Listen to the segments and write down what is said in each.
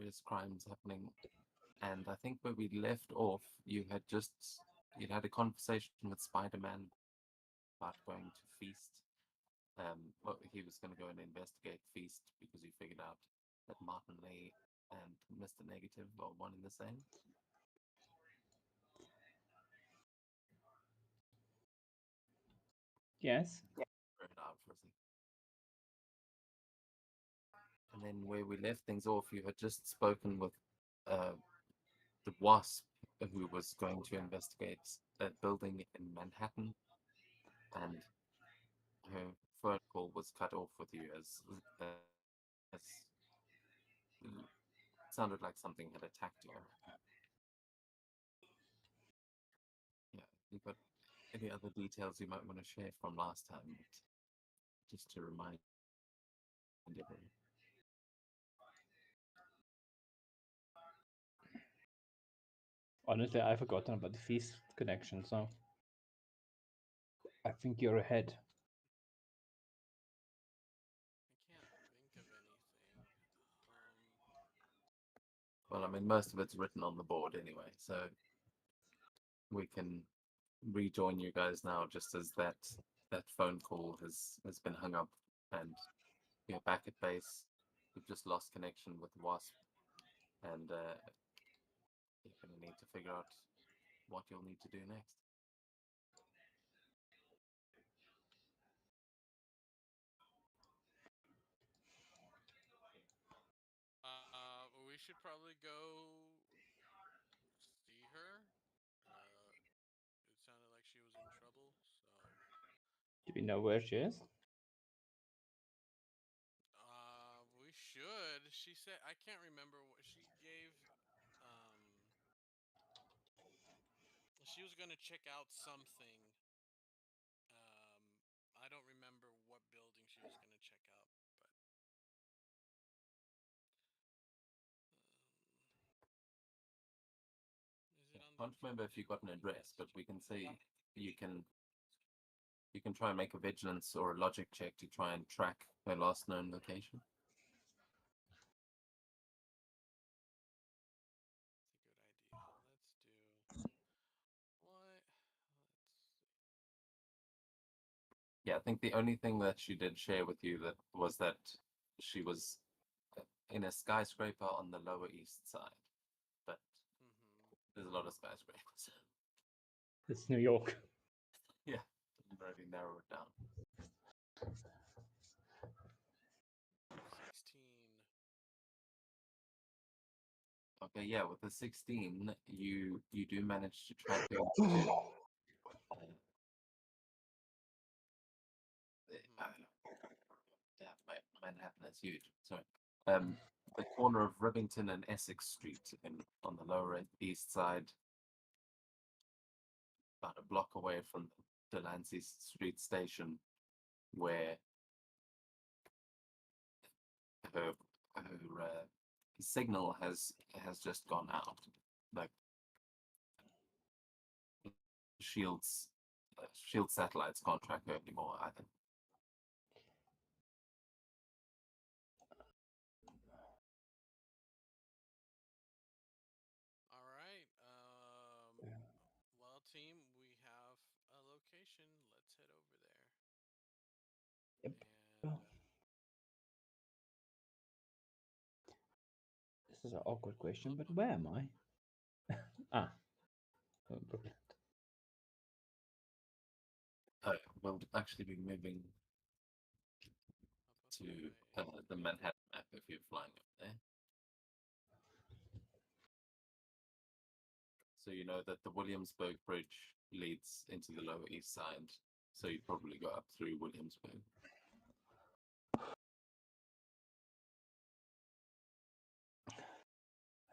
various crimes happening. And I think where we left off, you'd had a conversation with Spider-Man about going to Feast. Well, he was going to go and investigate Feast because he figured out that Martin Lee and Mr. Negative are one and the same. Yes. And then where we left things off, you had just spoken with the Wasp, who was going to investigate that building in Manhattan, and her phone call was cut off with you as it sounded like something had attacked you. Yeah, you got any other details you might want to share from last time, just to remind everyone? Honestly, I've forgotten about the Feast connection, so I think you're ahead. I can't think of anything. Well, I mean, most of it's written on the board anyway, so we can rejoin you guys now, just as that phone call has been hung up, and you're back at base. You've just lost connection with Wasp, and you're going to need to figure out what you'll need to do next. We should probably go see her. It sounded like she was in trouble, so Do we know where she is? we should. She said I can't remember what she gave. Um, she was gonna check out something. I don't remember what building she was gonna check out, but is it on I the can't remember if you got an information? address, but we can say you can try and make a vigilance or a logic check to try and track her last known location. That's a good idea. Let's do what? Yeah, I think the only thing that she did share with you that was that she was in a skyscraper on the Lower East Side, but there's a lot of skyscrapers. It's New York. Yeah, didn't really narrow it down. 16. Okay, yeah, with the 16, you do manage to track her to Manhattan is huge. Sorry. The corner of Rivington and Essex Street on the Lower East Side, about a block away from the Delancey Street station, where her signal has just gone out. Like Shield satellites can't track her anymore either. All right. Well, team, we have a location. Let's head over there. Yep. And This is an awkward question, but where am I? Ah, Brooklyn. We'll actually be moving to the Manhattan map if you're flying up there. So you know that the Williamsburg Bridge leads into the Lower East Side, so you probably go up through Williamsburg.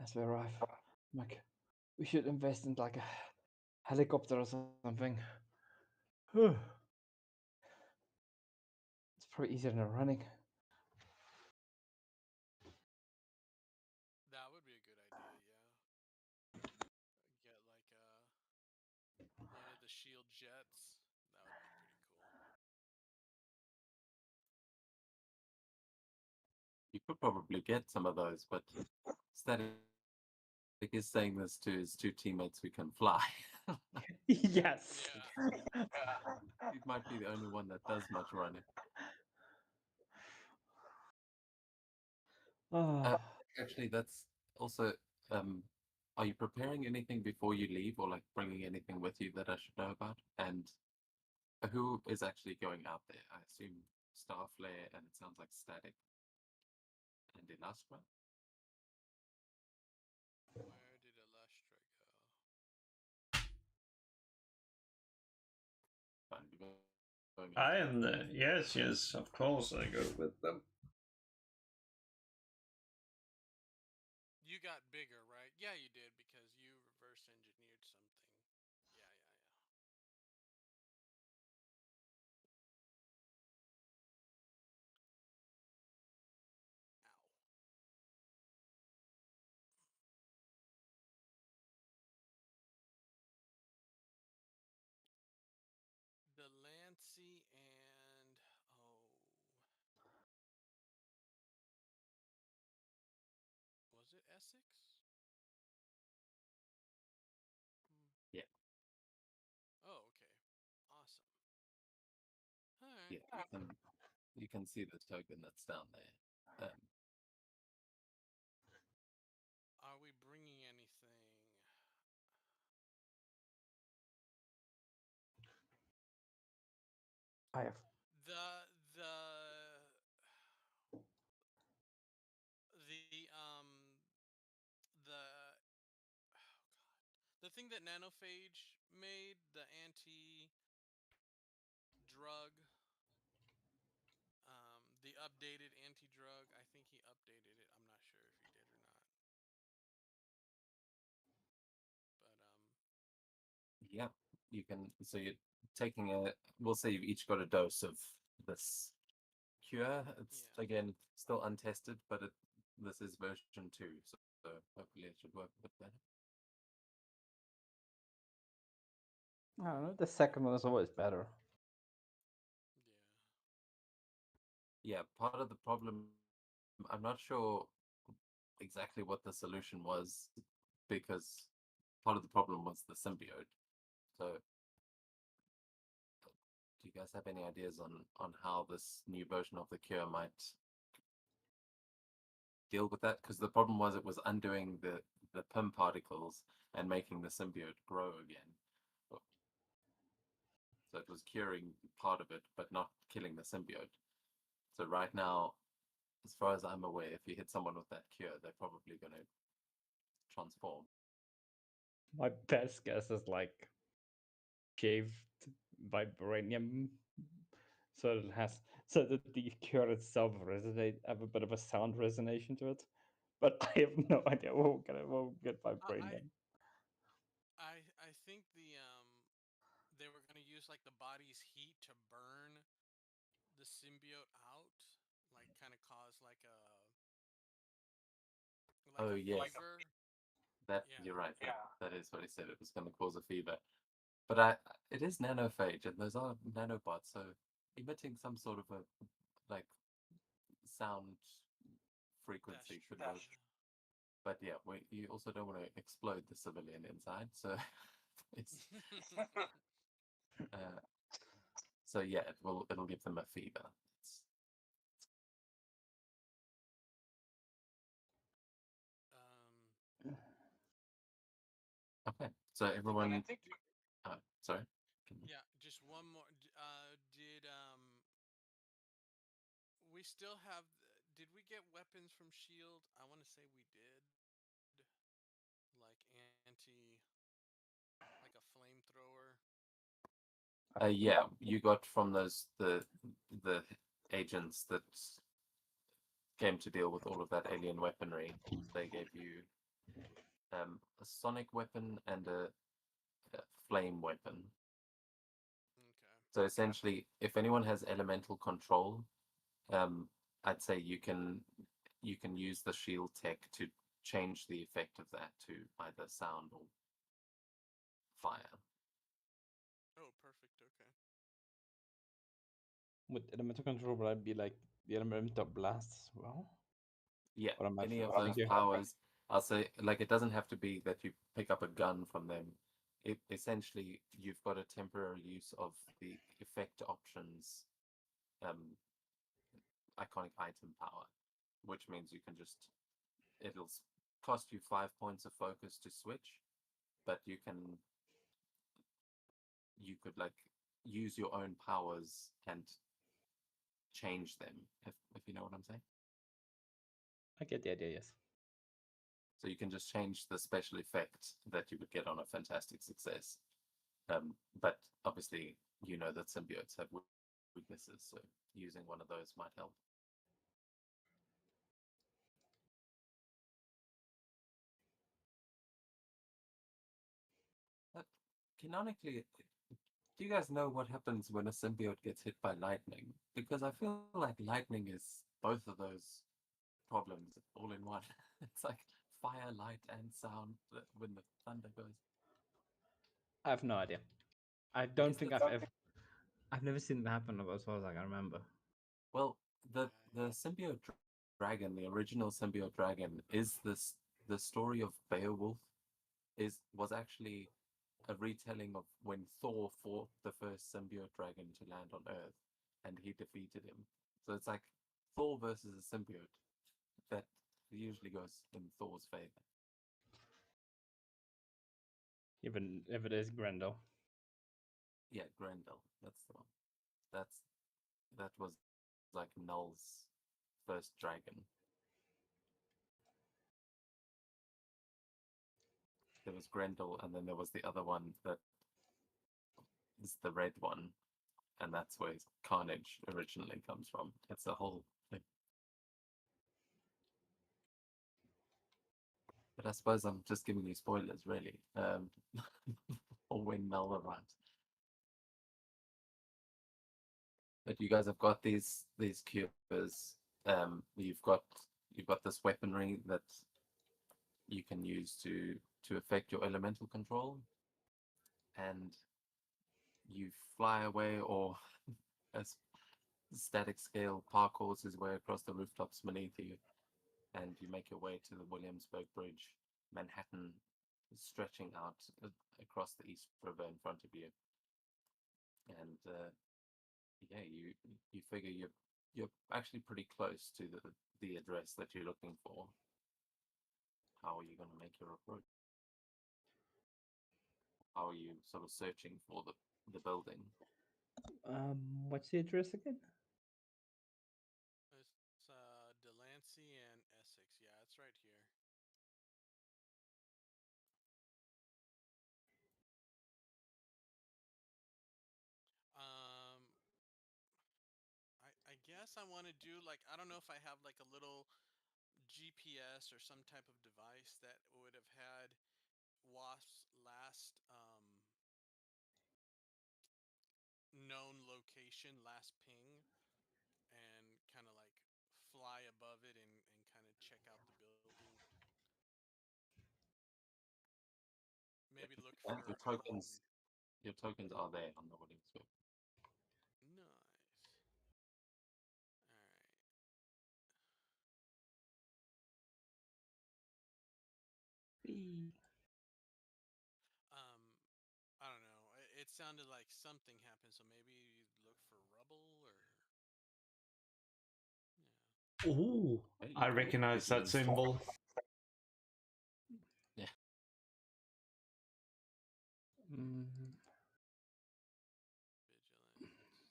As we arrive, like, we should invest in like a helicopter or something. It's probably easier than running. that would be a good idea, yeah. Get like one of the shield jets. That would be pretty cool. could probably get some of those, but Static is saying this to his two teammates who can fly. Yes. Yeah. He might be the only one that does much running. Ah, Actually, that's also. Are you preparing anything before you leave, or like bringing anything with you that I should know about? And who is actually going out there? I assume Starflare, and it sounds like Static and Elastra. Where did Elastra go? Fine, you're going out I there. am there. Yes, yes, of course I go with them. You got bigger, right? Yeah, you did because you reverse engineered something. Yeah. Ow. The Lancy and was it Essex? Hmm. Yeah, Oh, okay. Awesome. All yeah. right. You can see the token that's down there. Are we bringing anything? I have. The the the oh god, the thing that Nanophage made, the anti-drug, the updated anti-drug. I think he updated it. I'm not sure if he did or not. But Yeah, you can. So you're taking a. We'll say you've each got a dose of this cure. It's yeah. again still untested, but this is version 2, so hopefully it should work a bit better. I don't know. The second one is always better. Yeah. Yeah, part of the problem, I'm not sure exactly what the solution was, because part of the problem was the symbiote. So, do you guys have any ideas on how this new version of the cure might deal with that? Because the problem was it was undoing the PIM particles and making the symbiote grow again. So it was curing part of it, but not killing the symbiote. So right now, as far as I'm aware, if you hit someone with that cure, they're probably going to transform. My best guess is like shaved vibranium, so it has so that the cure itself resonate have a bit of a sound resonation to it. But I have no idea what we'll get vibranium. I think they were gonna use like the body's heat to burn the symbiote out, like kind of cause like Oh a yes, fever. that Yeah. you're right. That is what he said. It was going to cause a fever. But it is nanophage, and those are nanobots, so emitting some sort of a like sound That's frequency could true. work. But yeah, you also don't want to explode the civilian inside, so it's uh, so yeah, it'll give them a fever. It's, um. okay, so everyone. Sorry. Yeah. Just one more. Did we still have? Did we get weapons from Shield? I want to say we did. Like like a flamethrower. Yeah, you got from those the agents that came to deal with all of that alien weaponry. They gave you a sonic weapon and a flame weapon. Okay. So essentially, if anyone has elemental control, um, I'd say you can use the shield tech to change the effect of that to either sound or fire. Oh, perfect. Okay. With elemental control, would I be like the elemental blast as well? Yeah, What am I any of providing those you? powers. I'll say, like, it doesn't have to be that you pick up a gun from them. It essentially you've got a temporary use of the effect options, um, iconic item power, which means you can just it'll cost you 5 points of focus to switch, but you could like use your own powers and change them if you know what I'm saying. I get the idea, yes. So you can just change the special effect that you would get on a fantastic success. But obviously, you know that symbiotes have weaknesses, so using one of those might help. Uh, Canonically, do you guys know what happens when a symbiote gets hit by lightning? Because I feel like lightning is both of those problems all in one. It's like fire, light, and sound when the thunder goes. I have no idea. I I don't guess think that's I've never seen it happen as far as I can remember. well, the symbiote dragon, the original symbiote dragon, is the story of Beowulf. Was actually a retelling of when Thor fought the first symbiote dragon to land on Earth, and he defeated him. So it's like Thor versus a symbiote that usually goes in Thor's favor. Even if it is Grendel. Yeah, Grendel, that's the one. That's that was like Null's first dragon. There was Grendel, and then there was the other one that is the red one, and that's where Carnage originally comes from. It's a whole thing. But I suppose I'm just giving you spoilers, really. Or when Null arrives. But you guys have got these cubes. You've got this weaponry that you can use to affect your elemental control, and you fly away, or as static scale parkours his way across the rooftops beneath you, and you make your way to the Williamsburg Bridge, Manhattan stretching out across the East River in front of you. And yeah, you figure you're actually pretty close to the address that you're looking for. How are you going to make your approach? How are you sort of searching for the building? What's the address again? It's Delancey and Essex. Yeah, it's right here. Um, I guess I want to do like I don't know if I have like a little GPS or some type of device that would have had Wasp's last known location, last ping, and kind of like fly above it and kind of check out the building. Maybe look Yeah, for your tokens are there on the Williamsburg. nice. All right. Um, I don't know. It sounded like something happened, so maybe look for rubble or yeah. Ooh, Hey, I you can recognize get that symbol. Yeah. Mm, Vigilance.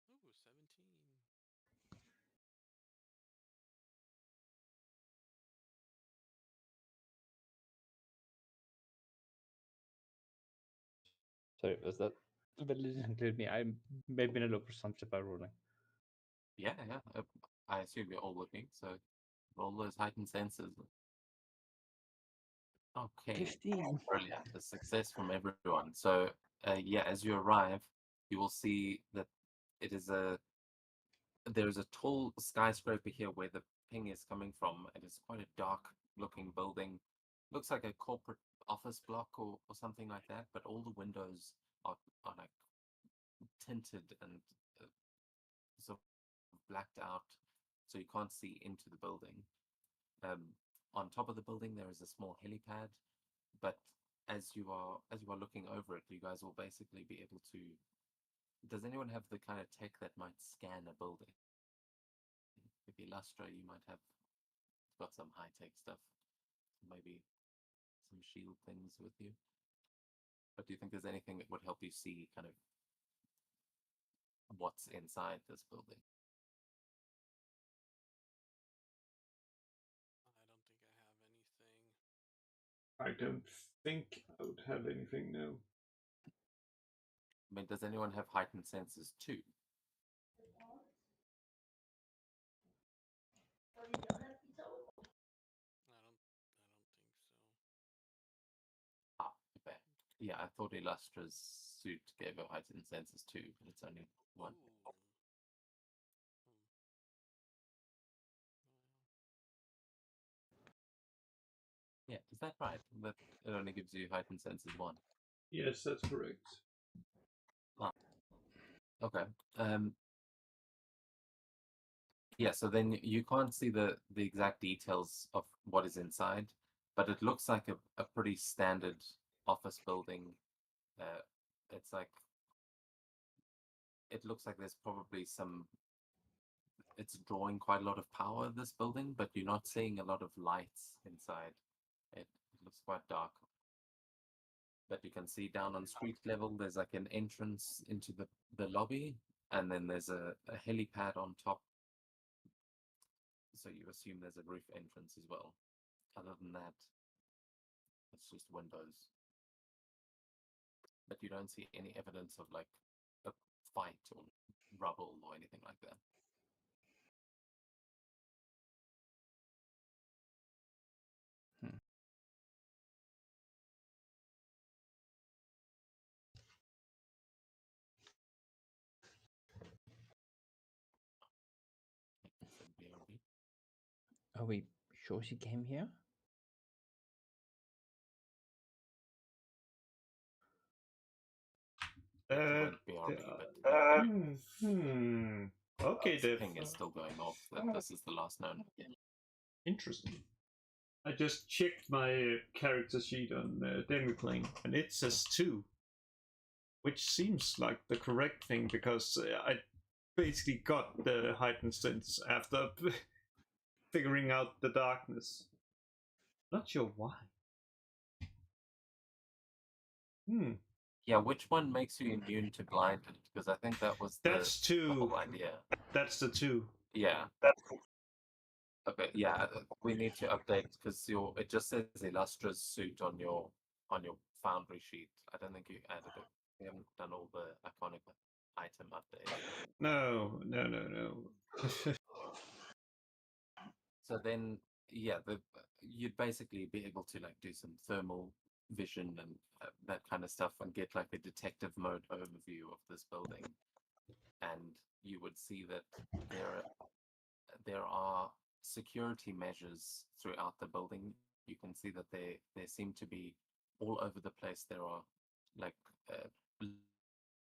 Ooh, 17. sorry, was that? But it didn't include me. I made been a low presumption by rolling. Yeah, yeah. I assume you're all looking, so roll those heightened senses. Okay, 15. brilliant. A success from everyone. So, yeah, as you arrive, you will see that it is there's a tall skyscraper here where the ping is coming from. It is quite a dark looking building. Looks like a corporate office block or something like that, but all the windows are like tinted and blacked out, so you can't see into the building. On top of the building, there is a small helipad, but as you are looking over it, you guys will basically be able to. Does anyone have the kind of tech that might scan a building? If Illustra, you might have got some high tech stuff, maybe some shield things with you. But do you think there's anything that would help you see kind of what's inside this building? I don't think I have anything. I don't think I would have anything now. I mean, does anyone have heightened senses too? I don't think so. Ah, okay. Yeah, I thought Illustra's suit gave her heightened senses too, but it's only one. Ooh. Yeah, is that right? That it only gives you heightened senses one. Yes, that's correct. Okay. Yeah, so then you can't see the exact details of what is inside, but it looks like a pretty standard office building. It's like it looks like there's probably some. It's drawing quite a lot of power, this building, but you're not seeing a lot of lights inside. It looks quite dark. But you can see down on street level, there's like an entrance into the lobby, and then there's a helipad on top. So you assume there's a roof entrance as well. Other than that, it's just windows. But you don't see any evidence of like a fight or rubble or anything like that. Said BRB. Are we sure she came here? It Uh, won't BRB, but Okay, the Dev. ping is still going off that this is the last known. Interesting. I just checked my character sheet on Demiplane, and it says 2, which seems like the correct thing because I basically got the heightened sense after figuring out the darkness. Not sure why. Yeah, which one makes you immune to blinded? Because I think that was That's the 2. whole idea. That's the 2. Yeah. Okay, yeah, we need to update because it just says Illustra's suit on your Foundry sheet. I don't think you added it. We haven't done all the iconic item updates. No. So then, yeah, you'd basically be able to like do some thermal vision and that kind of stuff and get like a detective mode overview of this building, and you would see that there are security measures throughout the building. You can see that they seem to be all over the place. There are like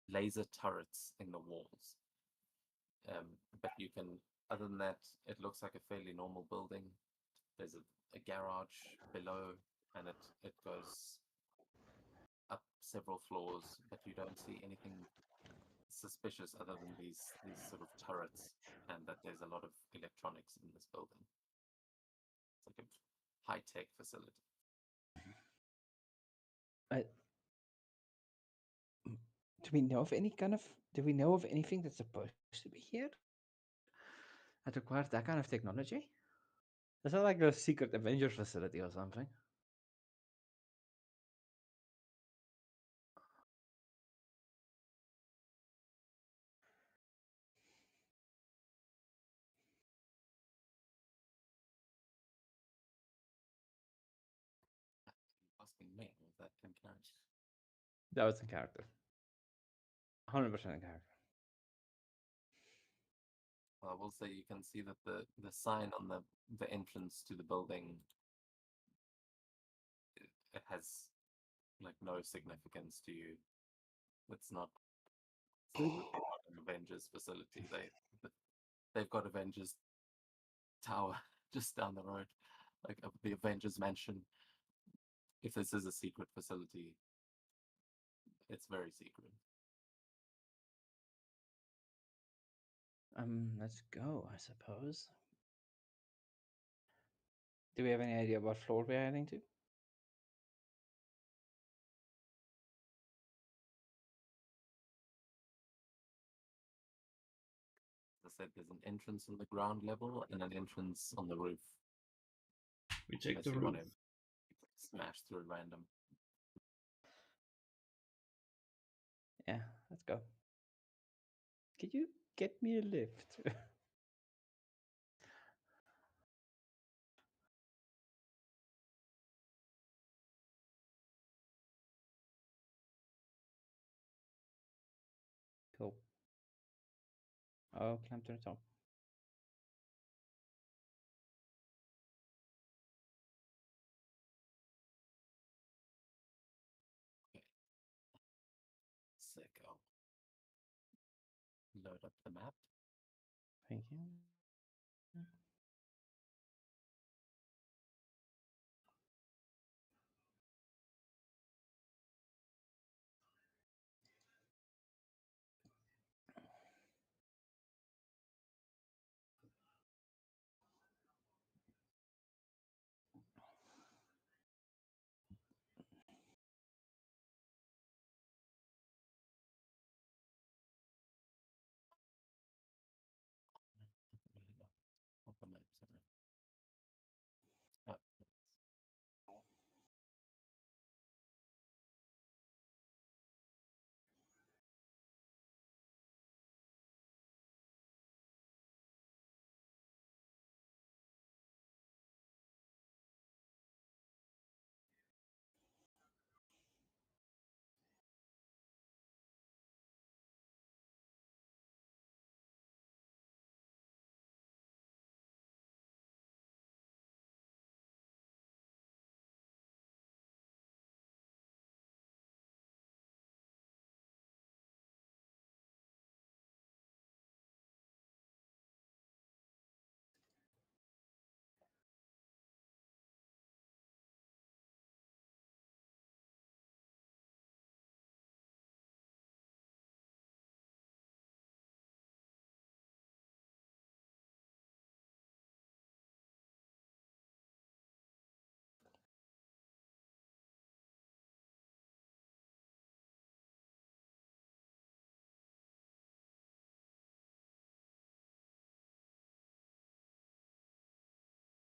laser turrets in the walls. But you can, other than that, it looks like a fairly normal building. There's a garage below, and it goes up several floors, but you don't see anything suspicious other than these sort of turrets, and that there's a lot of electronics in this building. It's like a high-tech facility. Do we know of any kind of? Do we know of anything that's supposed to be here? That requires that kind of technology? Is that like a secret Avengers facility or something? Asking me, was that in character? That was in character. 100% in character. Well, I will say you can see that the sign on the entrance to the building, it has like no significance to you. It's not an Avengers facility. they've got Avengers Tower just down the road, like the Avengers Mansion. If this is a secret facility, it's very secret. Let's go, I suppose. Do we have any idea what floor we're heading to? As I said, there's an entrance on the ground level and an entrance on the roof. We take Unless the you roof. want to smash through random. Yeah, let's go. Could you get me a lift? Cool. I'll climb to the top. Sick. I'll load up the map. Thank you. What the map, sorry. Oh,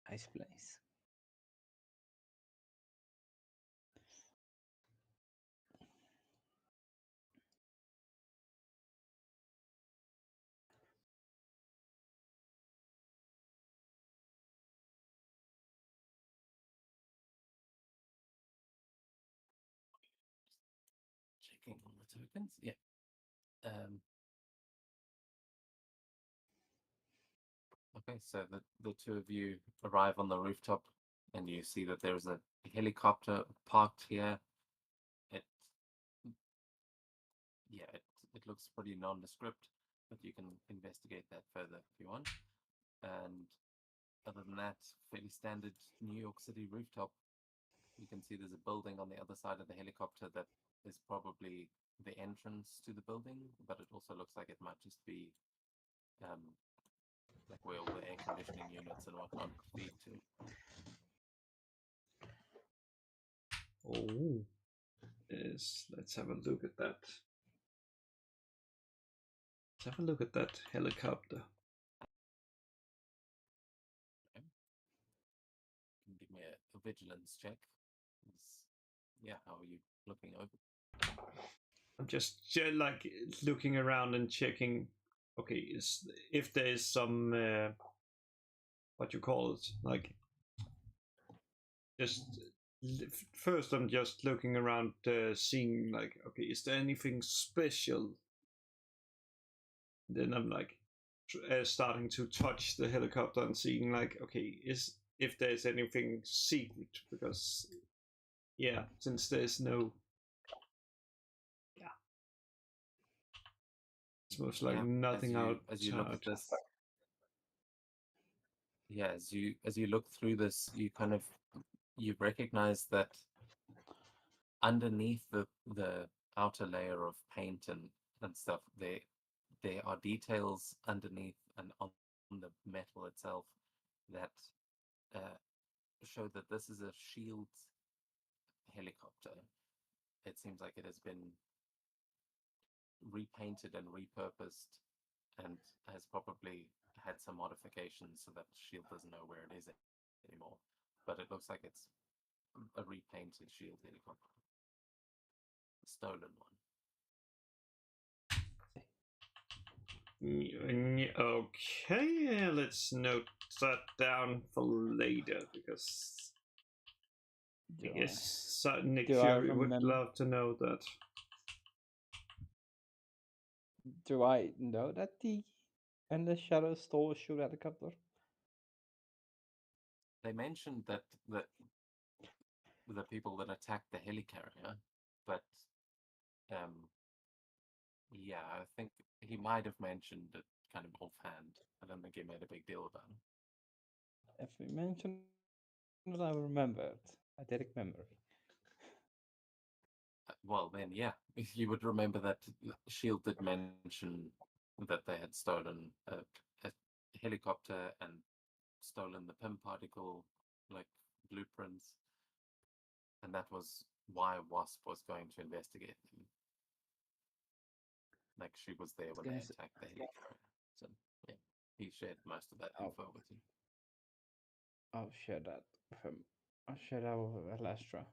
Nice place. checking on the tokens. Yeah. Okay, so the two of you arrive on the rooftop and you see that there's a helicopter parked here. It looks pretty nondescript, but you can investigate that further if you want. And other than that, fairly standard New York City rooftop. You can see there's a building on the other side of the helicopter that is probably the entrance to the building, but it also looks like it might just be like where all the air conditioning units and whatnot feed to. Oh, yes. Let's have a look at that. Let's have a look at that helicopter. Okay. You can give me a vigilance check. Yeah, how are you looking over? I'm just like looking around and checking. Okay, if there is some what you call it, like just first I'm just looking around, seeing like, okay, is there anything special? Then I'm like starting to touch the helicopter and seeing like, okay, if there's anything secret, because yeah, since there's no, it's most like nothing as you look at outside. this, yeah, as you look through this, you recognize that underneath the outer layer of paint and stuff, there are details underneath and on the metal itself that uh, show that this is a shield helicopter. It seems like it has been repainted and repurposed and has probably had some modifications so that Shield doesn't know where it is anymore. But it looks like it's a repainted Shield helicopter. A stolen one. Okay, let's note that down for later because I guess Nick do I Fury would remember- love to know that. Do I know that the Endless Shadow stole a shoot helicopter? They mentioned that the people that attacked the helicarrier, but yeah, I think he might have mentioned it kind of offhand. I don't think he made a big deal about it. If we mentioned it, I remember it. I did remember it. Well, then, yeah, you would remember that Shield did mention that they had stolen a helicopter and stolen the PIM particle, like blueprints, and that was why Wasp was going to investigate them. Like she was there when they Yes. attacked the helicarrier. So yeah, he shared most of that Oh. info with you. I'll share that with him. I'll share that with Alastra.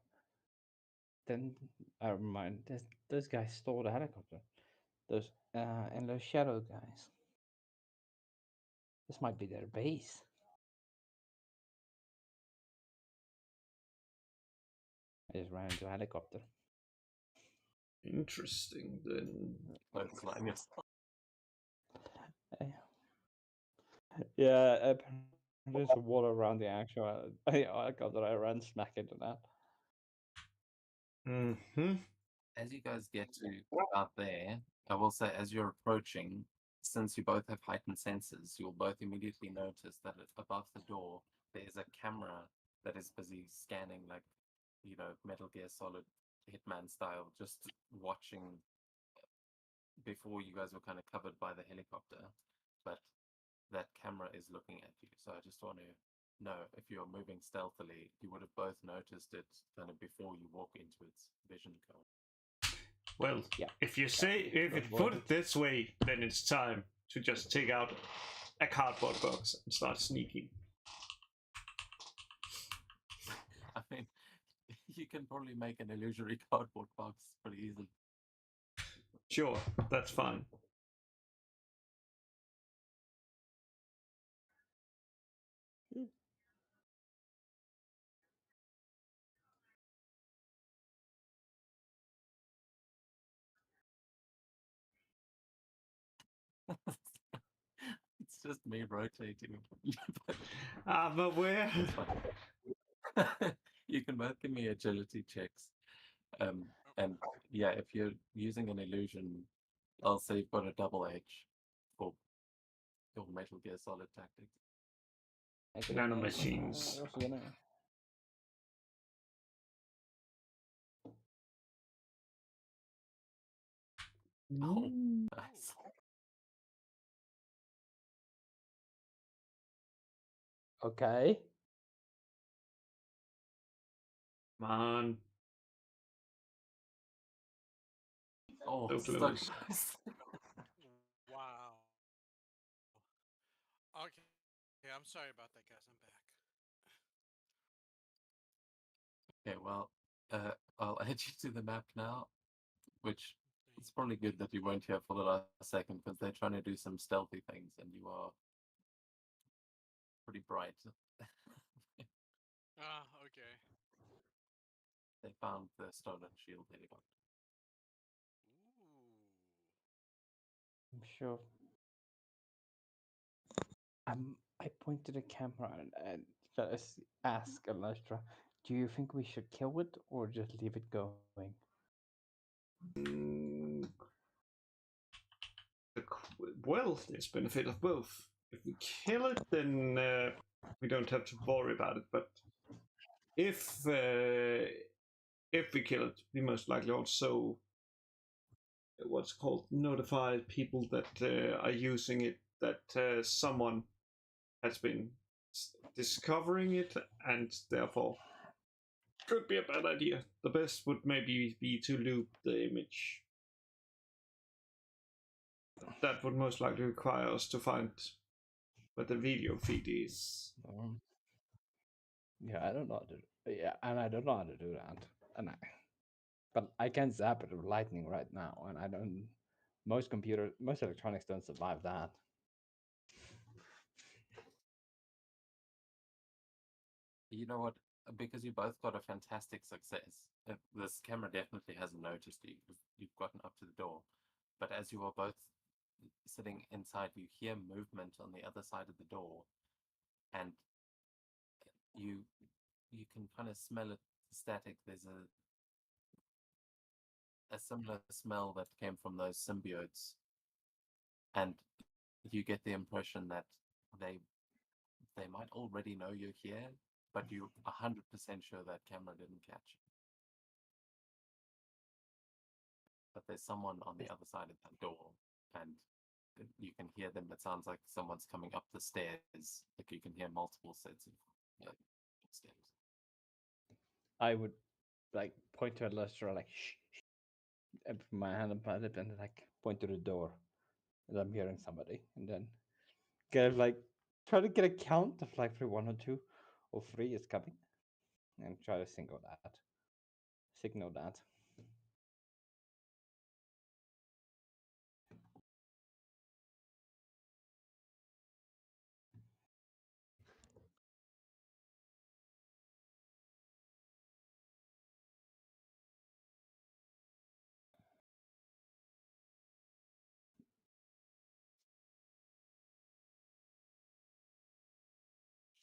Then I remind those guys stole the helicopter. Those Endless Shadow guys. This might be their base. I just ran into a helicopter. Interesting then. Looks like it's Yeah, there's water around the actual helicopter. I ran smack into that. Mm-hmm. as you guys get to out there, I will say as you're approaching, since you both have heightened senses, you'll both immediately notice that above the door there is a camera that is busy scanning, like, you know, Metal Gear Solid Hitman style, just watching before you guys were kind of covered by the helicopter. But that camera is looking at you. So I just want to know if you're moving stealthily, you would have both noticed it kind of before you walk into its vision cone. Well, Yeah. if you say if it put it this way, then it's time to just take out a cardboard box and start sneaking. I mean, you can probably make an illusory cardboard box pretty easily. Sure, that's fine. It's just me rotating. I'm aware. That's fine. You can both give me agility checks. And yeah, if you're using an illusion, I'll say you've got a double edge for your Metal Gear Solid tactics. Nanomachines. Oh, nice. Okay. Come on. Oh, So so close. close. Wow. Okay. Yeah, I'm sorry about that, guys. I'm back. Okay, well, I'll add you to the map now, which it's Thank probably good that you weren't here for the last second because they're trying to do some stealthy things and you are pretty bright. Ah, okay. They found the stolen shield helicopter. Ooh. I'm sure. I point to the camera and just ask Alastra, do you think we should kill it or just leave it going? Mm, Well, there's benefit of both. If we kill it, then we don't have to worry about it. But if we kill it, we most likely also what's called notify people that are using it that someone has been discovering it, and therefore could be a bad idea. The best would maybe be to loop the image. That would most likely require us to find where the video feed is. Yeah, I don't know how to. Yeah, and I don't know how to do that. But I can zap it with lightning right now, and I don't. Most electronics don't survive that. You know what? Because you both got a fantastic success, this camera definitely hasn't noticed you. You've gotten up to the door, but as you are both sitting inside, you hear movement on the other side of the door, and you can kind of smell it static. There's a similar smell that came from those symbiotes, and you get the impression that they might already know you're here, but you're 100% sure that camera didn't catch you. But there's someone on the other side of that door, and you can hear them. It sounds like someone's coming up the stairs. Like you can hear multiple sets of stairs. I would like point to Lester, like shh, shh, and put my hand on my lip and like point to the door, and I'm hearing somebody, and then get like try to get a count of like 1 or 2 or 3 is coming, and try to signal that.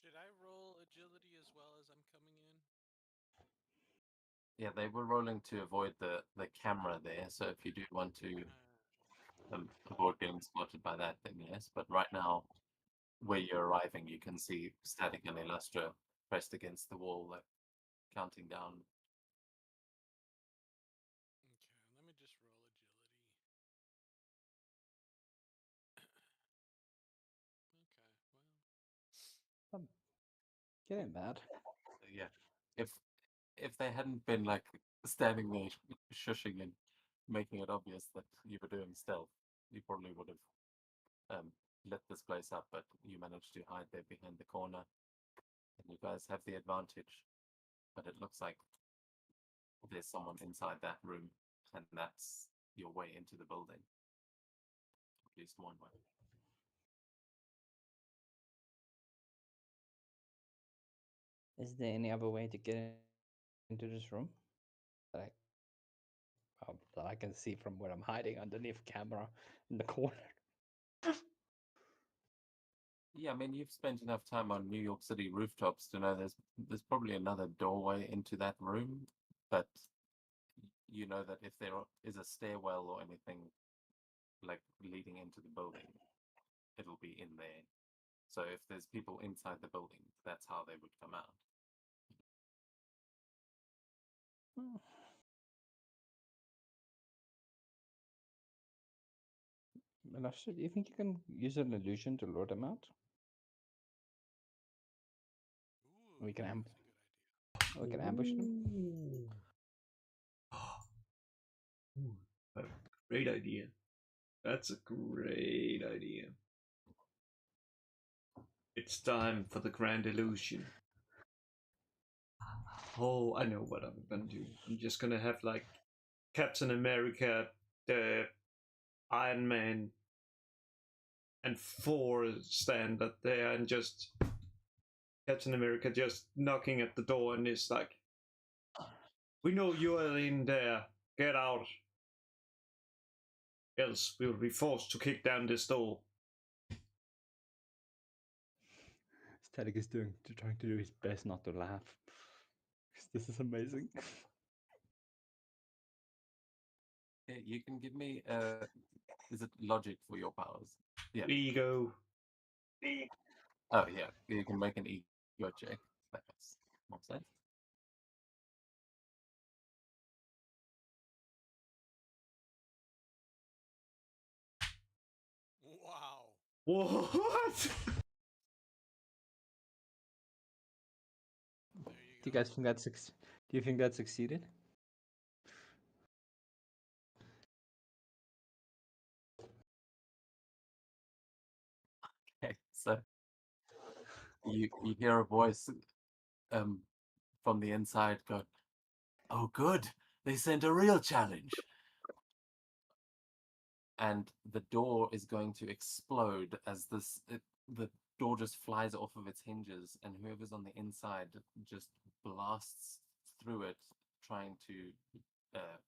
Should I roll agility as well as I'm coming in? Yeah, they were rolling to avoid the camera there. So if you do want to avoid getting spotted by that, then yes. But right now, where you're arriving, you can see Static and Illustra pressed against the wall, like counting down. Okay, let me just roll agility. Okay, well. Getting bad. Yeah, if they hadn't been like standing there shushing and making it obvious that you were doing stealth, you probably would have lit this place up. But you managed to hide there behind the corner, and you guys have the advantage. But it looks like there's someone inside that room, and that's your way into the building. At least one way. Is there any other way to get into this room that I can see from where I'm hiding underneath camera in the corner? Yeah, I mean, you've spent enough time on New York City rooftops to know there's probably another doorway into that room, but you know that if there is a stairwell or anything like leading into the building, it'll be in there. So if there's people inside the building, that's how they would come out. Lasha, do you think you can use an illusion to lure them out? Ooh, We can that's a good idea. we can ambush them. Ooh, a great idea. That's a great idea. It's time for the grand illusion. Oh, I know what I'm gonna do. I'm just gonna have like Captain America, the Iron Man, and Thor stand up there, and just Captain America just knocking at the door, and it's like, "We know you are in there. Get out, else we will be forced to kick down this door." Static is trying to do his best not to laugh. This is amazing. Yeah, you can give me is it logic for your powers? Yeah. Ego. Oh yeah, you can make an ego check. That makes more sense. Wow. What? There Do you you go. guys think that's do you think that succeeded? Okay, so you hear a voice um from the inside go, "Oh, good, they sent a real challenge," and the door is going to explode as the door just flies off of its hinges, and whoever's on the inside just blasts through it, trying to uh,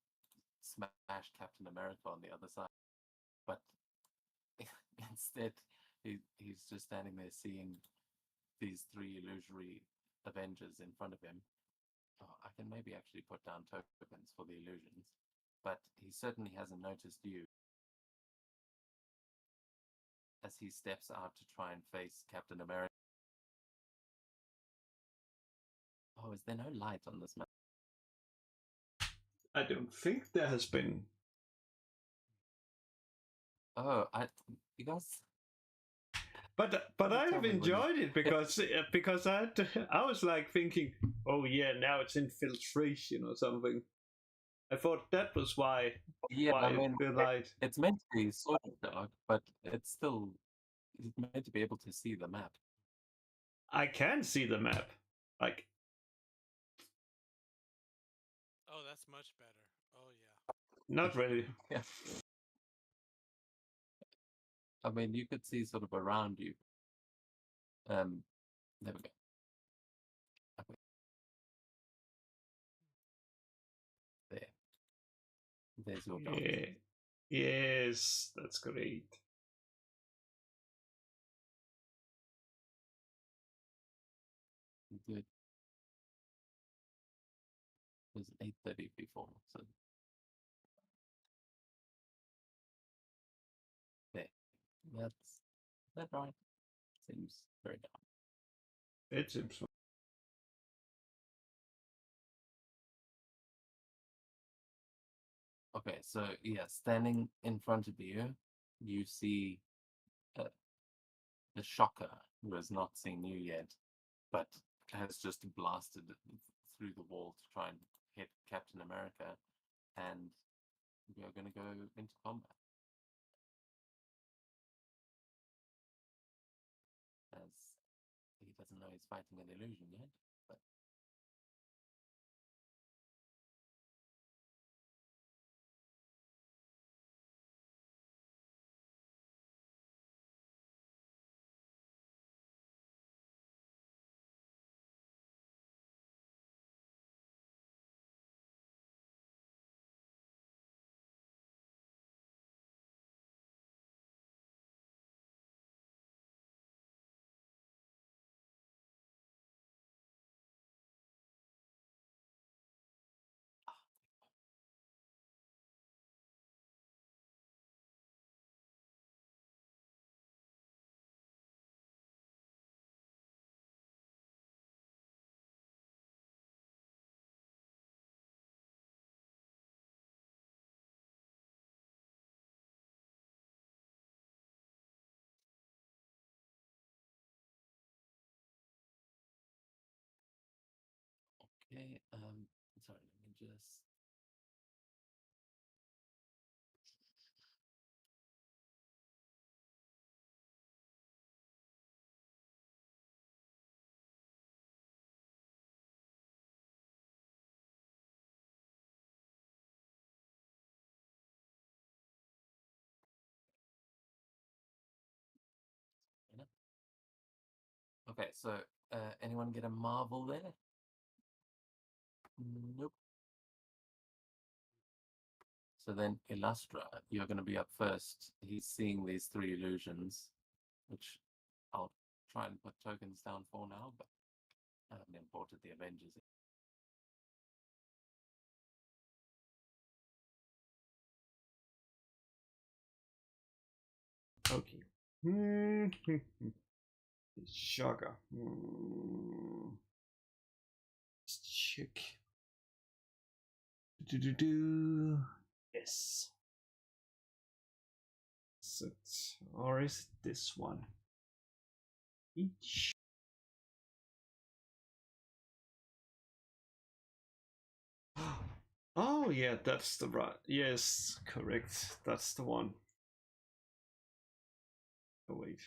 smash Captain America on the other side. But instead, he's just standing there seeing these three illusory Avengers in front of him. Oh, I can maybe actually put down tokens for the illusions, but he certainly hasn't noticed you as he steps out to try and face Captain America. Oh, is there no light on this map? I don't think there has been. Oh, you guys. But You I tell have me when you. enjoyed it because I was like thinking, oh yeah, now it's infiltration or something. I thought that was Yeah, I why mean, the light. it's meant to be sort of dark, but it's still meant to be able to see the map. I can see the map. Like, Oh, that's much better. Oh yeah. not really. Yeah. I mean, you could see sort of around you. There we go. Okay. There. There's your dot. Yeah. Yes, that's great. Good. It was 8:30 before, so there. That's that right? Seems very dark. It seems fun. Okay, so yeah, standing in front of you, you see uh, the Shocker, who has not seen you yet, but has just blasted through the wall to try and hit Captain America, and we are going to go into combat. As he doesn't know he's fighting an illusion yet, but okay. Sorry, let me just. Okay, so anyone get a marvel there? Nope. So then, Illustra, you're going to be up first. He's seeing these three illusions, which I'll try and put tokens down for now, but I haven't imported the Avengers. Okay. Sugar. Let's check. Do. Yes. Is it, or is it this one? Each. Oh yeah, that's the right. Yes, correct. That's the one. Oh wait.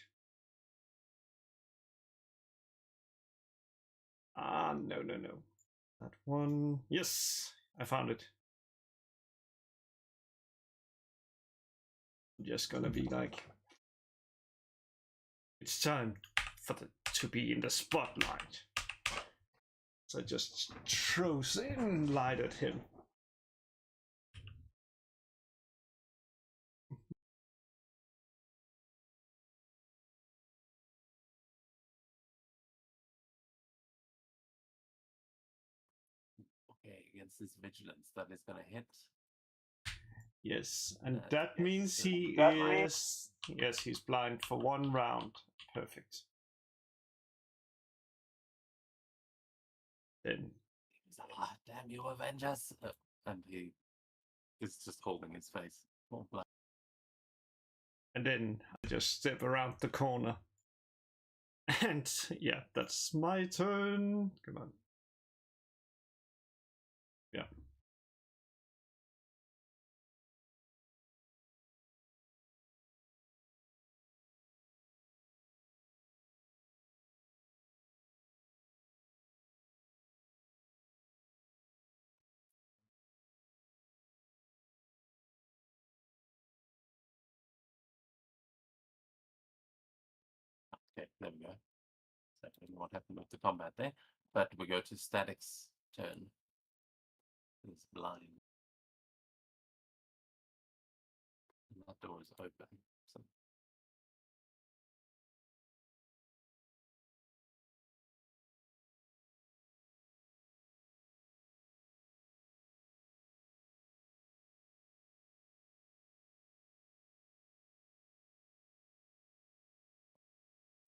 No. That one. Yes, I found it. I'm just gonna be like, it's time for to be in the spotlight. So I just throws in light at him. Okay, against this vigilance, that is going to hit. Yes, and That that means is, he is. Yes, he's blind for 1 round. Perfect. Then He's like, "Ah, damn you, Avengers!" And he is just holding his face. Oh, blood. and then I just step around the corner. And yeah, that's my turn. Come on. Yeah. Okay, there we go. So I don't know what happened with the combat there. But we go to Static's turn. He's blind. And that door is open. So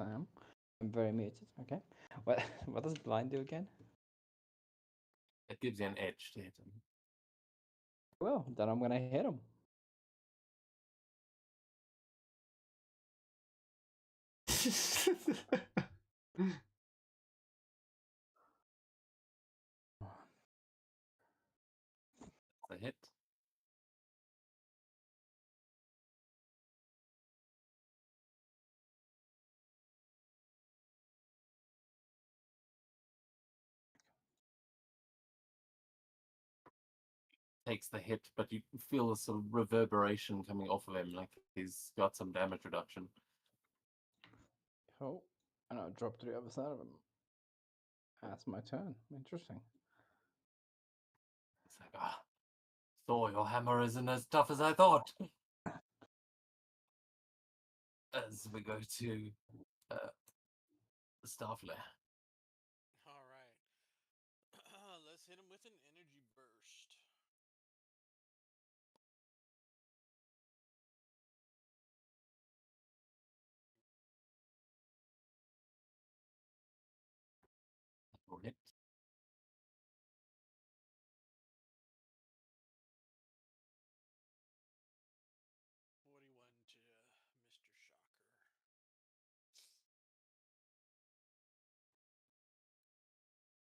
I'm very muted. Okay. What does blind do again? it gives you an edge to hit him. Well, then I'm gonna hit him. The hit. Takes the hit, but you feel a sort of reverberation coming off of him, like he's got some damage reduction. Oh, and I'll drop to the other side of him. That's my turn. Interesting. It's like, ah, Thor, your hammer isn't as tough as I thought. As we go to Starflare. All right. Let's hit him with an energy burst. Will hit. 41 to Mr. Shocker.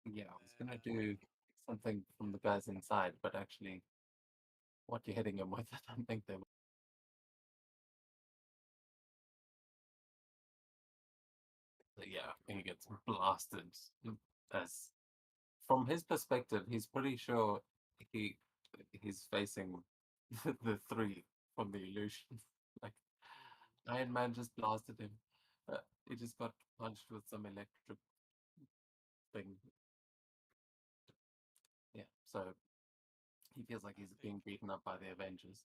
Yeah, I was gonna do something from the guys inside, but actually, what you're hitting him with, I don't think they will. But yeah, he gets blasted. As from his perspective, he's pretty sure he's facing the three from the illusion. Like Iron Man just blasted him. He just got punched with some electric thing. Yeah, so he feels like he's being beaten up by the Avengers.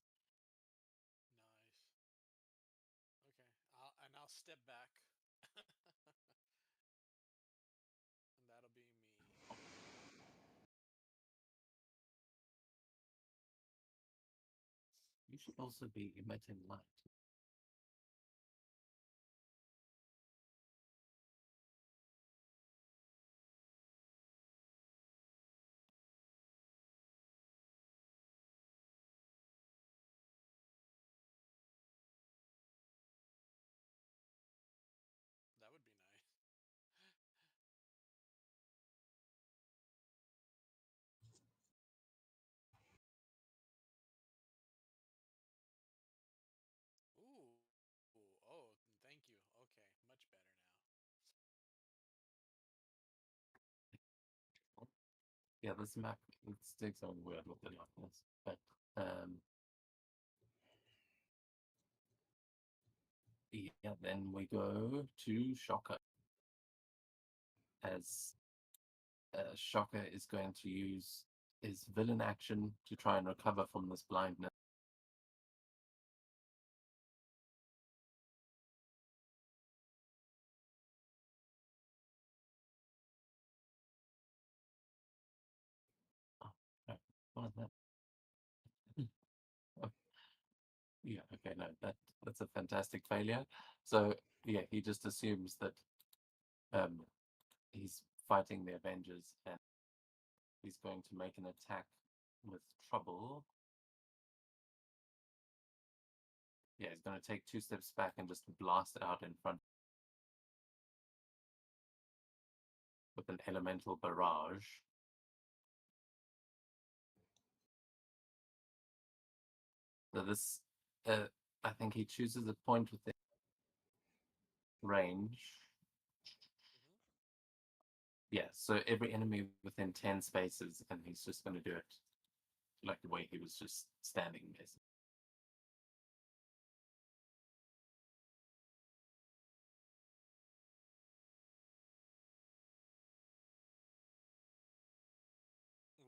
Nice. Okay, and I'll step back. And that'll be me. You should also be emitting light. Yeah, this map it's doing something weird with the darkness, but yeah. Then we go to Shocker, as Shocker is going to use his villain action to try and recover from this blindness. Oh, no, what is that? Oh, yeah, okay, no, that's a fantastic failure. So yeah, he just assumes that he's fighting the Avengers and he's going to make an attack with trouble. Yeah, he's going to take 2 steps back and just blast out in front with an elemental barrage. So this, I think he chooses a point within range. Yeah, so every enemy within 10 spaces, and he's just going to do it like the way he was just standing, basically.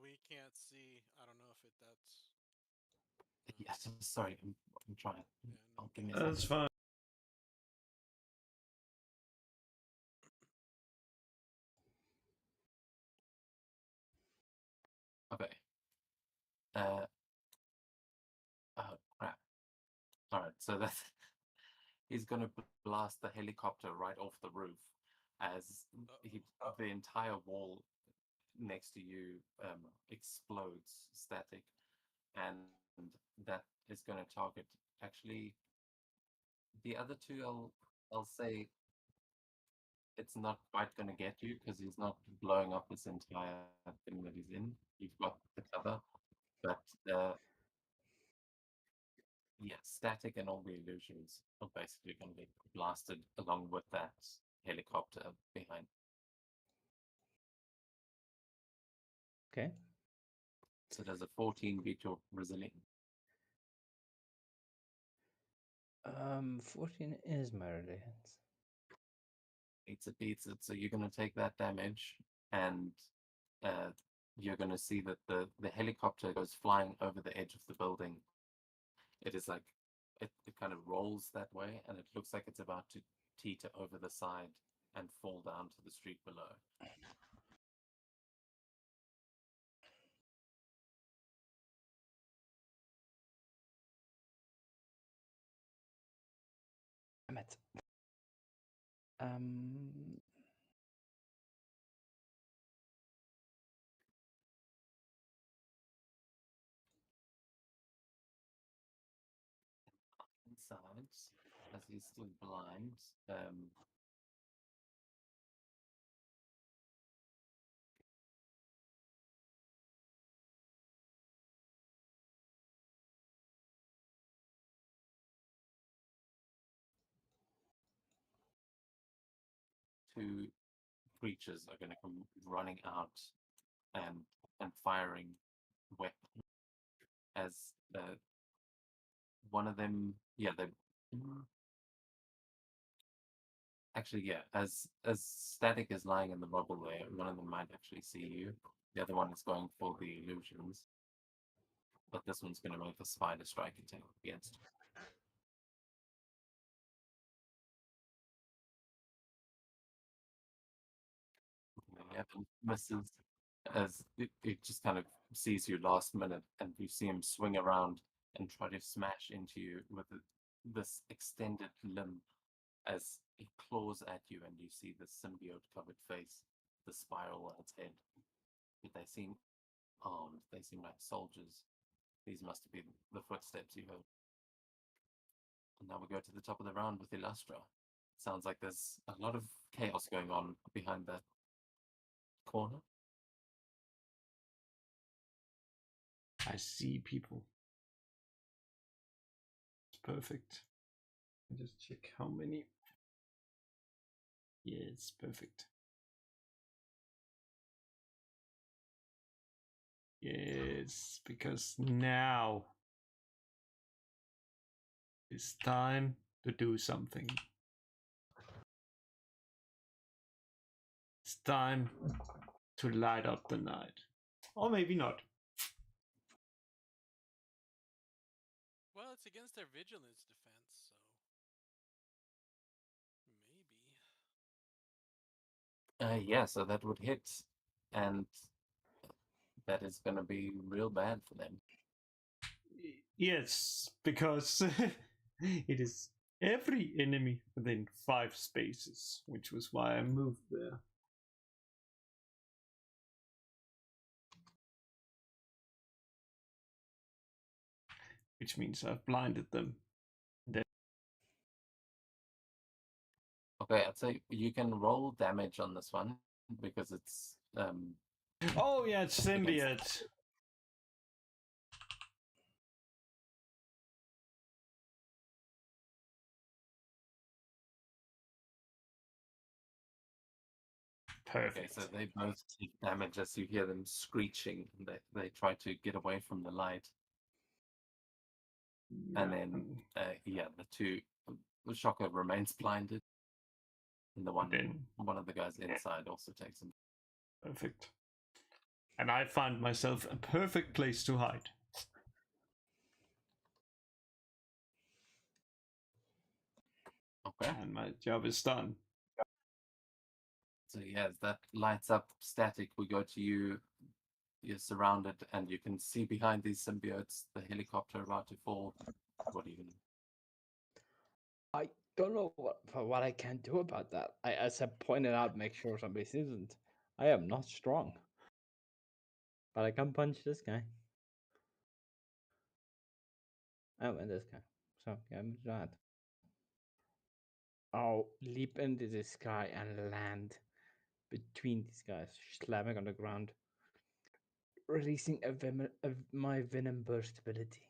We can't see. I don't know if that's. Yes, sorry, I'm trying. Yeah, no, Oh, give me a That's second. fine. Okay. Oh crap! All right, so that's he's going to blast the helicopter right off the roof, as the entire wall next to you explodes static, and that is going to target actually the other two. I'll say it's not quite going to get you because he's not blowing up this entire thing that he's in. You've got the cover, but yeah, static and all the illusions are basically going to be blasted along with that helicopter behind. Okay. So does a 14 beat your resilience? 14 is my resilience. Beats it. So you're going to take that damage, and you're going to see that the helicopter goes flying over the edge of the building. It is like it kind of rolls that way, and it looks like it's about to teeter over the side and fall down to the street below. Damn it. Inside, as he's still blind, two creatures are going to come running out and firing weapons. As one of them, yeah, they actually, yeah, as Static is lying in the rubble there, one of them might actually see you. The other one is going for the illusions, but this one's going to make a spider strike attack against you. Yeah, misses as it just kind of sees you last minute, and you see him swing around and try to smash into you with this extended limb as it claws at you, and you see the symbiote covered face, the spiral on its head. But they seem armed, they seem like soldiers. These must be the footsteps you heard. And now we go to the top of the round with Illustra. Sounds like there's a lot of chaos going on behind that corner. I see people. It's perfect. Just check how many. Yeah, it's perfect. Yes, because now it's time to do something. It's time to light up the night. Or maybe not. Well, it's against their vigilance defense, so maybe. Yeah, so that would hit, and that is going to be real bad for them. Yes, because it is every enemy within 5 spaces, which was why I moved there. Which means I've blinded them. Okay, I'd say you can roll damage on this one because it's Oh yeah, it's symbiote. Perfect. okay. So they both take damage as you hear them screeching. They try to get away from the light, and then yeah, the shocker remains blinded, and Then- one of the guys inside also takes him. Perfect. And I find myself a perfect place to hide. Okay. And my job is done. So yeah, as that lights up static, we go to you. You're surrounded, and you can see behind these symbiotes the helicopter about to fall. What are you gonna? I don't know what I can do about that. As I pointed out, make sure somebody isn't. I am not strong, but I can punch this guy. Oh, and this guy. So yeah, I'm that. I'll leap into the sky and land between these guys, slamming on the ground, releasing my venom burst ability.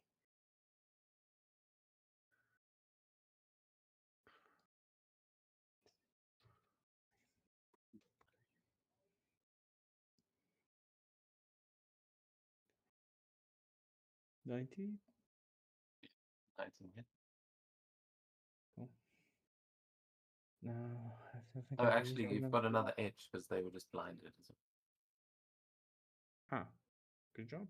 $90. 19 hit. Cool. No, I don't think Oh, I can actually, use you've them. got another edge because they were just blinded. Huh. Good job.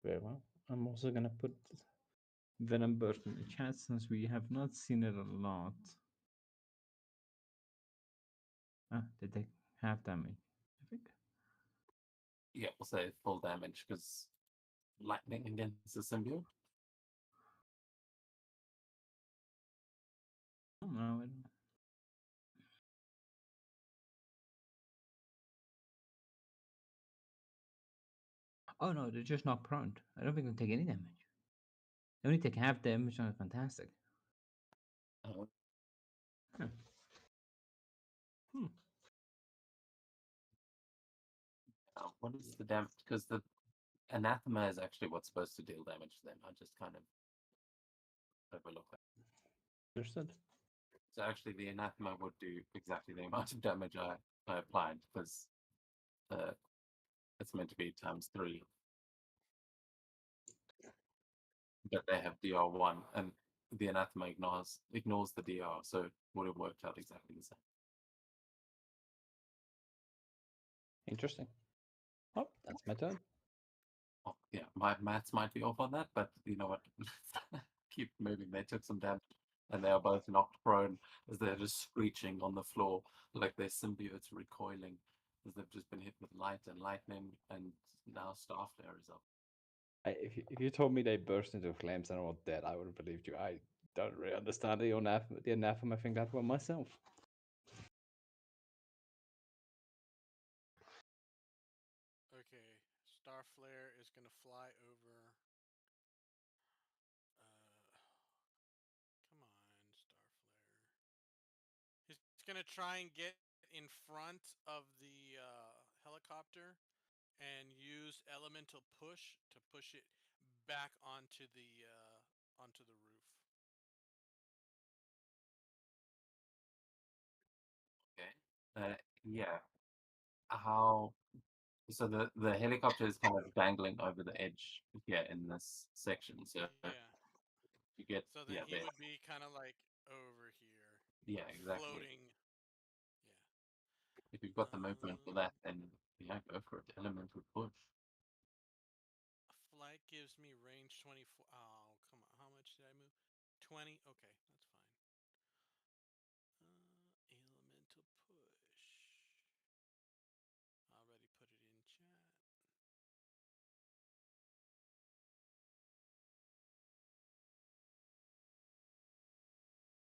Very well. I'm also gonna put Venom Burst in the chat since we have not seen it a lot. Ah, did they have damage? I think. Yeah, we'll say full damage because lightning against the symbiote. Oh, no, oh no, they're just not prone. I don't think they take any damage. They only take half damage on a fantastic. Uh, Huh. Hmm. what is the damage? Because the anathema is actually what's supposed to deal damage to them. I just kind of overlook that. Understood. So actually, the anathema would do exactly the amount of damage I applied because it's meant to be ×3. But they have DR1, and the anathema ignores the DR, so it would have worked out exactly the same. Interesting. Oh, that's my turn. Oh, yeah, my maths might be off on that, but you know what? Keep moving. They took some damage, and they are both knocked prone as they're just screeching on the floor like their symbiotes recoiling as they've just been hit with light and lightning, and now Starflare is up. If you told me they burst into flames and were dead, I would have believed you. I don't really understand the anathema thing that well myself. Okay, Starflare is gonna fly over. Come on, Starflare. He's gonna try and get in front of the helicopter and use elemental push to push it back onto the roof. Okay. Yeah. How? So the helicopter is kind of dangling over the edge here in this section. So Yeah. you get So then he there. would be kind of like over here, Yeah, exactly. floating. If you've got the Yeah. movement for that, then yeah, go for it. Elemental push. Flight gives me range 24. Oh, come on. How much did I move? 20. Okay, that's fine. Elemental push. Already put it in chat.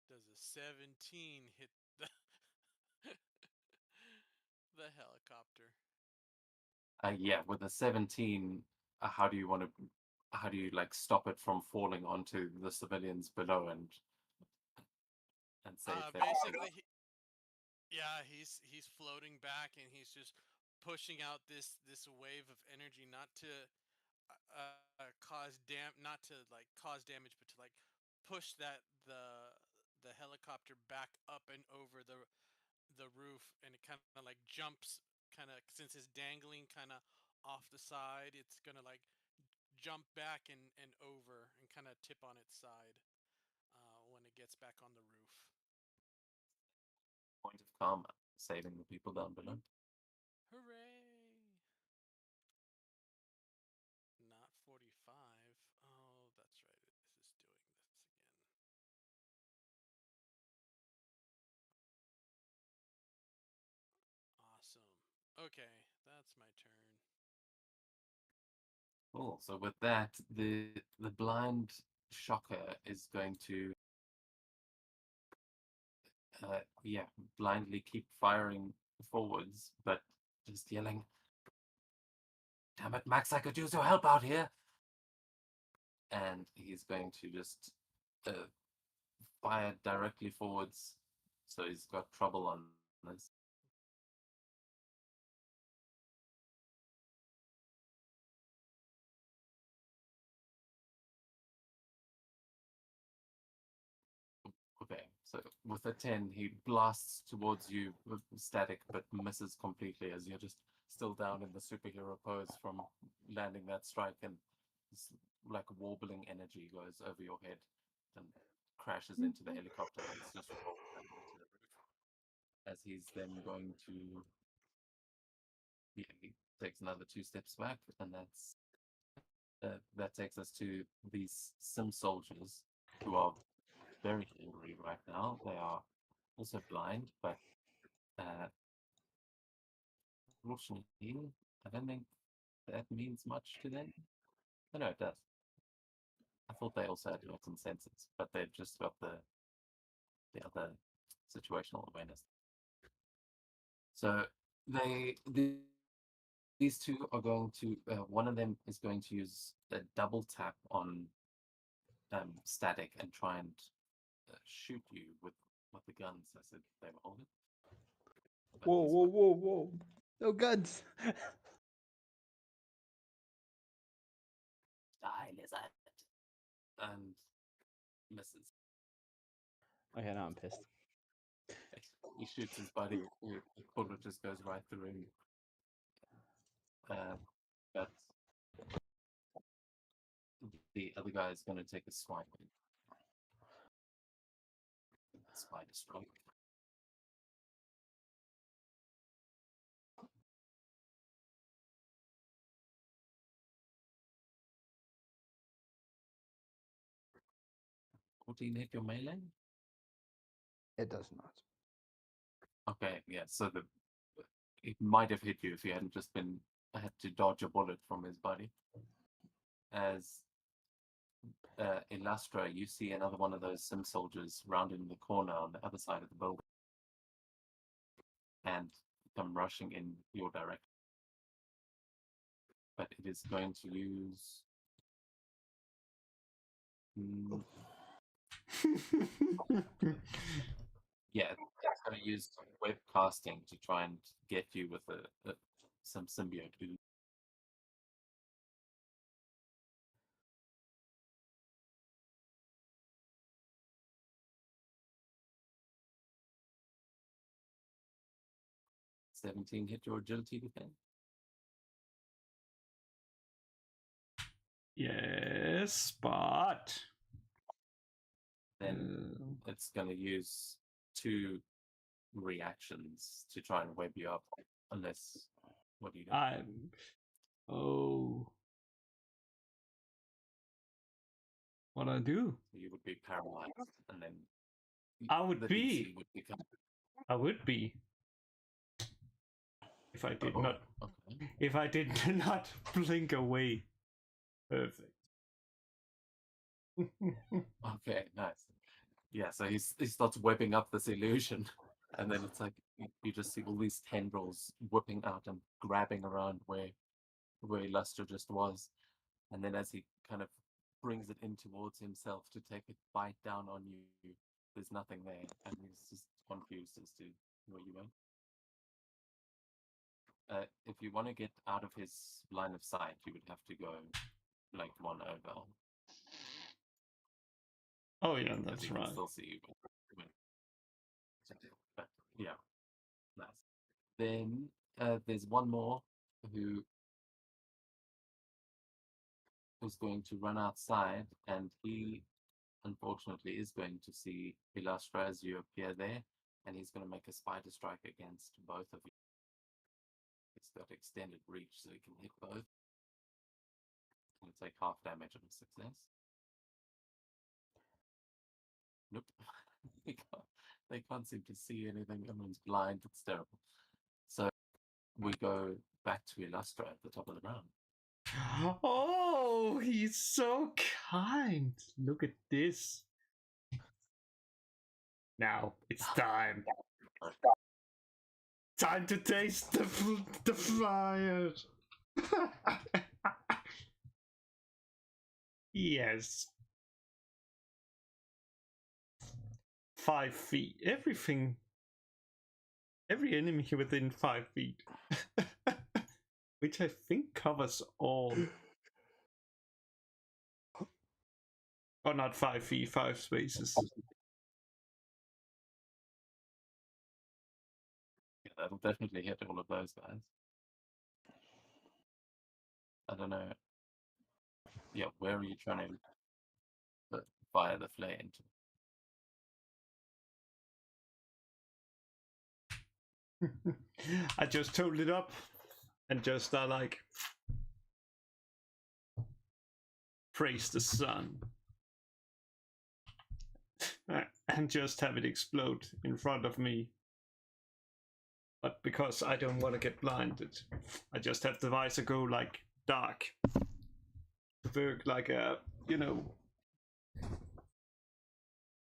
Does a 17 hit the the helicopter? Yeah, with a 17, how do you want to? How do you like stop it from falling onto the civilians below and save them? Basically, yeah, he's floating back and he's just pushing out this wave of energy, not to not to like cause damage, but to like push the helicopter back up and over the roof, and it kind of like jumps, kind of, since it's dangling kind of off the side, it's gonna like jump back and over and kind of tip on its side when it gets back on the roof. Point of karma, saving the people down below. Hooray! Not 45. Oh, that's right. This is doing this again. Awesome. Okay, that's my turn. Cool. So with that, the blind shocker is going to yeah, blindly keep firing forwards, but just yelling, "Damn it, Max! I could use your help out here!" And he's going to just fire directly forwards, so he's got trouble on this. Okay, so with a 10, he blasts towards you with static, but misses completely as you're just still down in the superhero pose from landing that strike, and this like warbling energy goes over your head and crashes into the helicopter that's just rolled down into the roof. As he's then going to, yeah, he takes another 2 steps back, and that takes us to these sim soldiers who are very angry right now. They are also blind, but fortunately, I don't think that means much to them. Oh, no, it does. I thought they also had built-in senses, but they've just got the other situational awareness. So these two are going to. One of them is going to use a double tap on static and try and shoot you with the guns. I said they were holding. But Whoa, he's whoa, got- whoa, whoa! No guns. Die, lizard! And misses. Okay, now I'm pissed. He shoots his buddy. The bullet just goes right through him. But the other guy is going to take a swipe. Spider strike. Hit your melee? It does not. Okay, yeah. So it might have hit you if you hadn't just been had to dodge a bullet from his body. As Illustra, you see another one of those sim soldiers rounding the corner on the other side of the building and come rushing in your direction. But it is going to use. Yeah, it's going to use web casting to try and get you with some symbiote. Ooze. $17 hit your agility defense. Yes, but Then it's going to use 2 reactions to try and web you up. Unless, what do you do? What I do? You would be paralyzed, and then I would the be. DC would become. I would be. If I did not. Okay. If I did not blink away. Perfect. Okay, nice. Yeah, so he starts webbing up this illusion, and then it's like you just see all these tendrils whipping out and grabbing around where Lustre just was, and then as he kind of brings it in towards himself to take a bite down on you, there's nothing there, and he's just confused as to where you went. If you want to get out of his line of sight, you would have to go like 1 over. Oh yeah, Because that's he can right. still see you. But, yeah, nice. Then there's one more who is going to run outside, and he unfortunately is going to see Ilastra as you appear there, and he's going to make a spider strike against both of you. It's got extended reach, so he can hit both. And take half damage on a success. Nope. They can't seem to see anything. Everyone's blind. It's terrible. So we go back to Ilastra at the top of the round. Oh, he's so kind. Look at this. Now it's time. Time to taste the fire. Yes. 5 feet. Everything. Every enemy within 5 feet. Which I think covers all. Oh, not 5 feet, 5 spaces. Yeah, that'll definitely hit all of those guys. I don't know. Yeah, where are you trying to fire the flare into? I just told it up and just like praise the sun and just have it explode in front of me. But because I don't want to get blinded, I just have the visor go like dark, work like a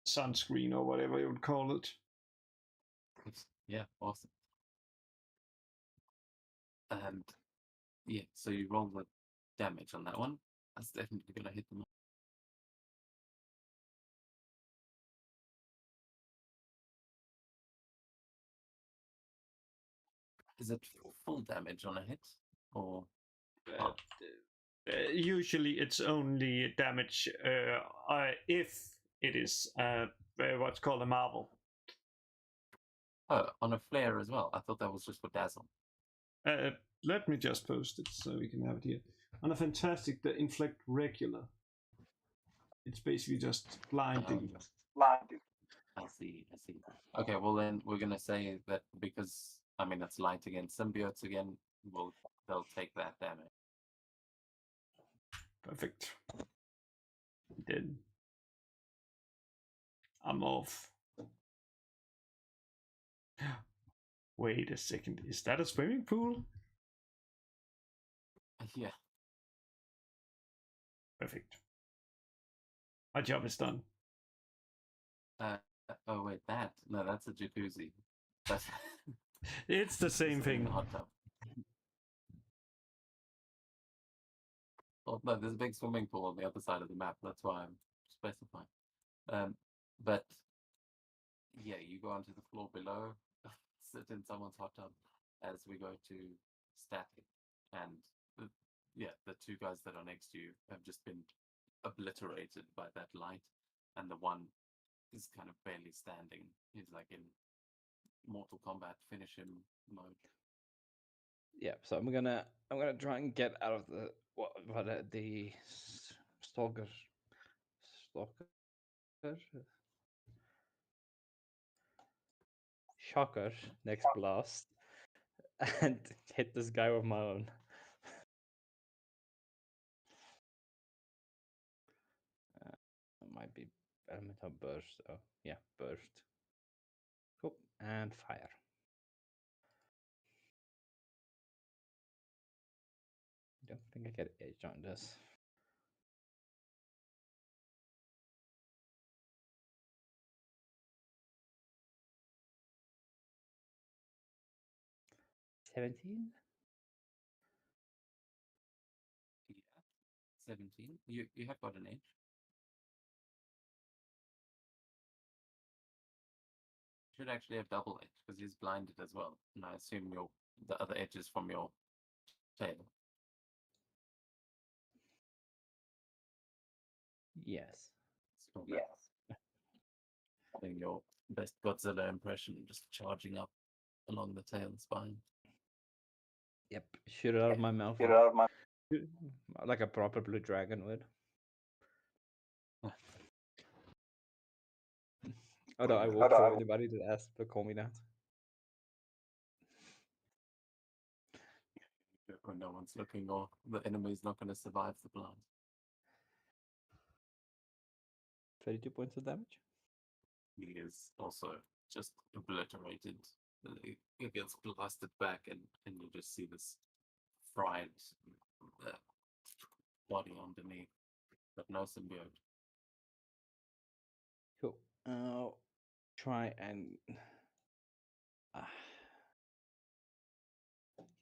sunscreen or whatever you would call it. Yeah, awesome. And yeah, so you roll the damage on that one. That's definitely gonna hit them. Is it full damage on a hit, or Usually it's only damage if it is what's called a marvel. on a flare as well? I thought that was just for dazzle. Let me just post it so we can have it here. On a fantastic, the inflict regular. It's basically just blinding. I see. Okay, well then we're gonna say that because it's light against symbiotes again. They'll take that damage. Perfect. Then I'm off. Wait a second. Is that a swimming pool? Yeah. Perfect. My job is done. Oh wait, no, that's a jacuzzi. That's It's the same thing. Hot tub. Well, no, there's a big swimming pool on the other side of the map. That's why I'm specifying. But yeah, you go onto the floor below, sit in someone's hot tub as we go to static, and the, yeah, the two guys that are next to you have just been obliterated by that light, and the one is kind of barely standing. He's like in Mortal Kombat finish him mode. Yeah, so I'm gonna try and get out of the the stalker shocker next blast and hit this guy with my own. It might be elemental burst. So yeah, burst. Cool, and fire. Don't think I get edge on this. $17? Yeah, 17. You have got an edge. Should actually have double edge because he's blinded as well, and I assume the other edge is from your tail. Yes. So doing your best Godzilla impression, just charging up along the tail spine. Yep. Shoot it out of my mouth. Like a proper blue dragon would. Although I will throw anybody that asks to call me that. When no one's looking or the enemy's not going to survive the blast. 32 points of damage. He is also just obliterated. It gets blasted back, and you just see this fried uh, body underneath, but no symbiote. Cool. I'll try and.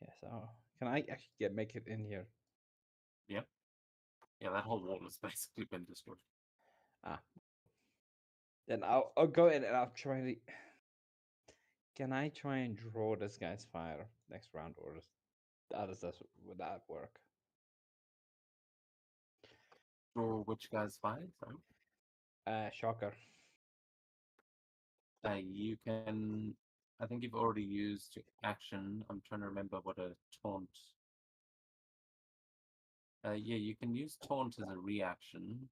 Yeah, so can I actually make it in here? Yeah, that whole wall has basically been destroyed. Then I'll go in and I'll try to. Can I try and draw this guy's fire next round, or would that work? Draw which guy's fire? Sorry. Shocker. You can. I think you've already used action. I'm trying to remember what a taunt. Yeah, you can use taunt as a reaction.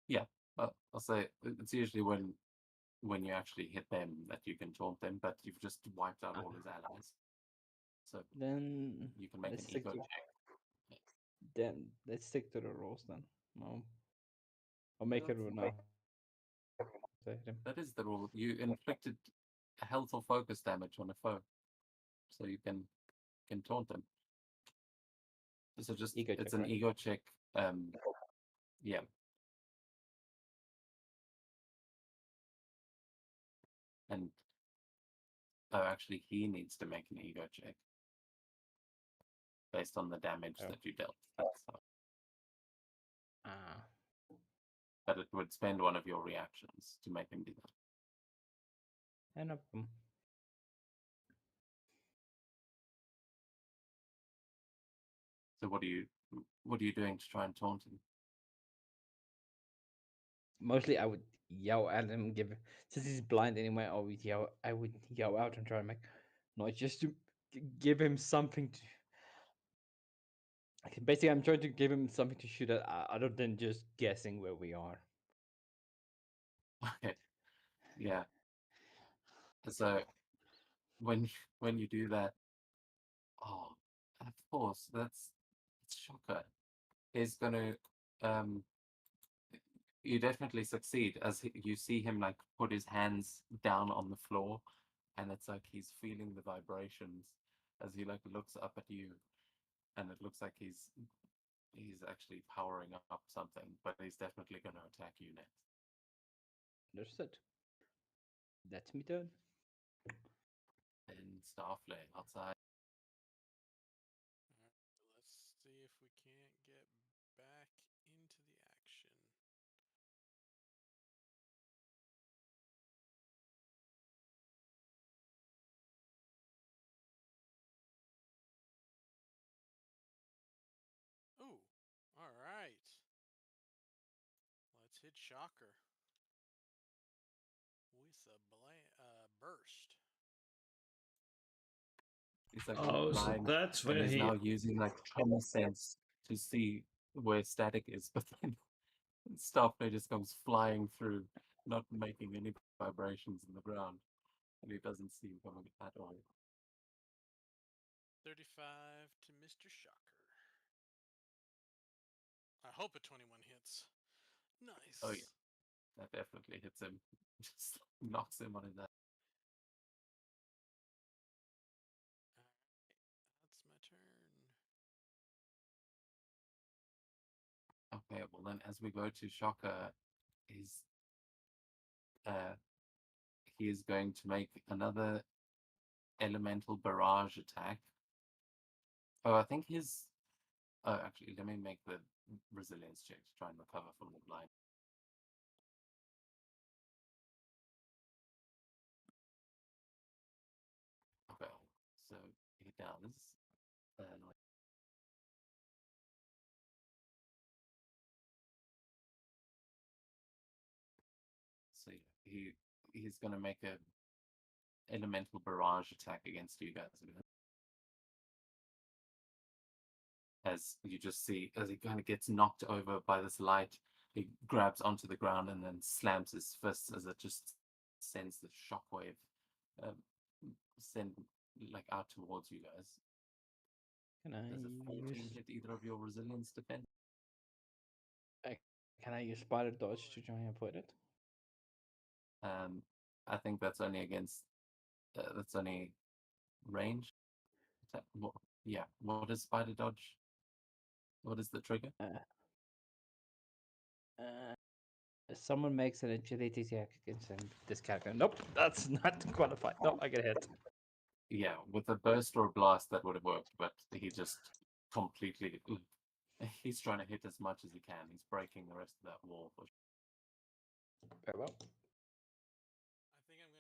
Yeah, I'll say it's usually when you actually hit them that you can taunt them, but you've just wiped out all his allies. So then you can make an ego check. Then let's stick to the rules then. No. I'll make it now. That is the rule. You inflicted health or focus damage on a foe, so you can taunt them. So just Ego it's check, an right? ego check. Yeah. And actually, he needs to make an ego check based on the damage that you dealt. So, but it would spend one of your reactions to make him do that. And So what are you doing to try and taunt him? mostly I would yell at him, since he's blind anyway, I would yell out and try to make noise just to give him something to. Basically, I'm trying to give him something to shoot at, other than just guessing where we are. Okay. Yeah. So when you do that, oh, of course, it's Shocker. He's gonna you definitely succeed as you see him like put his hands down on the floor, and it's like he's feeling the vibrations as he like looks up at you, and it looks like he's actually powering up something, but he's definitely going to attack you next. Understood. That's me turn. And Starflame outside. Let's see if we can't get back into the action. Did Shocker with a burst. He's like Oh, so blind, that's and where he's he. now using like common sense to see where static is, but then Starflare just comes flying through, not making any vibrations in the ground, and he doesn't see him coming at all. 35 to Mr. Shocker. I hope a 21 hits. Nice. Oh yeah, that definitely hits him. Just knocks him on his ass. That's my turn. Okay, well then, as we go to Shocker, he's he is going to make another elemental barrage attack. Oh, I think his. Oh, actually, let me make the resilience check to try and recover from the blind. Okay, so he does. So yeah, he's gonna make a elemental barrage attack against you guys again. As you just see, as he kind of gets knocked over by this light, he grabs onto the ground and then slams his fist as it just sends the shockwave, um, send like out towards you guys. Can I Does a 14 use hit either of your resilience defense? can I use spider dodge to try and avoid it? I think that's only against that's only range. Yeah. What is spider dodge? What is the trigger? Someone makes an agility check against this character. Nope, that's not qualified. No, I get hit. Yeah, with a burst or a blast that would have worked, but he just completely. He's trying to hit as much as he can. He's breaking the rest of that wall. Very well. I think I'm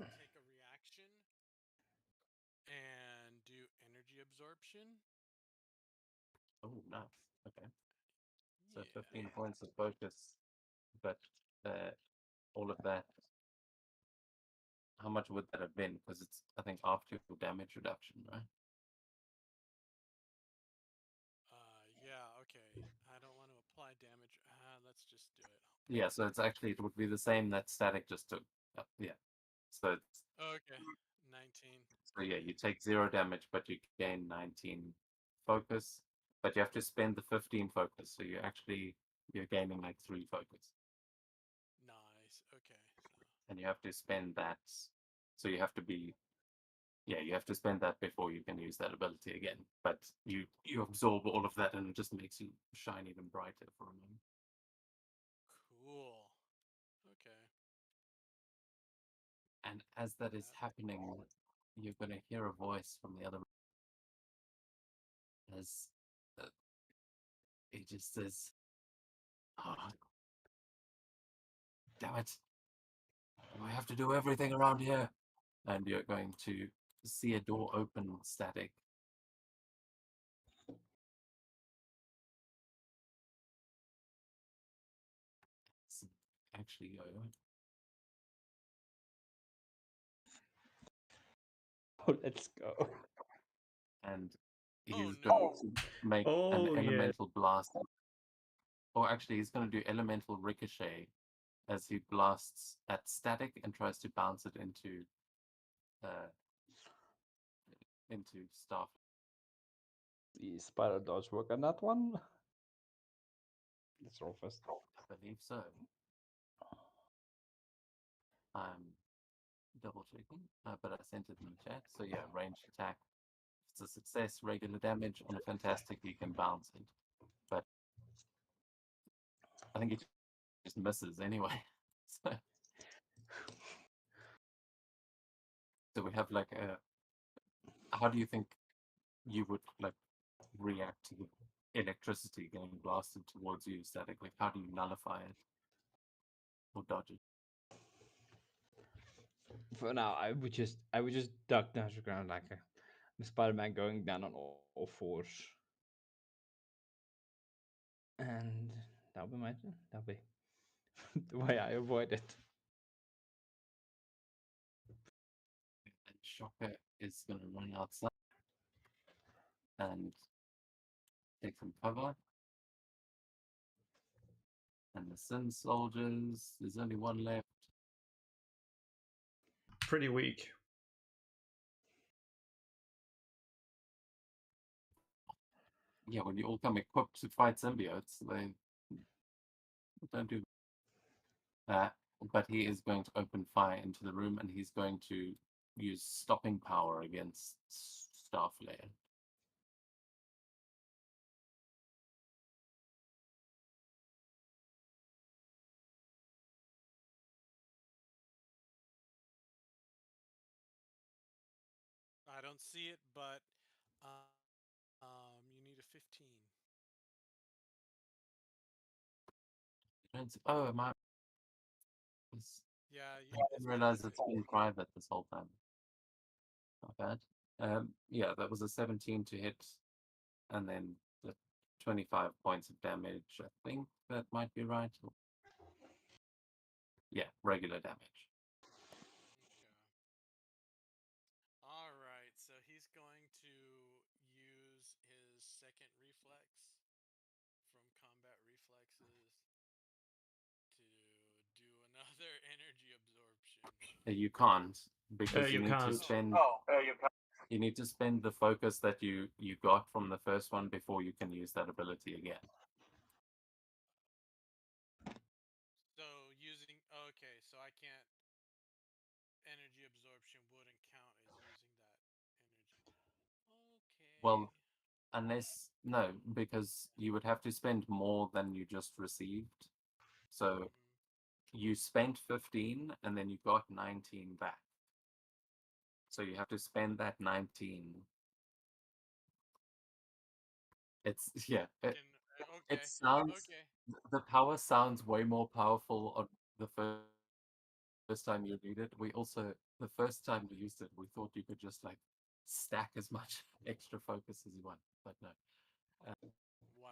gonna take a reaction and do energy absorption. Oh, nice. Okay. So Yeah. 15 points of focus, but all of that. How much would that have been? Because it's, I think, after your damage reduction, right? Yeah, okay. I don't want to apply damage. Let's just do it. Yeah, so it's actually, it would be the same that static just took. Yeah. So it's, Okay, 19. so yeah, you take 0 damage, but you gain 19 focus. But you have to spend the 15 focus, so you're gaining like 3 focus. Nice. Okay. And you have to spend that. So you have to be. Yeah, you have to spend that before you can use that ability again. But you absorb all of that, and it just makes you shine even brighter for a moment. Cool. Okay. And as that is happening, you're going to hear a voice from the other. As it just says, "Oh, damn it! Do I have to do everything around here?" And you're going to see a door open, static. It's actually Yo. Oh, let's go. And Oh, he's no. going to make Oh, an yeah. elemental blast. Or actually, he's going to do elemental ricochet as he blasts at static and tries to bounce it into staff. The spider dodge work on that one. Let's roll first. I believe so. I'm double checking, but I sent it in the chat. So yeah, ranged attack. If it's a success, regular damage. On a fantastic, you can bounce it. But I think it just misses anyway. So we have like a. How do you think you would like react to the electricity getting blasted towards you statically? How do you nullify it or dodge it? For now, I would just duck down to the ground like a Spider-Man going down on all fours, and that'll be that'll be the way I avoid it. And Shocker is going to run outside and take some cover. And the Sin soldiers, there's only one left. Pretty weak. Yeah, when you all come equipped to fight symbiotes, they don't do that. But he is going to open fire into the room, and he's going to use stopping power against Starflare. I don't see it, but you need a 15. Oh, am I? Yeah, I didn't realize it's been private this whole time. Not bad. Yeah, that was a 17 to hit, and then the 25 points of damage. I think that might be right. Yeah, regular damage. All right, so he's going to use his second reflex from combat reflexes to do another energy absorption. You can't because You need to can't. spend. you can't. You need to spend the focus that you got from the first one before you can use that ability again. So using okay, so I can't. Energy absorption wouldn't count as using that energy. Okay. Well, unless no, because you would have to spend more than you just received. So you spent 15 and then you got 19 back. So you have to spend that 19. It's yeah. Okay. It sounds Okay. the power sounds way more powerful on the first time you need it. We also the first time we used it, we thought you could just like stack as much extra focus as you want, but no.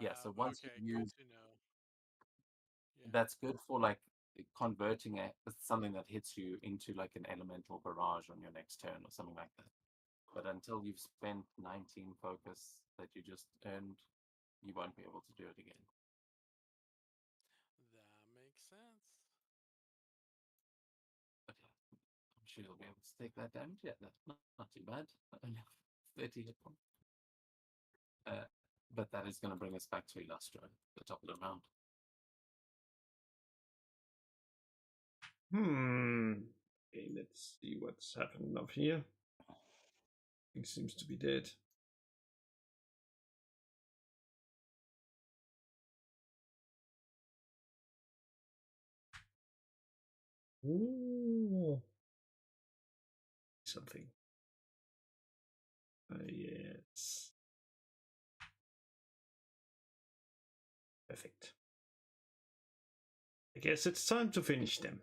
Yeah, so Wow. once Okay. you use Good to know. Yeah. that's good for like converting something that hits you into like an elemental barrage on your next turn or something like that. But until you've spent 19 focus that you just earned, you won't be able to do it again. That makes sense. But yeah, I'm sure you'll be able to take that damage. Yeah, that's not too bad. Only 30 hit points. But that is going to bring us back to Illustro at the top of the round. Okay, let's see what's happening up here. He seems to be dead. Ooh. Something. Yes. Perfect. I guess it's time to finish them.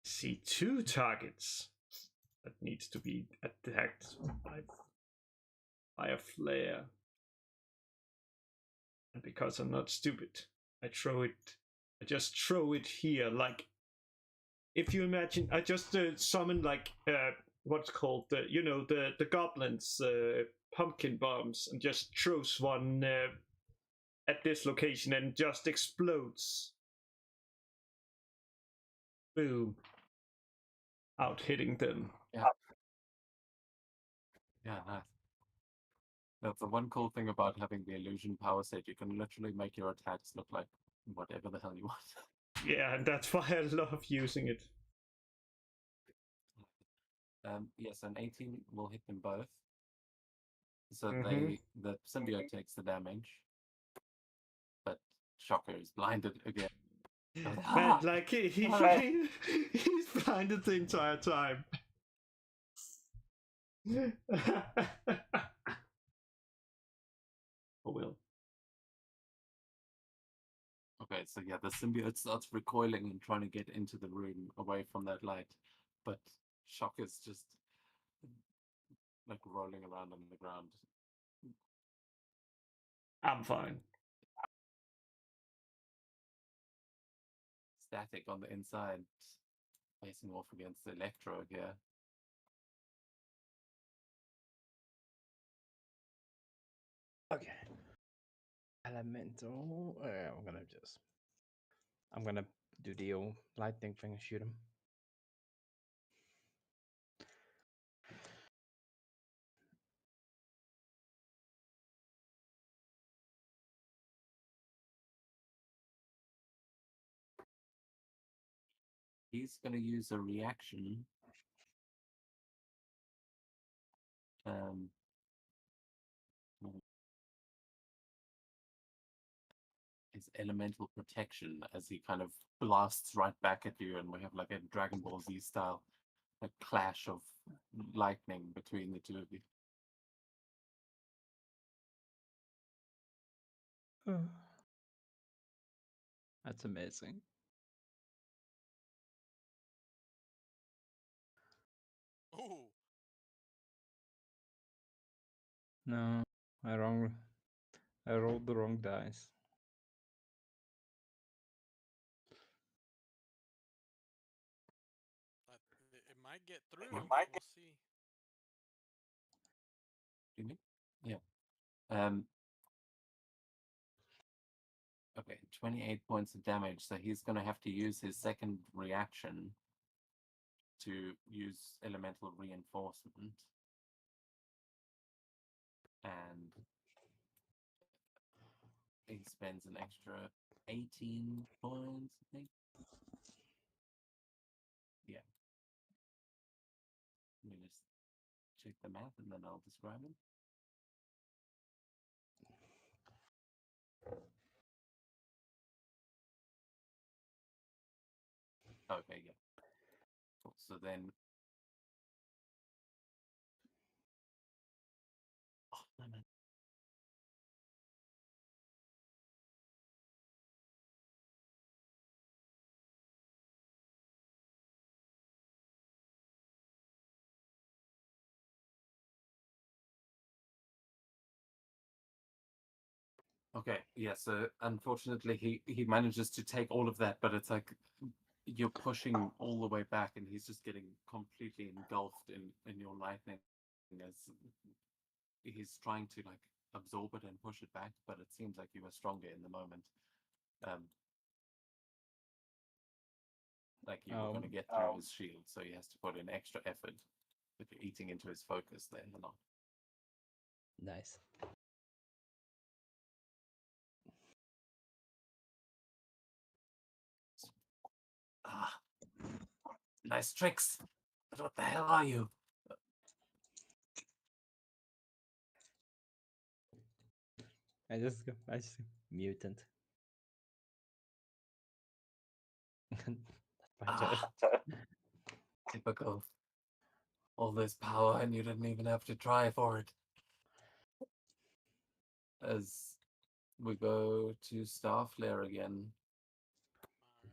See 2 targets that needs to be attacked by a flare. And because I'm not stupid, I just throw it here. Like, if you imagine, I just summon like what's called the goblins pumpkin bombs, and just throws one at this location and just explodes. Boom. Out hitting them. Yeah. Yeah, nice. That's the one cool thing about having the illusion power set. You can literally make your attacks look like whatever the hell you want. Yeah, and that's why I love using it. Yes, an 18 will hit them both. So Mhm. the symbiote takes the damage. But Shocker is blinded again. Man, like he's blinded the entire time. Oh well. Okay, so yeah, the symbiote starts recoiling and trying to get into the room away from that light. But Shocker's just like rolling around on the ground. I'm fine. Static on the inside, facing off against Electro here. Okay. Elemental. I'm gonna do the old lightning thing and shoot him. He's going to use a reaction. His elemental protection as he kind of blasts right back at you, and we have like a Dragon Ball Z style, a clash of lightning between the two of you. That's amazing. Oh, No, I rolled the wrong dice. it might get through. It We'll see. You mean? Yeah. Okay, 28 points of damage. So he's going to have to use his second reaction to use elemental reinforcement. And he spends an extra 18 points, I think. Yeah. Let me just check the math and then I'll describe him. Okay, yeah. Cool. So then. Oh, no, man. Okay, yeah, so unfortunately he manages to take all of that, but it's like you're pushing all the way back and he's just getting completely engulfed in your lightning as he's trying to like absorb it and push it back, but it seems like you were stronger in the moment. Like you were going to get through his shield, so he has to put in extra effort. If you're eating into his focus, then or not. Nice. Ah, nice tricks. But what the hell are you? I just mutant. Typical. All this power and you didn't even have to try for it. As we go to Starflare again.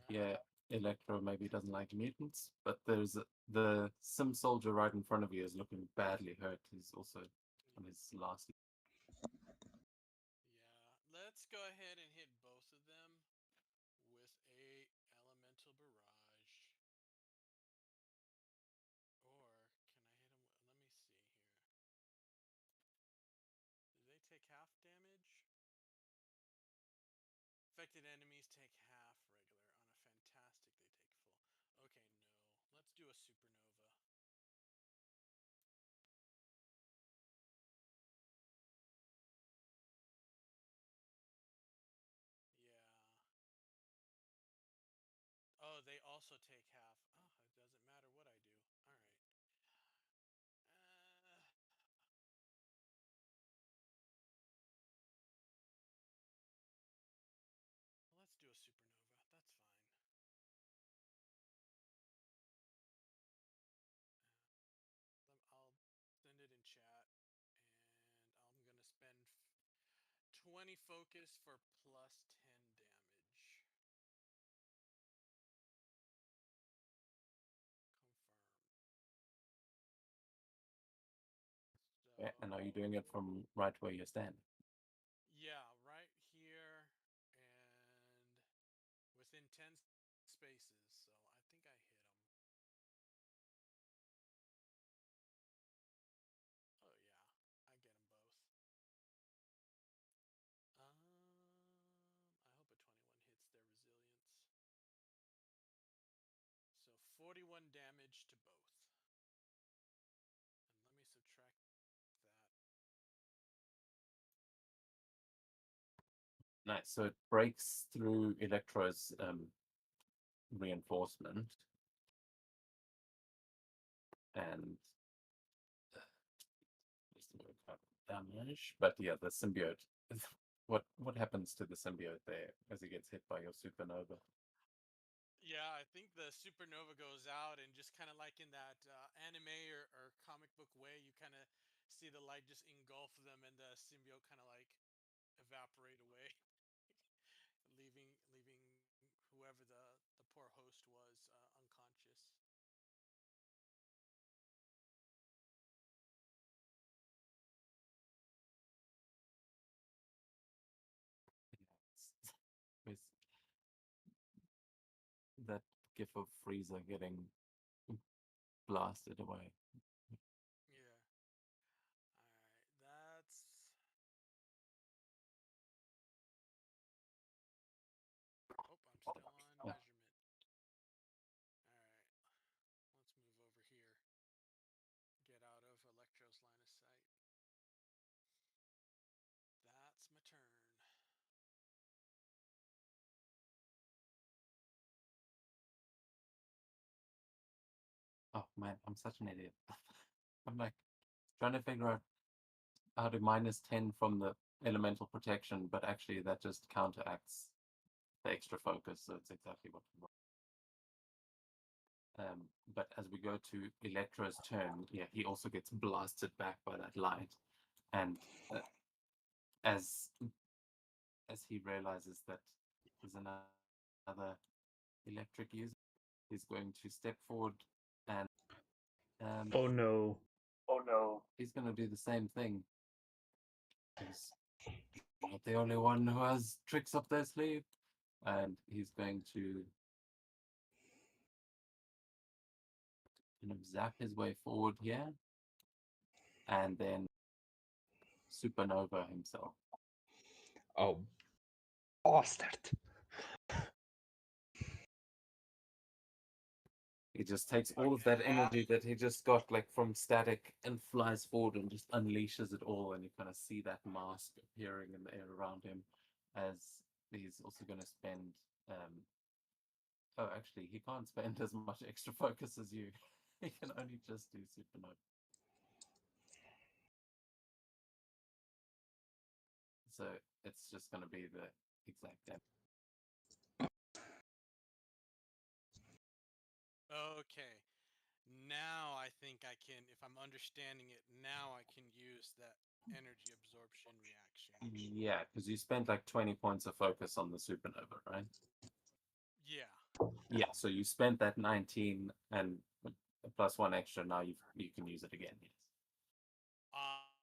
Yeah, Electro maybe doesn't like mutants, but there's the Sim Soldier right in front of you is looking badly hurt. He's also on his last. Yeah, let's go ahead and hit both of them with a elemental barrage. Or can I hit them? Let me see here. Do they take half damage? Affected enemies take half regular. On a fantastic, they take full. Okay, no. Let's do a supernova. Yeah. Oh, they also take half. Oh, it doesn't matter what I do. All right. Let's do a supernova. That's fine. I'll send it in chat, and I'm gonna spend 20 focus for plus 10 damage. Confirm. are you doing it from right where you're standing? Yeah, right here and within 10 spaces. So I think I hit him. Oh yeah, I get them both. I hope a 21 hits their resilience. So 41 damage to both. And let me subtract that. Nice. So it breaks through Electro's reinforcement, and just work out damage. But yeah, the symbiote. What happens to the symbiote there as he gets hit by your supernova? Yeah, I think the supernova goes out, and just kind of like in that anime or comic book way, you kind of see the light just engulf them, and the symbiote kind of like evaporate away, leaving whoever the poor host was unconscious. With that gif of Frieza getting blasted away. Yeah. All right, that's. Oh, I'm still on measurement. All right, let's move over here. Get out of Electro's line of sight. That's my turn. Oh man, I'm such an idiot. I'm like trying to figure out how to -10 from the elemental protection, but actually that just counteracts the extra focus, so it's exactly what we want. But as we go to Electro's turn, yeah, he also gets blasted back by that light, and as he realizes that there's another electric user, he's going to step forward and Oh no. he's going to do the same thing. He's not the only one who has tricks up their sleeve, and he's going to kind of zap his way forward here, and then supernova himself. Oh, bastard! He just takes all of that energy that he just got like from static and flies forward and just unleashes it all, and you kind of see that mask appearing in the air around him as he's also going to spend oh, actually he can't spend as much extra focus as you. He can only just do supernova. So it's just going to be the exact damage. Okay. Now I think I can, if I'm understanding it, now I can use that energy absorption reaction. Yeah, because you spent like 20 points of focus on the supernova, right? Yeah. Yeah, so you spent that 19 and plus 1 extra. Now you can use it again. Yes.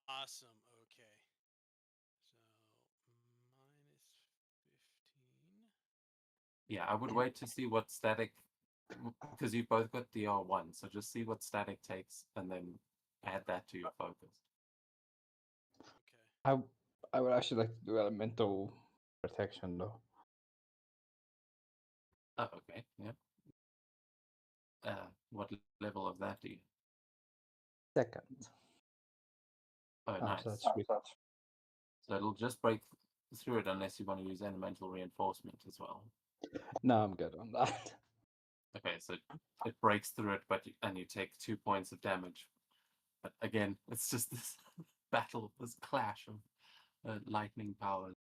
Awesome. Okay. So -15. Yeah, I would wait to see what static, because you both got DR1, so just see what static takes and then add that to your focus. Okay. I would actually like to do elemental protection though. Oh, okay, yeah. What level of that do you? Second. Oh, nice. So that's sweet. So it'll just break through it unless you want to use elemental reinforcement as well. No, I'm good on that. Okay, so it breaks through it, and you take 2 points of damage. But again, it's just this battle, this clash of lightning powers.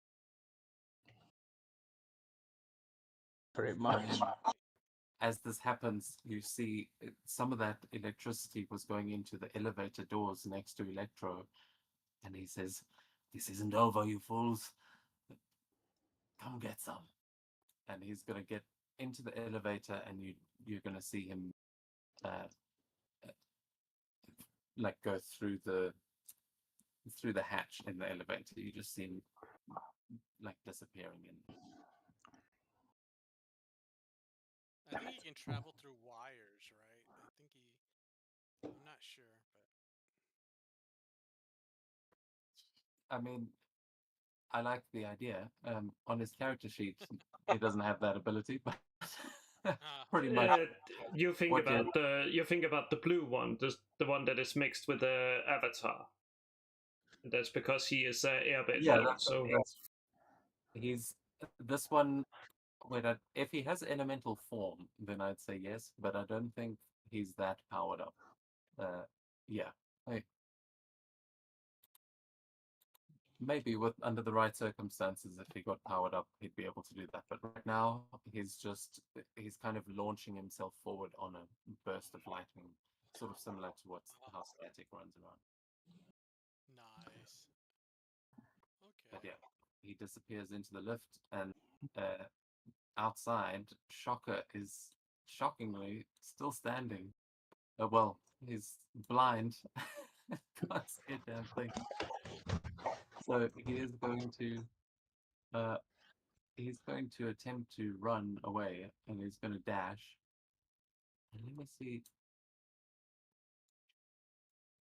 Pretty much. As this happens, you see some of that electricity was going into the elevator doors next to Electro, and he says, "This isn't over, you fools. Come get some." And he's gonna get into the elevator, and you're gonna see him like go through the through the hatch in the elevator. You just see him like disappearing in. I think he can travel through wires, right? I think he. I'm not sure, but I mean, I like the idea. On his character sheet, he doesn't have that ability, but pretty much. You think what about the blue one, the one that is mixed with the avatar. That's because he is airbender. Yeah, so he's this one. If he has elemental form, then I'd say yes, but I don't think he's that powered up. Yeah, maybe with under the right circumstances, if he got powered up, he'd be able to do that. But right now, he's kind of launching himself forward on a burst of lightning, sort of similar to how Static runs around. nice. But Okay. yeah, he disappears into the lift, and outside, Shocker is shockingly still standing. Well, he's blind. Can't see a damn thing. So he's going to attempt to run away, and he's going to dash. And let me see.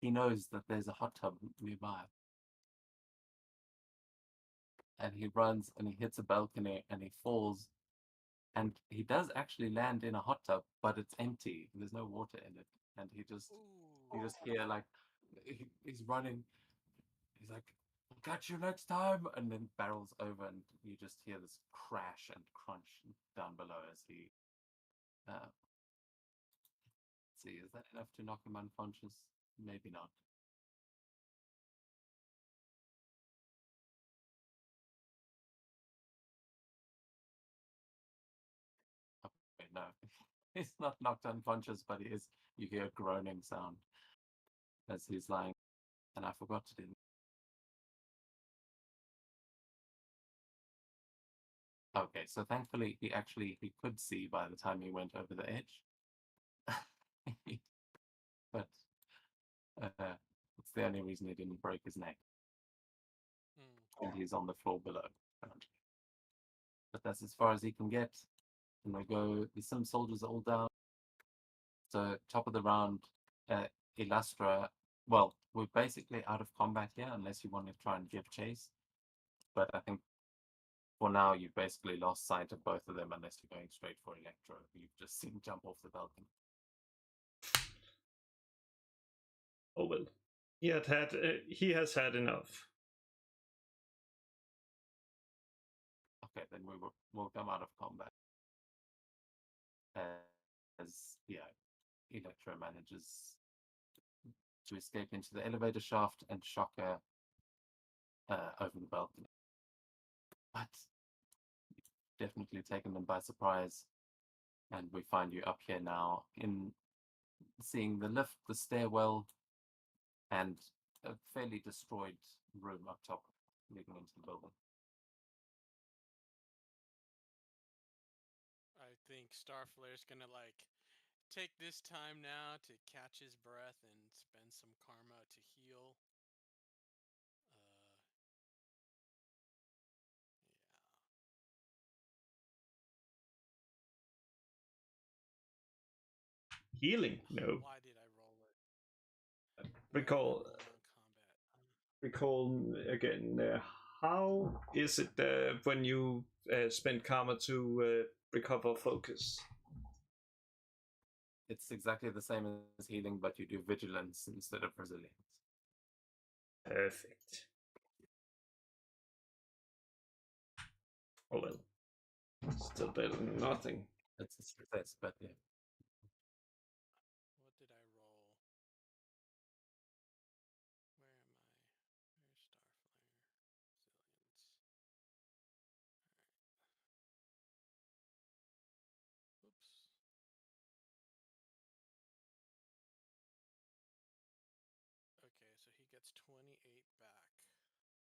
He knows that there's a hot tub nearby. And he runs and he hits a balcony and he falls. And he does actually land in a hot tub, but it's empty. There's no water in it. And you just hear like he's running. He's like, "I'll catch you next time," and then barrels over, and you just hear this crash and crunch down below as he. Let's see, is that enough to knock him unconscious? Maybe not. Okay, no, he's not knocked unconscious, but he is. You hear a groaning sound as he's lying, and I forgot to do. Okay, so thankfully he could see by the time he went over the edge. But it's the only reason he didn't break his neck. And he's on the floor below currently. But that's as far as he can get. And they go, the Sim soldiers are all down. So top of the round, Elastra, well, we're basically out of combat here unless you want to try and give chase. But I think for now you've basically lost sight of both of them unless you're going straight for Electro, who you've just seen jump off the balcony. Oh well. He has had enough. Okay, then we'll come out of combat. As Electro manages to escape into the elevator shaft and Shocker over the balcony. But definitely taken them by surprise, and we find you up here now in seeing the lift, the stairwell, and a fairly destroyed room up top leading into the building. I think Starflare's gonna like take this time now to catch his breath and spend some karma to heal. Healing? No. Why did I roll it? Recall again. How is it when you spend karma to recover focus? It's exactly the same as healing, but you do vigilance instead of resilience. Perfect. Oh well. Still better than nothing. It's a success, but yeah. What did I roll? Where am I? Where's Starflare? Resilience. Alright. Oops. Okay, so he gets 28 back. 58.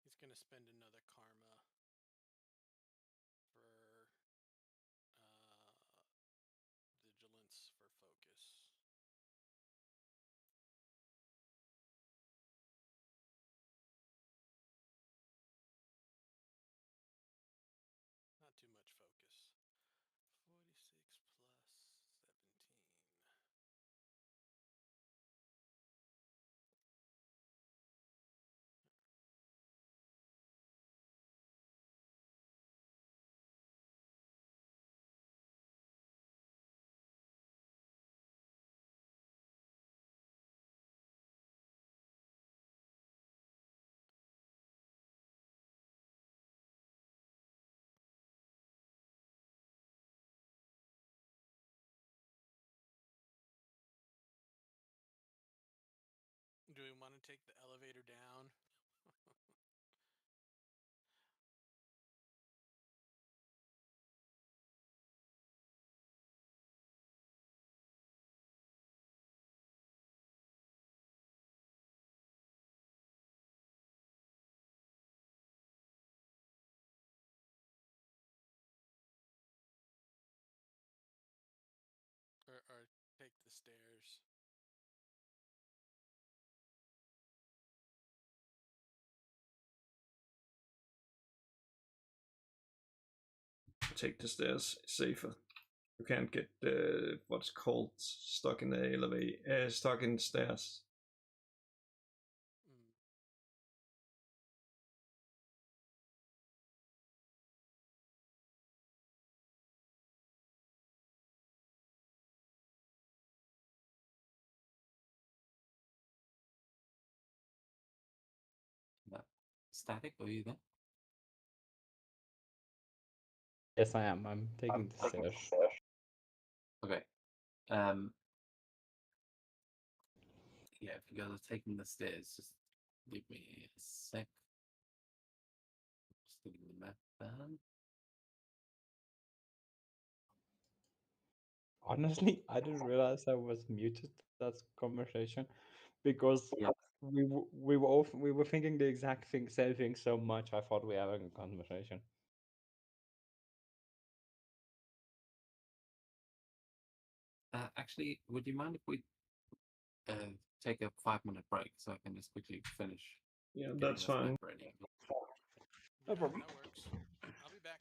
He's gonna spend another karma for vigilance for focus. even want to take the elevator down. Or take the stairs. Take the stairs, safer. You can't get what's called stuck in the elevator, stuck in the stairs. Mm. Static, are you there? Yes, I am. I'm taking the stairs. Okay. Yeah, if you guys are taking the stairs, just give me a sec. Just getting the map down. Honestly, I didn't realize I was muted that conversation because Yeah. we were thinking the exact same thing so much. I thought we were having a conversation. Actually, would you mind if we take a 5-minute break so I can just quickly finish Yeah, getting that's this map fine. ready? No Yeah, problem. that works. I'll be back.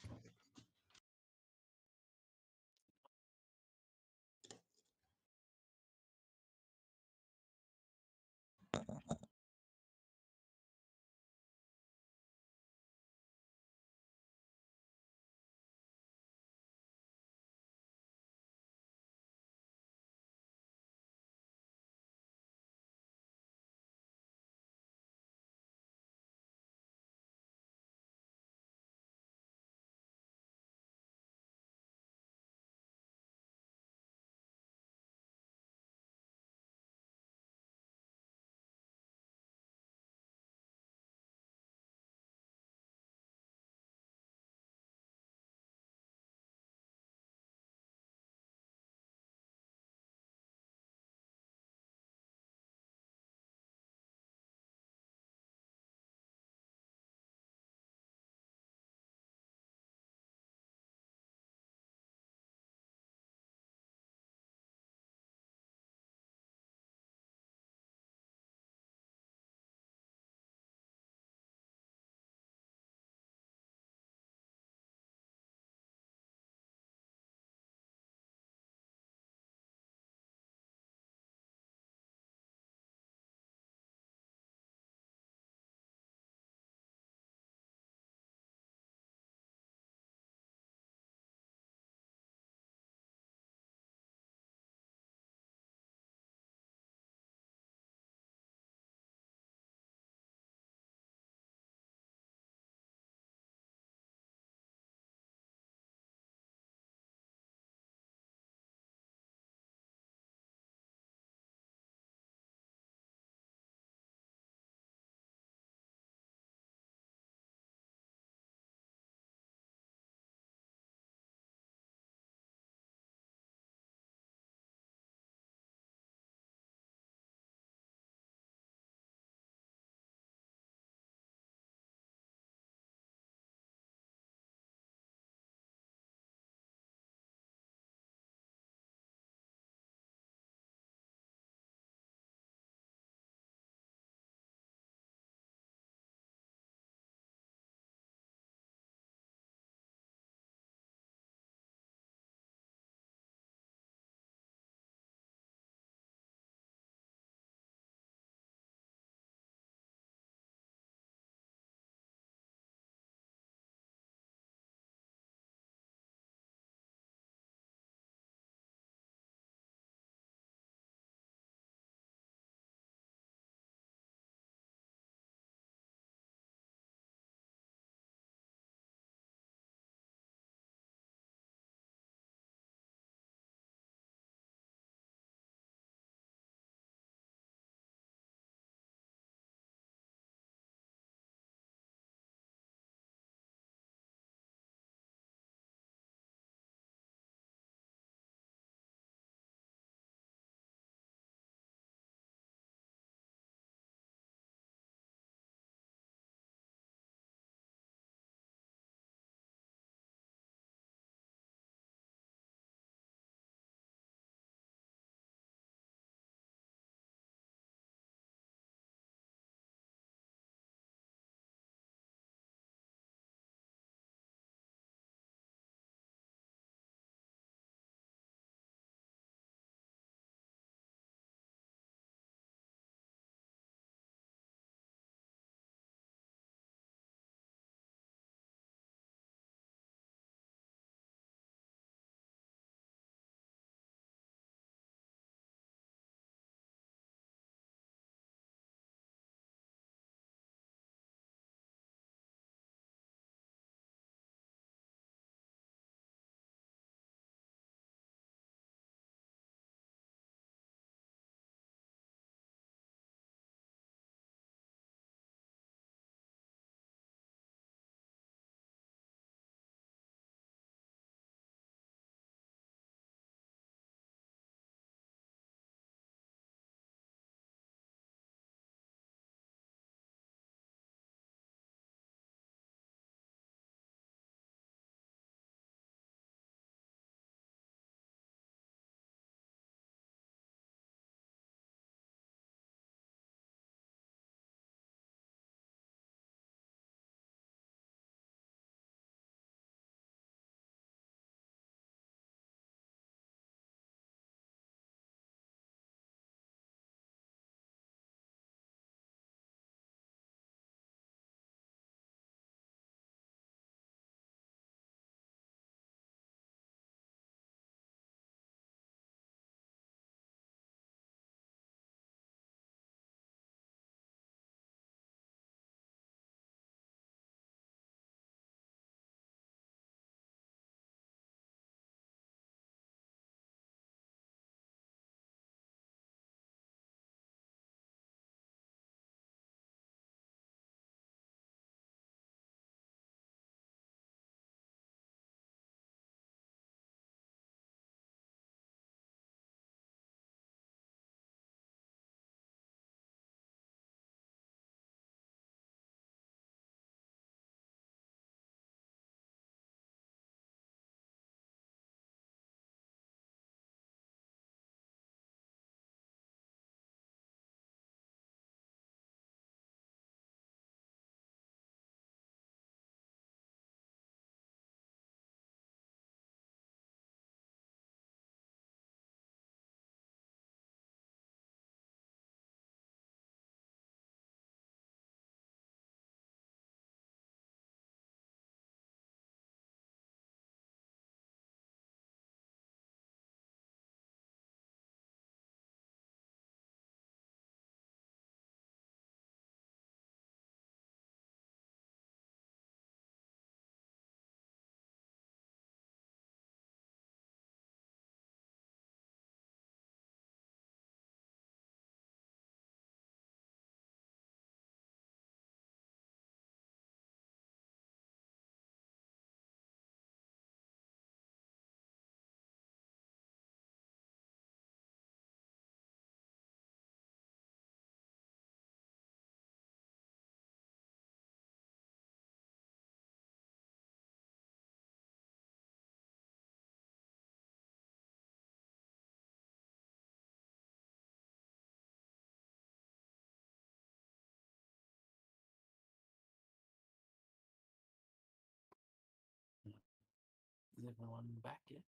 everyone back yet?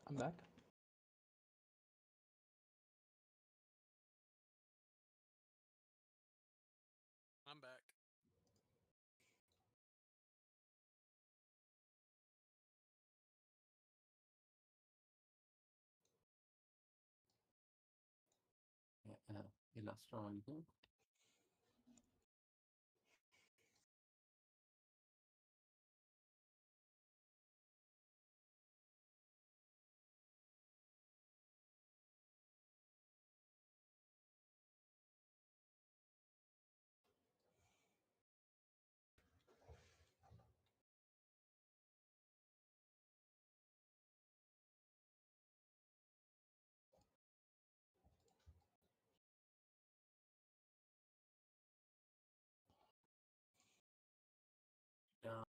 I'm back. I'm back. Yeah, Illustra, are you here? Yeah.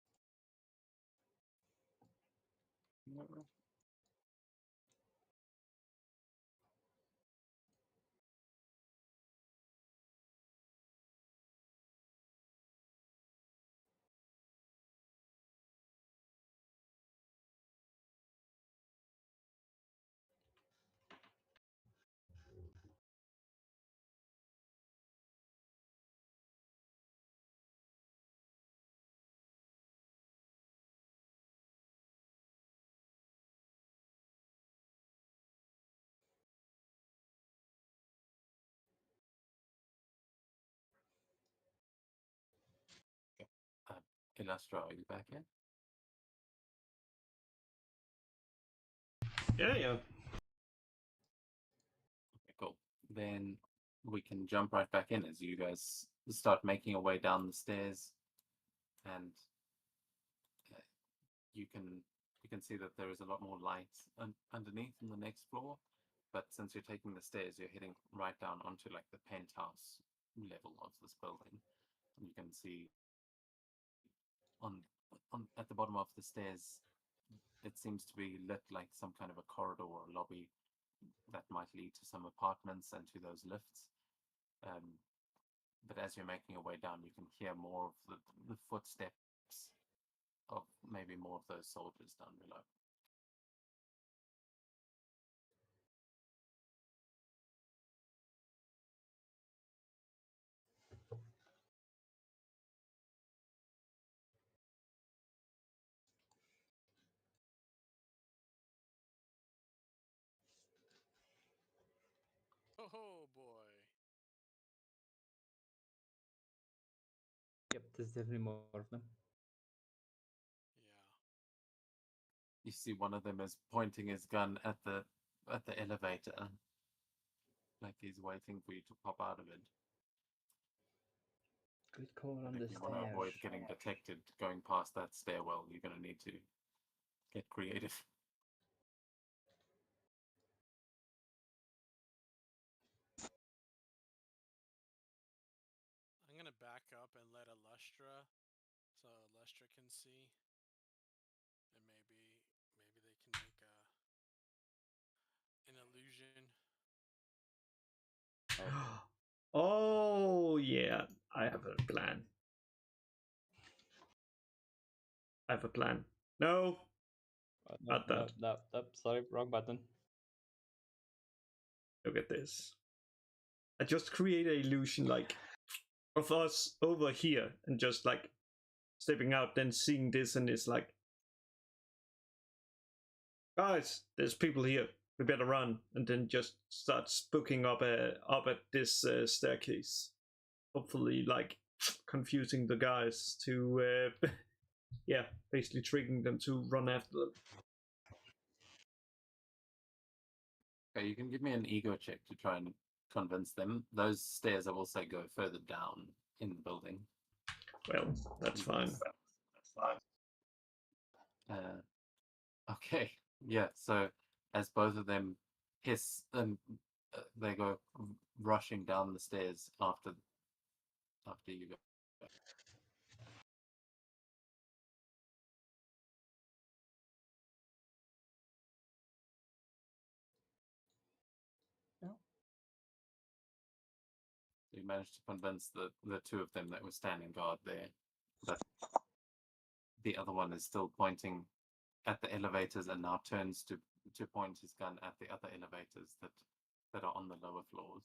No. Illustra, are you back yet? Yeah. Okay, cool. Then we can jump right back in as you guys start making your way down the stairs, and uh, you can see that there is a lot more light underneath in the next floor. But since you're taking the stairs, you're heading right down onto like the penthouse level of this building. And you can see on at the bottom of the stairs, it seems to be lit like some kind of a corridor or a lobby that might lead to some apartments and to those lifts. But as you're making your way down, you can hear more of the footsteps of maybe more of those soldiers down below. Oh boy. Yep, there's definitely more of them. Yeah. You see one of them is pointing his gun at the elevator, like he's waiting for you to pop out of it. Good call on And the if you want to avoid stairs. getting detected going past that stairwell, you're going to need to get creative. I'm gonna back up and let Illustra, so Illustra can see, and maybe they can make an illusion. Oh yeah, I have a plan. I have a plan. No, No, not that. no, sorry, wrong button. Look at this. I just create an illusion like of us over here and just like stepping out, then seeing this, and it's like, guys, there's people here. We better run, and then just start spooking up at this staircase. Hopefully, like confusing the guys to, yeah, basically triggering them to run after them. Okay, you can give me an ego check to try and convince them. Those stairs, I will say, go further down in the building. Well, that's fine. Okay, yeah. So as both of them hiss and they go rushing down the stairs after you go. You managed to convince the two of them that were standing guard there that the other one is still pointing at the elevators and now turns to point his gun at the other elevators that are on the lower floors.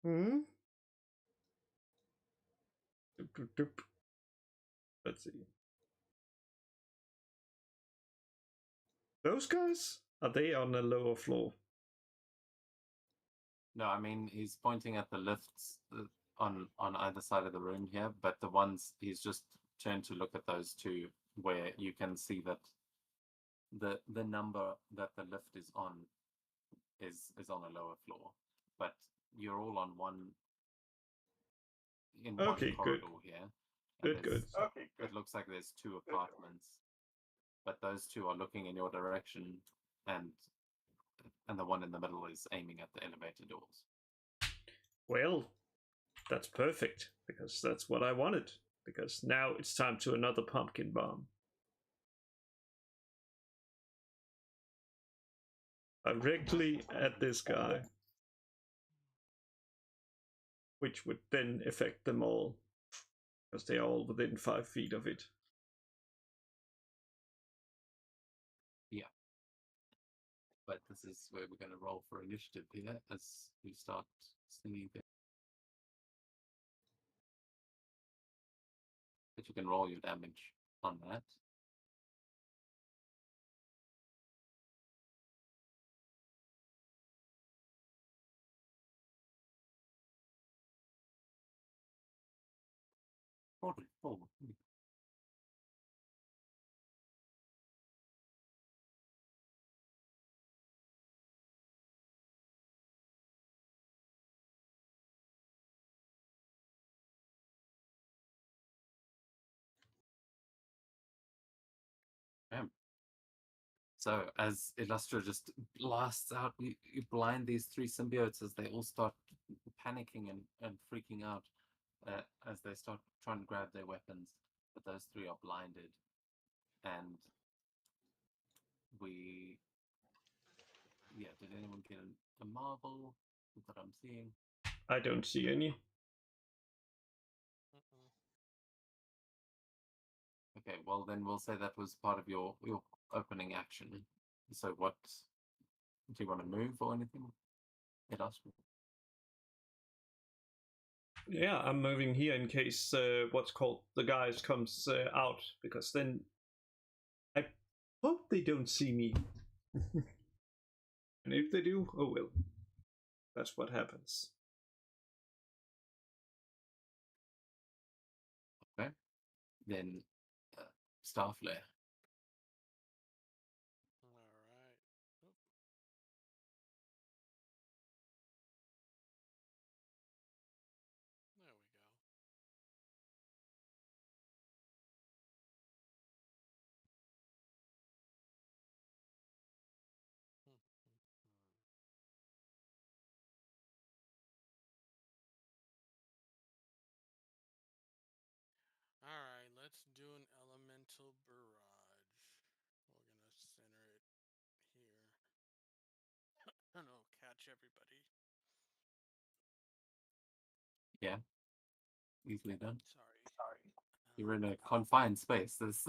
Hmm. Doop, doop, doop. Let's see. Those guys? Are they on the lower floor? No, I mean he's pointing at the lifts on either side of the room here, but the ones he's just turned to look at those two where you can see that the number that the lift is on is on a lower floor, but you're all on one in one Okay, good. corridor here. and Good, good. there's- It looks like there's two apartments, but those two are looking in your direction, and the one in the middle is aiming at the elevator doors. Well, that's perfect, because that's what I wanted. Because now it's time to another pumpkin bomb. Directly at this guy. Which would then affect them all. Because they are all within 5 feet of it. But this is where we're going to roll for initiative here as we start singing. But you can roll your damage on that. Oh. So as Illustra just blasts out, you blind these three symbiotes as they all start panicking and freaking out as they start trying to grab their weapons. But those three are blinded. And did anyone get a marble that I'm seeing? I don't see any. Mm-mm. Okay, well then we'll say that was part of your opening action. So what do you want to move or anything? Illustra? Yeah, I'm moving here in case what's called the guys comes out, because then I hope they don't see me. And if they do, oh well. That's what happens. Okay. Then Starflare. All right. Oop. There we go. Hmm, hmm, hmm. All right, let's do an elemental barrage. We're gonna center it here. I don't know, catch everybody. Yeah. Easily done. Sorry. You're in a confined space. That's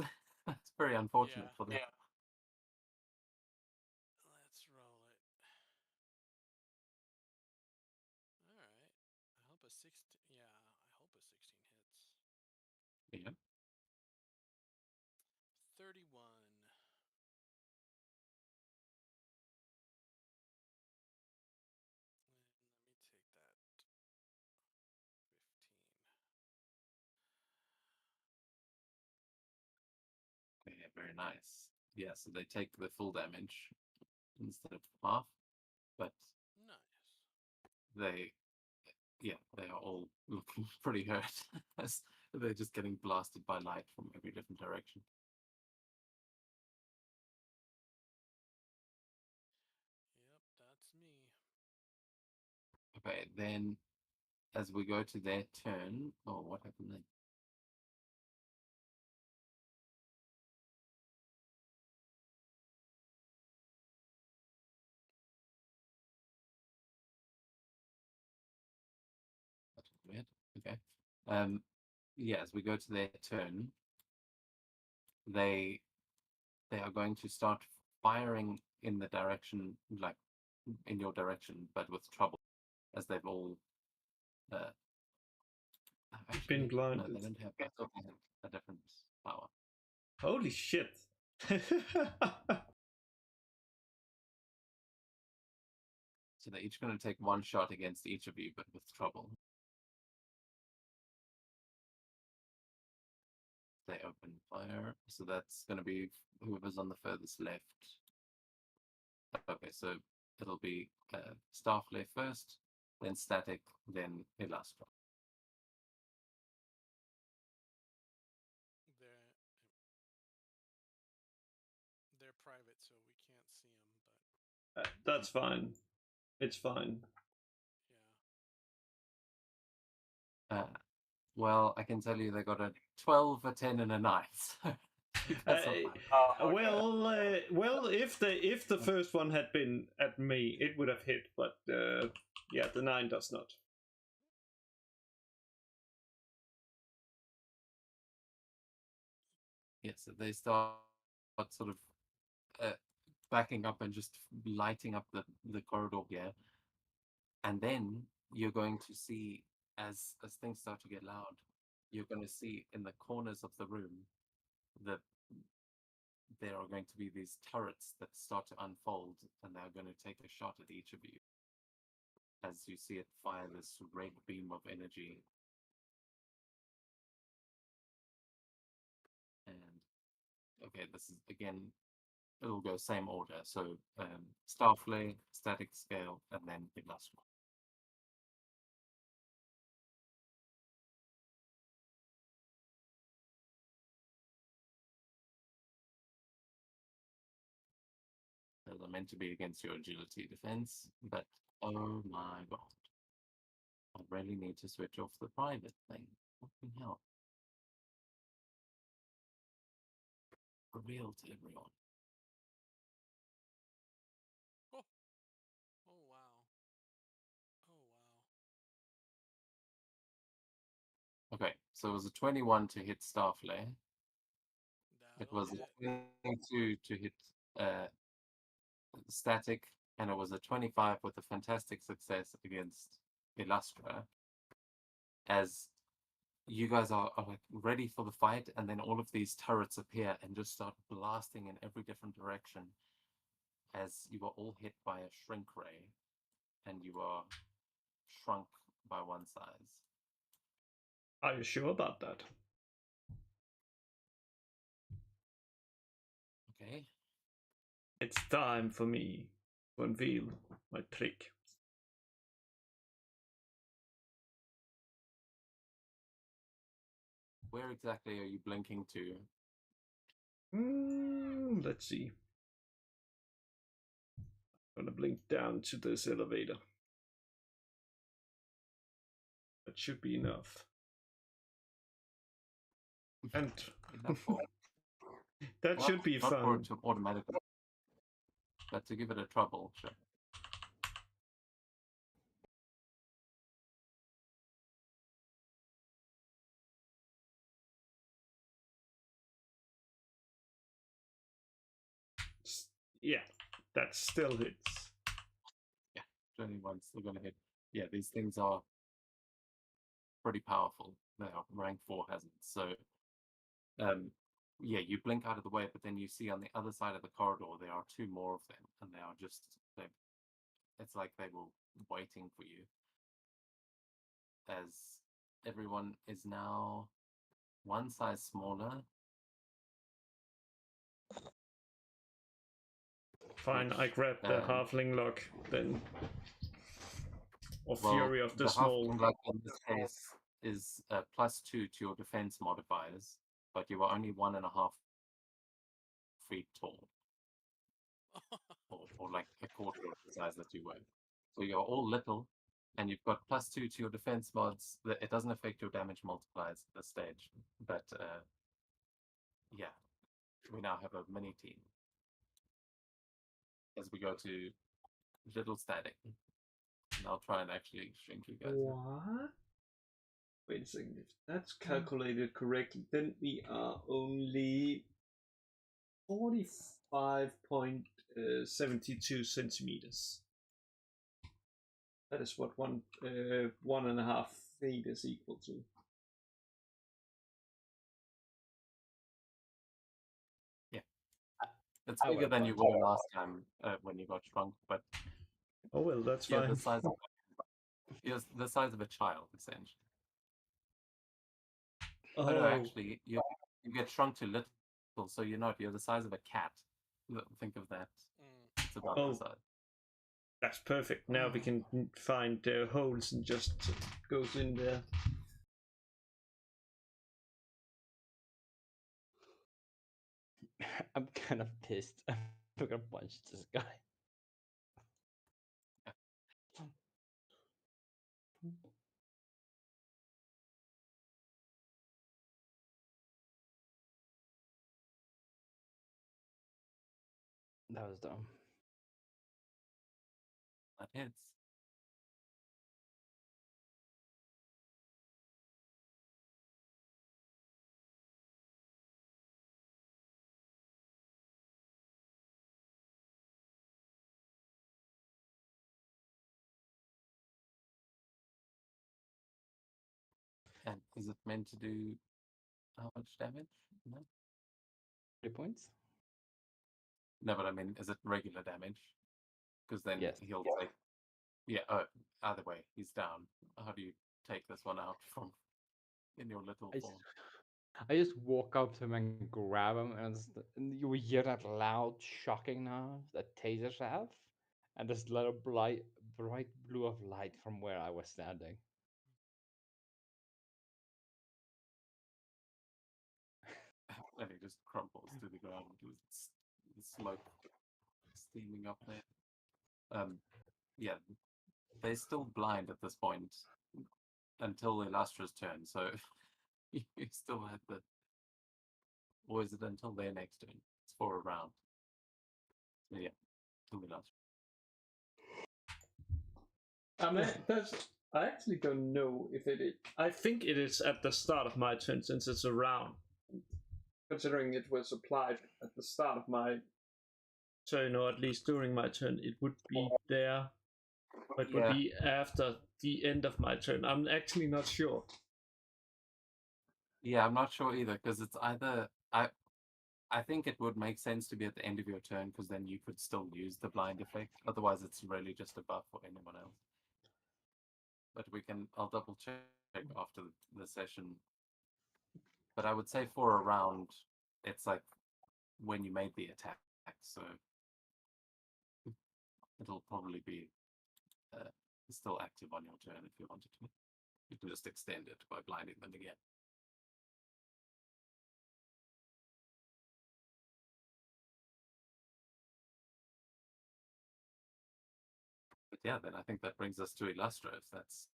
very unfortunate Yeah. for them. Let's roll it. All right. I hope a 16. Yeah, I hope a 16 hits. Yeah. 31. And let me take that 15. Yeah, very nice. Yeah, so they take the full damage instead of half, but Nice. they are all looking pretty hurt as they're just getting blasted by light from every different direction. Yep, that's me. Okay, then as we go to their turn, oh, what happened then? That's weird. Okay. Yeah, as we go to their turn, they are going to start firing in the direction, like in your direction, but with trouble, as they've all Been no, blinded. they don't have. I thought they had a different power. Holy shit! So they're each going to take one shot against each of you, but with trouble. They open fire, so that's going to be whoever's on the furthest left. Okay, so it'll be Starflare first, then Static, then Elastra. They're private, so we can't see them. But That's fine. It's fine. yeah. Well, I can tell you they got a 12, a 10, and a 9. So that's not bad. Well, if the first one had been at me, it would have hit. But yeah, the 9 does not. Yeah, so they start sort of backing up and just lighting up the corridor here. And then you're going to see, as things start to get loud, you're going to see in the corners of the room that there are going to be these turrets that start to unfold, and they're going to take a shot at each of you as you see it fire this red beam of energy. And okay, this is again, it'll go same order. So Starflare, Static Scale, and then Elastra. They're meant to be against your agility defense, but oh my god. I really need to switch off the private thing. Fucking hell. For real to everyone. Oh. Oh wow. Oh wow. Okay, so it was a 21 to hit Starflare. It was That'll a hit. 22 to hit Static, and it was a 25 with a fantastic success against Elastra. As you guys are like ready for the fight, and then all of these turrets appear and just start blasting in every different direction as you are all hit by a shrink ray, and you are shrunk by one size. Are you sure about that? Okay. It's time for me to unveil my trick. Where exactly are you blinking to? Let's see. I'm gonna blink down to this elevator. That should be enough. And that should be not for fun. it to automatically, but to give it a trouble, sure. Yeah, that still hits. Yeah, 21 still gonna hit. Yeah, these things are pretty powerful. They are rank 4 hazards. So yeah, you blink out of the way, but then you see on the other side of the corridor there are 2 more of them, and they are just it's like they were waiting for you. As everyone is now one size smaller. Fine, I grab the halfling lock then. Or well, Fury of the Small. Halfling lock in this case is +2 to your defense modifiers, but you are only 1.5 feet tall. or like a quarter of the size that you were. So you're all little, and you've got +2 to your defense mods. It doesn't affect your damage multipliers at this stage, but yeah, we now have a mini team as we go to little Static. And I'll try and actually shrink you guys. What? Wait a second. If that's calculated correctly, then we are only 45.72 centimeters. That is what 1.5 feet is equal to. It's I bigger would than you punch were last time when you got shrunk, but Oh well, that's you're fine. the size of you're the size of a child essentially. Oh no, actually, you get shrunk to little, so you're not. You're the size of a cat. Think of that. It's about Oh. the size. That's perfect. Now we can find holes and just goes in there. I'm kind of pissed. I'm gonna punch this guy. That was dumb. That hits. And is it meant to do how much damage? No. 3 points. No, but I mean, is it regular damage? Because then Yes. he'll take. Yeah. Either way, he's down. How do you take this one out from in your little I form? I just walk up to him and grab him, and you hear that loud, shocking noise that tasers have, and this little bright blue of light from where I was standing. And he just crumples to the ground with the smoke steaming up there. Yeah, they're still blind at this point until Illustra's turn, so you still have the. Or is it until their next turn? It's for a round. So yeah, till Illustra. I actually don't know if it is. I think it is at the start of my turn since it's a round. Considering it was applied at the start of my turn, or at least during my turn, it would be there. But it would be after the end of my turn. I'm actually not sure. Yeah, I'm not sure either, because it's either I think it would make sense to be at the end of your turn, because then you could still use the blind effect. Otherwise, it's really just a buff for anyone else. But I'll double check after the session. But I would say for a round, it's like when you made the attack, so it'll probably be still active on your turn if you wanted to. You can just extend it by blinding them again. But yeah, then I think that brings us to Illustra, if that's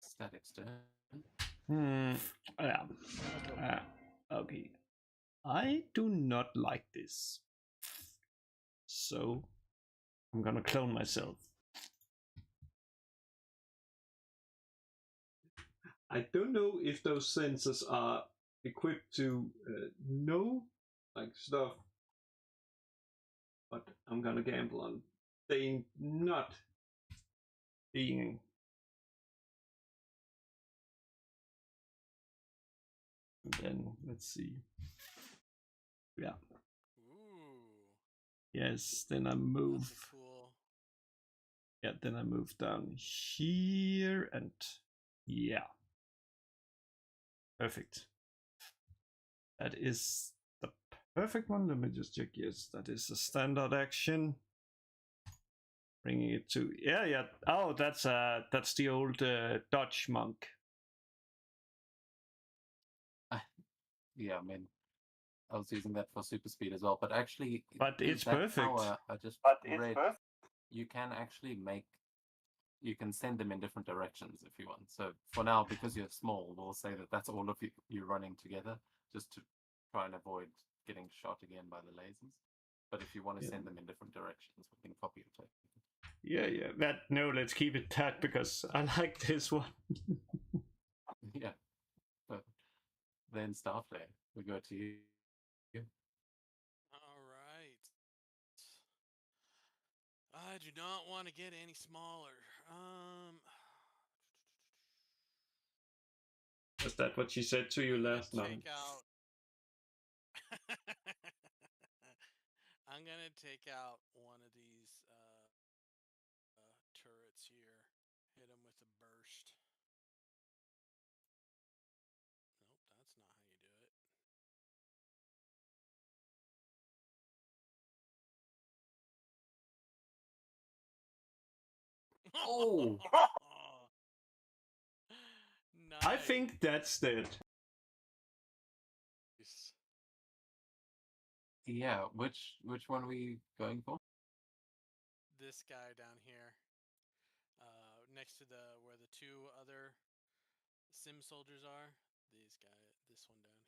Static's turn. Yeah. Okay. I do not like this. So I'm gonna clone myself. I don't know if those sensors are equipped to know like stuff, but I'm gonna gamble on they not being. And then let's see. Yeah. Ooh. Yes. Then I move. That's a cool. Yeah. Then I move down here, and yeah. Perfect. That is the perfect one. Let me just check. Yes, that is a standard action. Bringing it to yeah. Oh, that's the old Dutch monk. Yeah, I mean, I was using that for super speed as well, but actually, But it's that perfect. Power, I just read you can actually you can send them in different directions if you want. So for now, because you're small, we'll say that that's all of you running together, just to try and avoid getting shot again by the lasers. But if you want to send them in different directions, we can copy your take. Yeah. Let's keep it that because I like this one. Yeah. But then Starflare, we go to you. All I do not want to get any smaller. Was that what she said to you I'm gonna last night? take out. I'm gonna take out one of these turrets here. Hit him with a burst. Nope, that's not how you do it. Oh! Nice. I think that's dead. Yeah, which one are we going for? This guy down here, next to where the two other sim soldiers are. This one down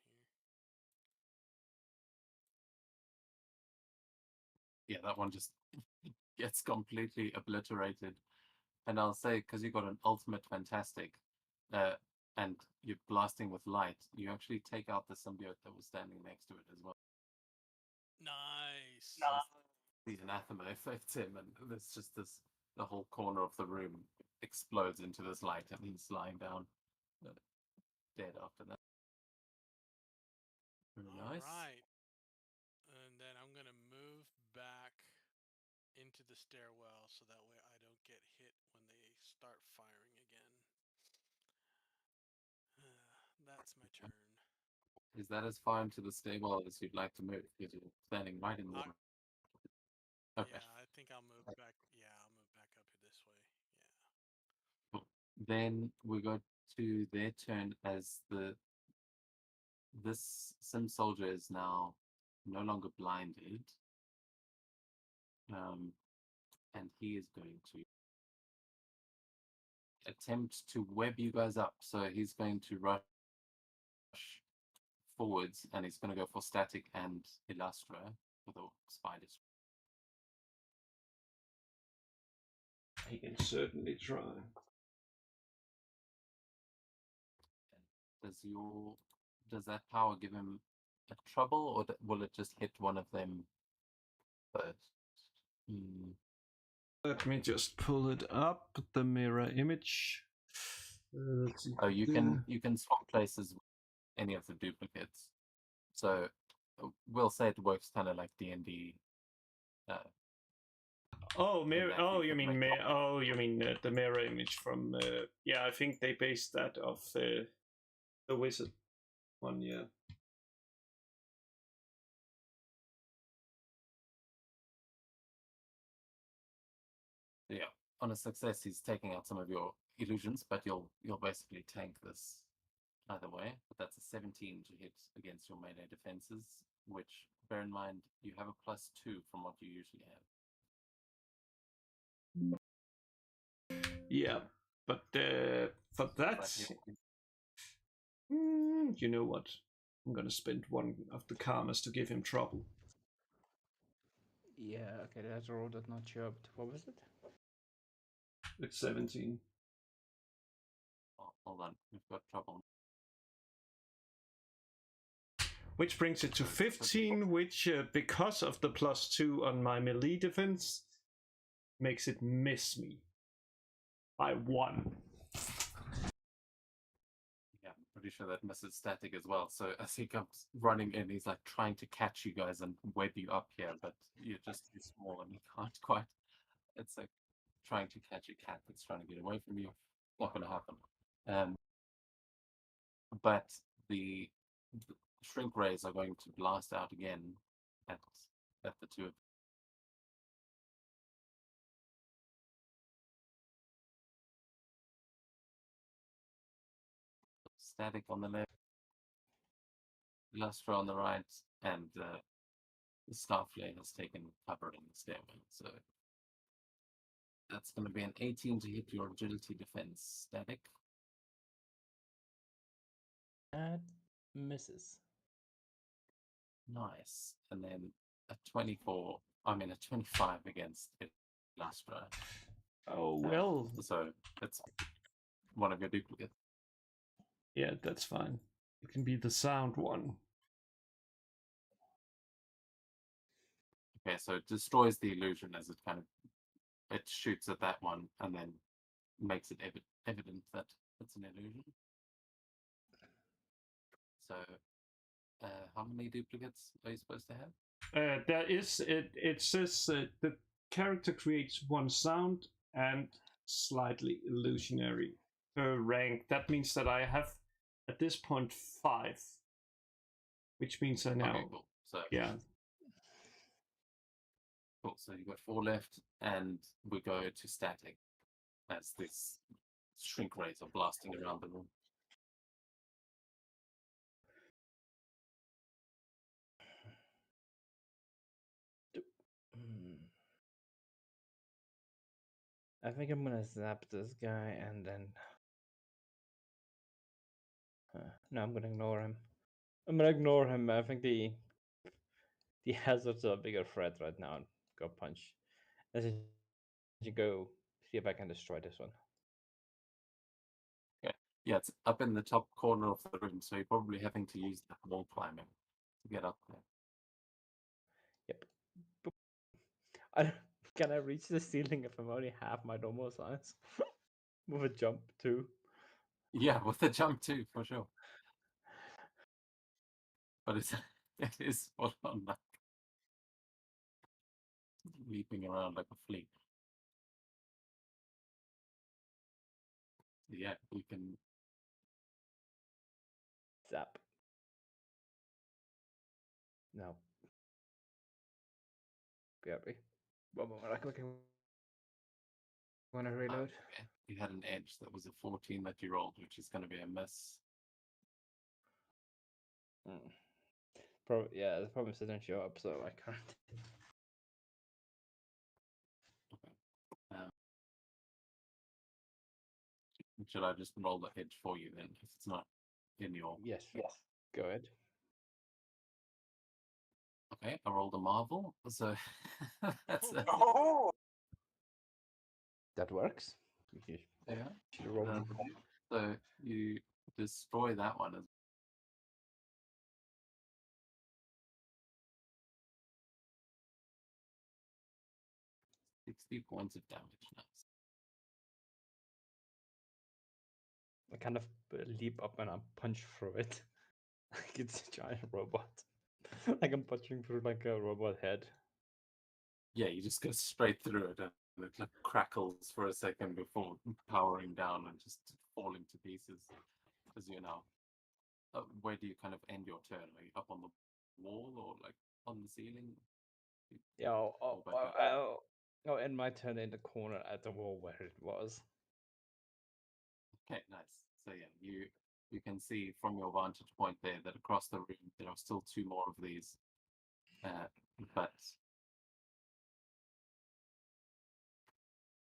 here. Yeah, that one just gets completely obliterated. And I'll say, because you got an ultimate fantastic, and you're blasting with light, you actually take out the symbiote that was standing next to it as well. Nice. The anathema affects him, and there's just the whole corner of the room explodes into this light, and he's lying down, dead after that. Very nice. All right. And then I'm gonna move back into the stairwell so that way I don't get hit when they start firing again. That's my turn. Is that as far into the stairwell as you'd like to move? Because you're standing right in the middle. Okay. Yeah, I think I'll move back. Yeah, I'll move back up this way. Yeah. Then we go to their turn as this sim soldier is now no longer blinded. And he is going to attempt to web you guys up. So he's going to rush forwards, and he's going to go for Static and Illustra with the spiders. He can certainly try. Does that power give him a trouble, or will it just hit one of them first? Let me just pull it up, the mirror image. Let's see. Oh, you can swap places with any of the duplicates. So we'll say it works kind of like D&D. Oh, mirror. that Oh, you you could mean make you mean the mirror image from? Yeah, I think they based that off the wizard one. Yeah. Yeah, on a success, he's taking out some of your illusions, but you'll basically tank this either way. But that's a 17 to hit against your melee defenses, which, bear in mind, you have a +2 from what you usually have. Yeah, but for that, you know what? I'm gonna spend one of the karmas to give him trouble. Yeah, okay, that roll did not show up. What was it? It's 17. Oh, hold on, we've got trouble. Which brings it to 15, which, because of the +2 on my melee defense, makes it miss me by 1. Yeah, I'm pretty sure that misses Static as well. So as he comes running in, he's like trying to catch you guys and web you up here, but you're just too small and he can't quite. It's like trying to catch a cat that's trying to get away from you. Not going to happen. But the shrink rays are going to blast out again at the two of them. Static on the left, Lustra on the right, and the Starflame has taken cover in the stairwell. So that's going to be an 18 to hit your agility defense, Static. That misses. Nice. And then a 25 against Lustra. Oh, well. So it's one of your duplicates. Yeah, that's fine. It can be the sound one. Okay, so it destroys the illusion as it kind of it shoots at that one and then makes it evident that it's an illusion. So, how many duplicates are you supposed to have? There is it says the character creates one sound and slightly illusionary per rank. That means that I have at this point 5, which means I now Okay, cool. So yeah. Cool. So you've got 4 left, and we go to static as this shrink rays are blasting around the room. I think I'm gonna zap this guy and then. No, I'm gonna ignore him. I'm gonna ignore him. I think the hazards are a bigger threat right now. And go punch. As you go see if I can destroy this one. Yeah, it's up in the top corner of the room, so you're probably having to use that wall climbing to get up there. Yep. Can I reach the ceiling if I'm only half my normal size? With a jump too. Yeah, with the jump too, for sure. But it is full on like leaping around like a flea. Yeah, you can. Zap. No. BRB. One moment, I click when I reload. Okay. You had an edge that was a 14 that you rolled, which is going to be a miss. Yeah, the problem is it didn't show up, so I can't. Okay. Should I just roll the edge for you then, if it's not in your... Yes. Go ahead. Okay, I rolled a marvel, so that's a... That works. Yeah. Should roll. So you destroy that one as 60 points of damage now. I kind of leap up and I punch through it. Like it's a giant robot. Like I'm punching through like a robot head. Yeah, you just go straight through it and it like crackles for a second before powering down and just falling to pieces as you know. Where do you kind of end your turn? Are you up on the wall or like on the ceiling? Yeah, I'll end my turn in the corner at the wall where it was. Okay, nice. So yeah, you can see from your vantage point there that across the room there are still 2 more of these. But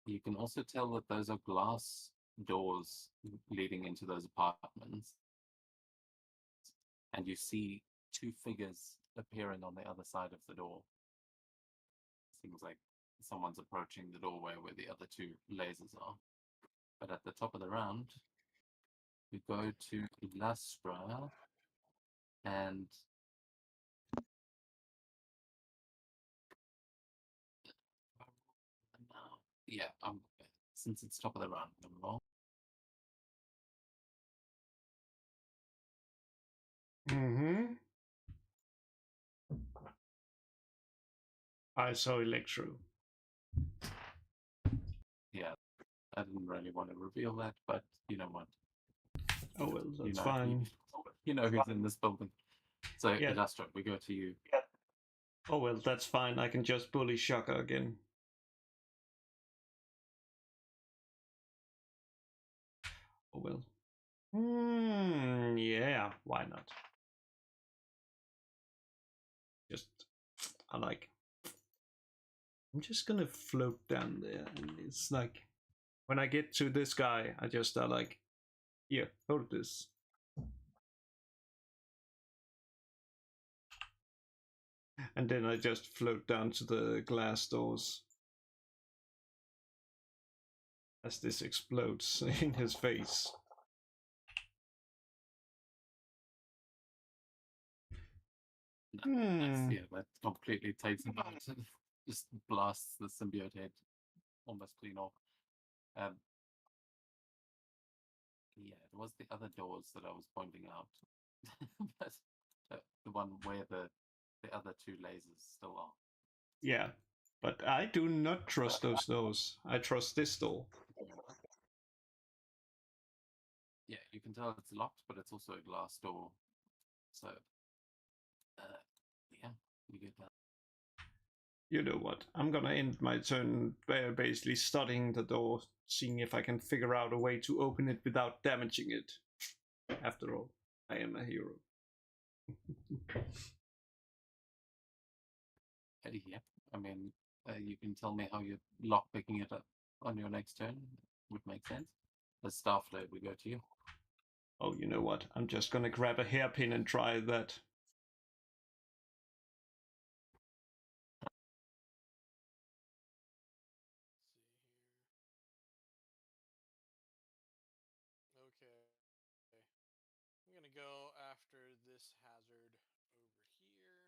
you can also tell that those are glass doors leading into those apartments. And you see 2 figures appearing on the other side of the door. Seems like someone's approaching the doorway where the other 2 lasers are. But at the top of the round, we go to Illustra and yeah, since it's top of the round, I'm gonna roll. Mm-hmm. I saw Electro. Yeah, I didn't really want to reveal that, but you know what? Oh well, that's you know, fine. You know who's in this building. So Yeah. Illustra, we go to you. Oh well, that's fine. I can just bully Shaka again. Oh well. Yeah, why not? I'm just gonna float down there, and it's like when I get to this guy, I just start like, here, hold this. And then I just float down to the glass doors as this explodes in his face. Nice. Yeah, that completely takes him out and just blasts the symbiote head almost clean off. Um, yeah, it was the other doors that I was pointing out, but the one where the other two lasers still are. Yeah, but I do not trust those doors. I trust this door. Yeah, you can tell it's locked, but it's also a glass door. So, yeah, you get that. You know what? I'm gonna end my turn basically studying the door, seeing if I can figure out a way to open it without damaging it. After all, I am a hero. Yeah, I mean, you can tell me how you're lock picking it up on your next turn. Would make sense. As Starflare, we go to you. Oh, you know what? I'm just gonna grab a hairpin and try that. Okay. I'm gonna go after this hazard over here.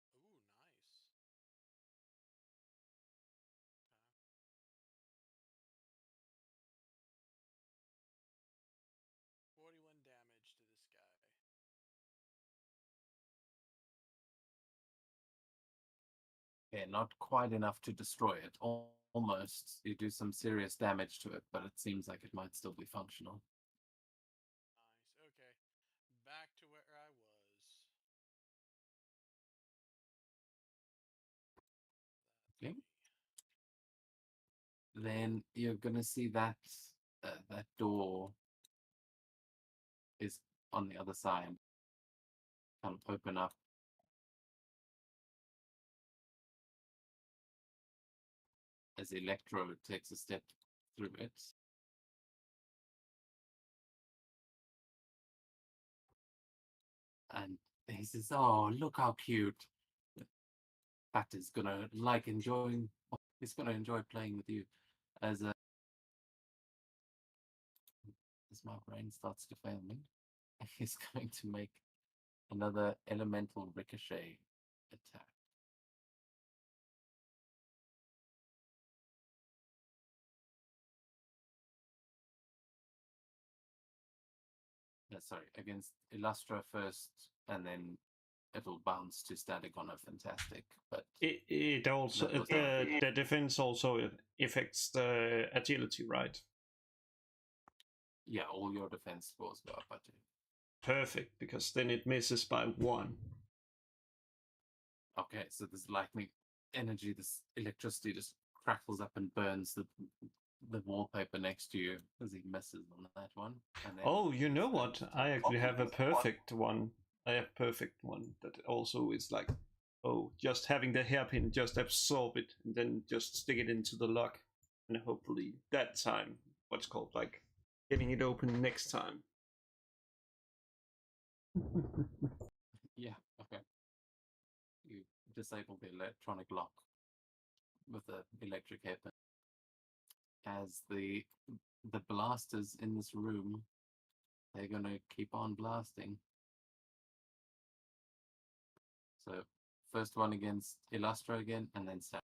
Hit it with a burst. Ooh, nice. Okay. 41 damage to this guy. Yeah, not quite enough to destroy it. Almost. You do some serious damage to it, but it seems like it might still be functional. Nice. Okay. Back to where I was. Okay. Then you're gonna see that that door is on the other side. Kind of open up. As Electro takes a step through it. And he says, "Oh, look how cute. Pat is gonna like enjoying. He's gonna enjoy playing with you." As my brain starts to fail me, he's going to make another elemental ricochet attack. Sorry, against Illustra first, and then it'll bounce to static on a fantastic. But It also the defense also affects the agility, right? yeah, all your defense scores go up by 2. Perfect, because then it misses by 1. Okay, so this lightning energy, this electricity just crackles up and burns the wallpaper next to you as he misses on that one. And then Oh, you know what? I actually have a perfect one. I have perfect one that also is like, oh, just having the hairpin just absorb it and then just stick it into the lock, and hopefully that time, what's called like getting it open next time. yeah, okay. You disable the electronic lock with the electric hairpin. As the blasters in this room, they're gonna keep on blasting. So first one against Illustra again, and then Static.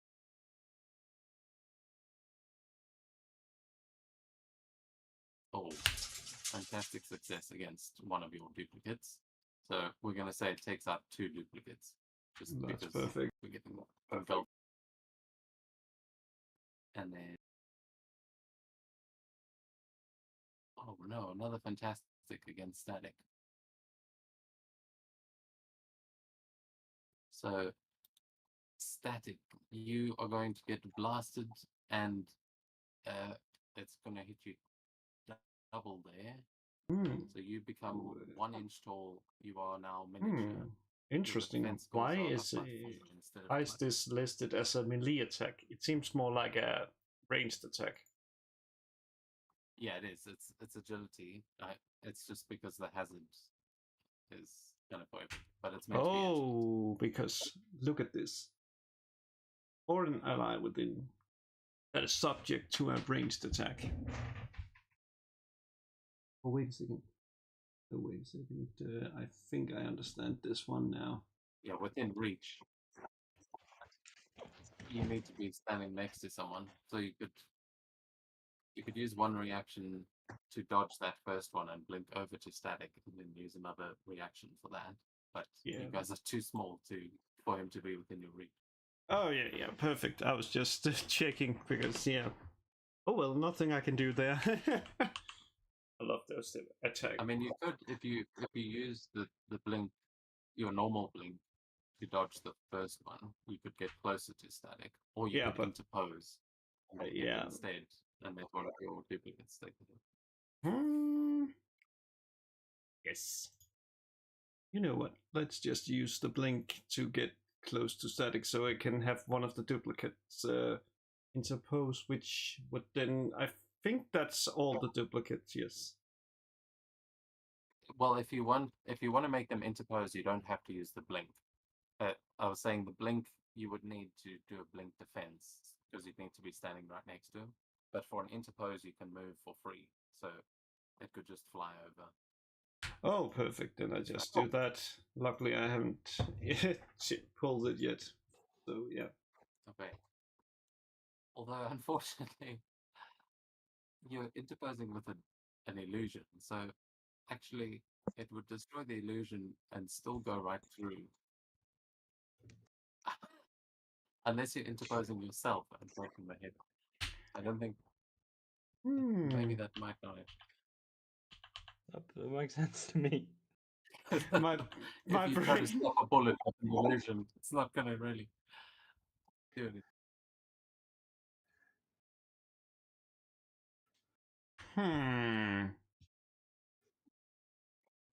Oh, fantastic success against one of your duplicates. So we're gonna say it takes out 2 duplicates. Just That's because perfect. we're getting perfect. And then oh no, another fantastic against Static. So Static, you are going to get blasted, and it's going to hit you double there. So you become 1 inch tall. You are now miniature. Interesting. Why is this listed as a melee attack? It seems more like a ranged attack. Yeah, it is. It's agility. It's just because the hazard is kind of broken, but it's meant to be because look at this. Or an ally within that is subject to a ranged attack. Oh, wait a second. Oh, wait a second. I think I understand this one now. Yeah, within reach. You need to be standing next to someone, so you could use one reaction to dodge that first one and blink over to static, and then use another reaction for that. But Yeah. you guys are too small for him to be within your reach. Oh, yeah, perfect. I was just checking because, yeah. Oh, well, nothing I can do there. I love those attacks. I mean, you could if you use the blink, your normal blink, to dodge the first one, you could get closer to static, or you Yeah, could but- interpose and then hit yeah. instead, and let one of your duplicates take the hit. Yes. You know what? Let's just use the blink to get close to static so I can have one of the duplicates interpose, which would then... I think that's all the duplicates, yes. Well, if you want to make them interpose, you don't have to use the blink. I was saying the blink, you would need to do a blink defense because you'd need to be standing right next to him. But for an interpose, you can move for free, so it could just fly over. Oh, perfect. Then I just do that. Luckily, I haven't pulled it yet. So, yeah. Okay. Although, unfortunately, you're interposing with an illusion, so actually it would destroy the illusion and still go right through. Unless you're interposing yourself and breaking the hit. I don't think. Maybe that might not. That makes sense to me. My If you try to brain... stop a bullet with an illusion, it's not going to really do anything.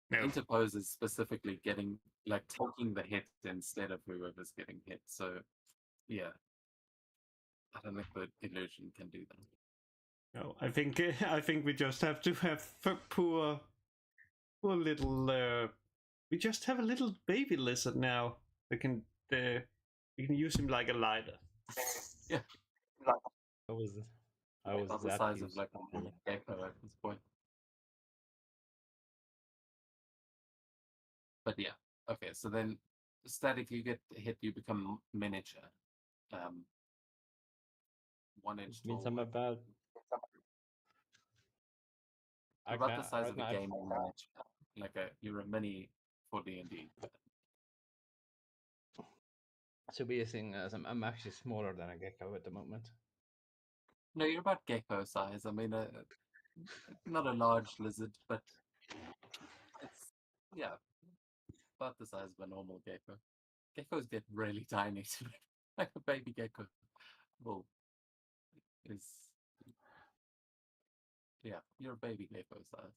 No. Interpose is specifically taking the hit instead of whoever's getting hit. So, yeah, I don't think the illusion can do that. No, I think we just have to have poor little. We just have a little baby lizard now. We can use him like a lighter. Yeah, I was about the that size of used like to a be. gecko at this point. But yeah, okay. So then, static, you get hit, you become miniature. 1 inch Means tall. I'm about About the okay, size right of a now. gaming miniature. You're a mini for D&D. So be a thing as I'm actually smaller than a gecko at the moment. No, you're about gecko size. I mean, not a large lizard, but it's about the size of a normal gecko. Geckos get really tiny, like a baby gecko. Well, you're a baby gecko size.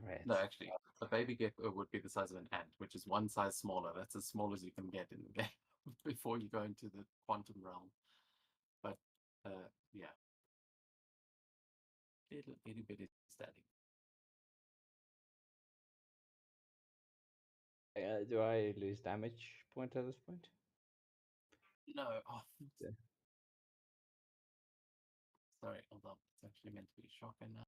Right. No, actually, a baby gecko would be the size of an ant, which is one size smaller. That's as small as you can get in the game before you go into the quantum realm. But yeah, itty bitty static. Do I lose damage point at this point? No, oh, Yeah. sorry, hold on. It's actually meant to be shocking now.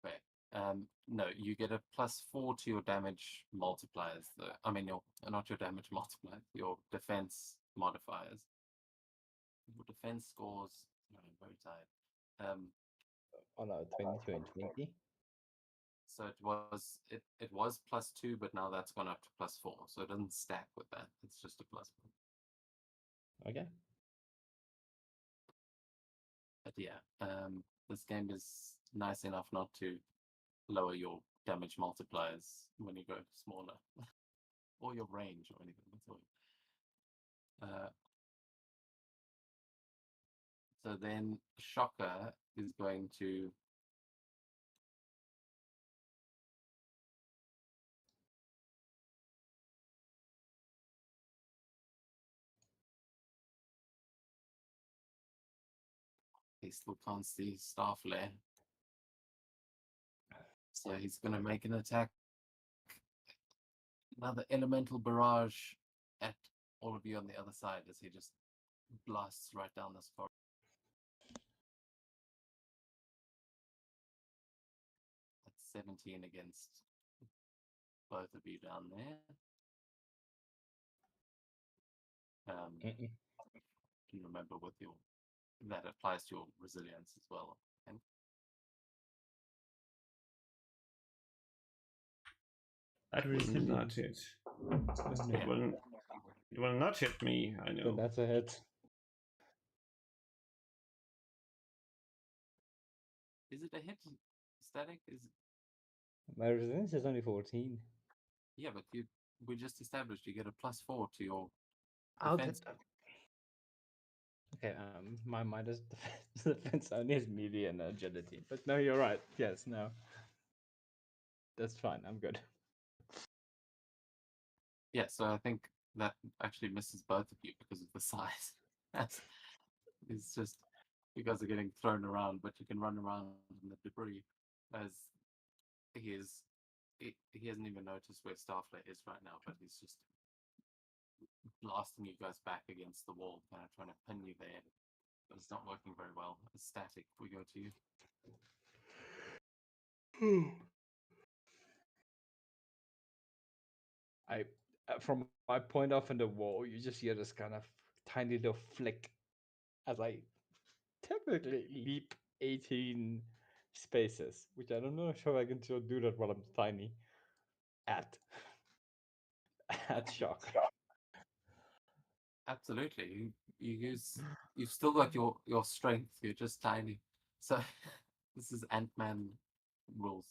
Okay. No, you get a +4 to your damage multipliers. I mean, not your damage multipliers, your defense modifiers. Your defense scores. No, I'm very tired. Oh no, 22 and 20. So it was +2, but now that's gone up to +4. So it doesn't stack with that. It's just a +1. Okay. But yeah, this game is nice enough not to lower your damage multipliers when you go smaller, or your range or anything. That's all. So then Shocker is going to he still can't see Star Flare. So he's going to make an attack. Another elemental barrage at all of you on the other side as he just blasts right down this corridor. 17 against both of you down there. Mm-mm. You remember with your that applies to your resilience as well. I think. That will not hit. Yeah. It will not hit me, I So know. that's a hit. Is it a hit? Static? My resilience is only 14. Yeah, but we just established you get a +4 to your I'll defense. Okay, my defense only has melee and agility. But no, you're right. Yes, no. That's fine. I'm good. Yeah, so I think that actually misses both of you because of the size. It's just you guys are getting thrown around, but you can run around in the debris as he hasn't even noticed where Starflare is right now, but he's just blasting you guys back against the wall, kind of trying to pin you there. But it's not working very well. It's static. We go to you. From my point off in the wall, you just hear this kind of tiny little flick as I typically leap 18 spaces, which I don't know if I can still do that while I'm tiny. At shock. Absolutely. You've still got your strength. You're just tiny. So this is Ant-Man rules.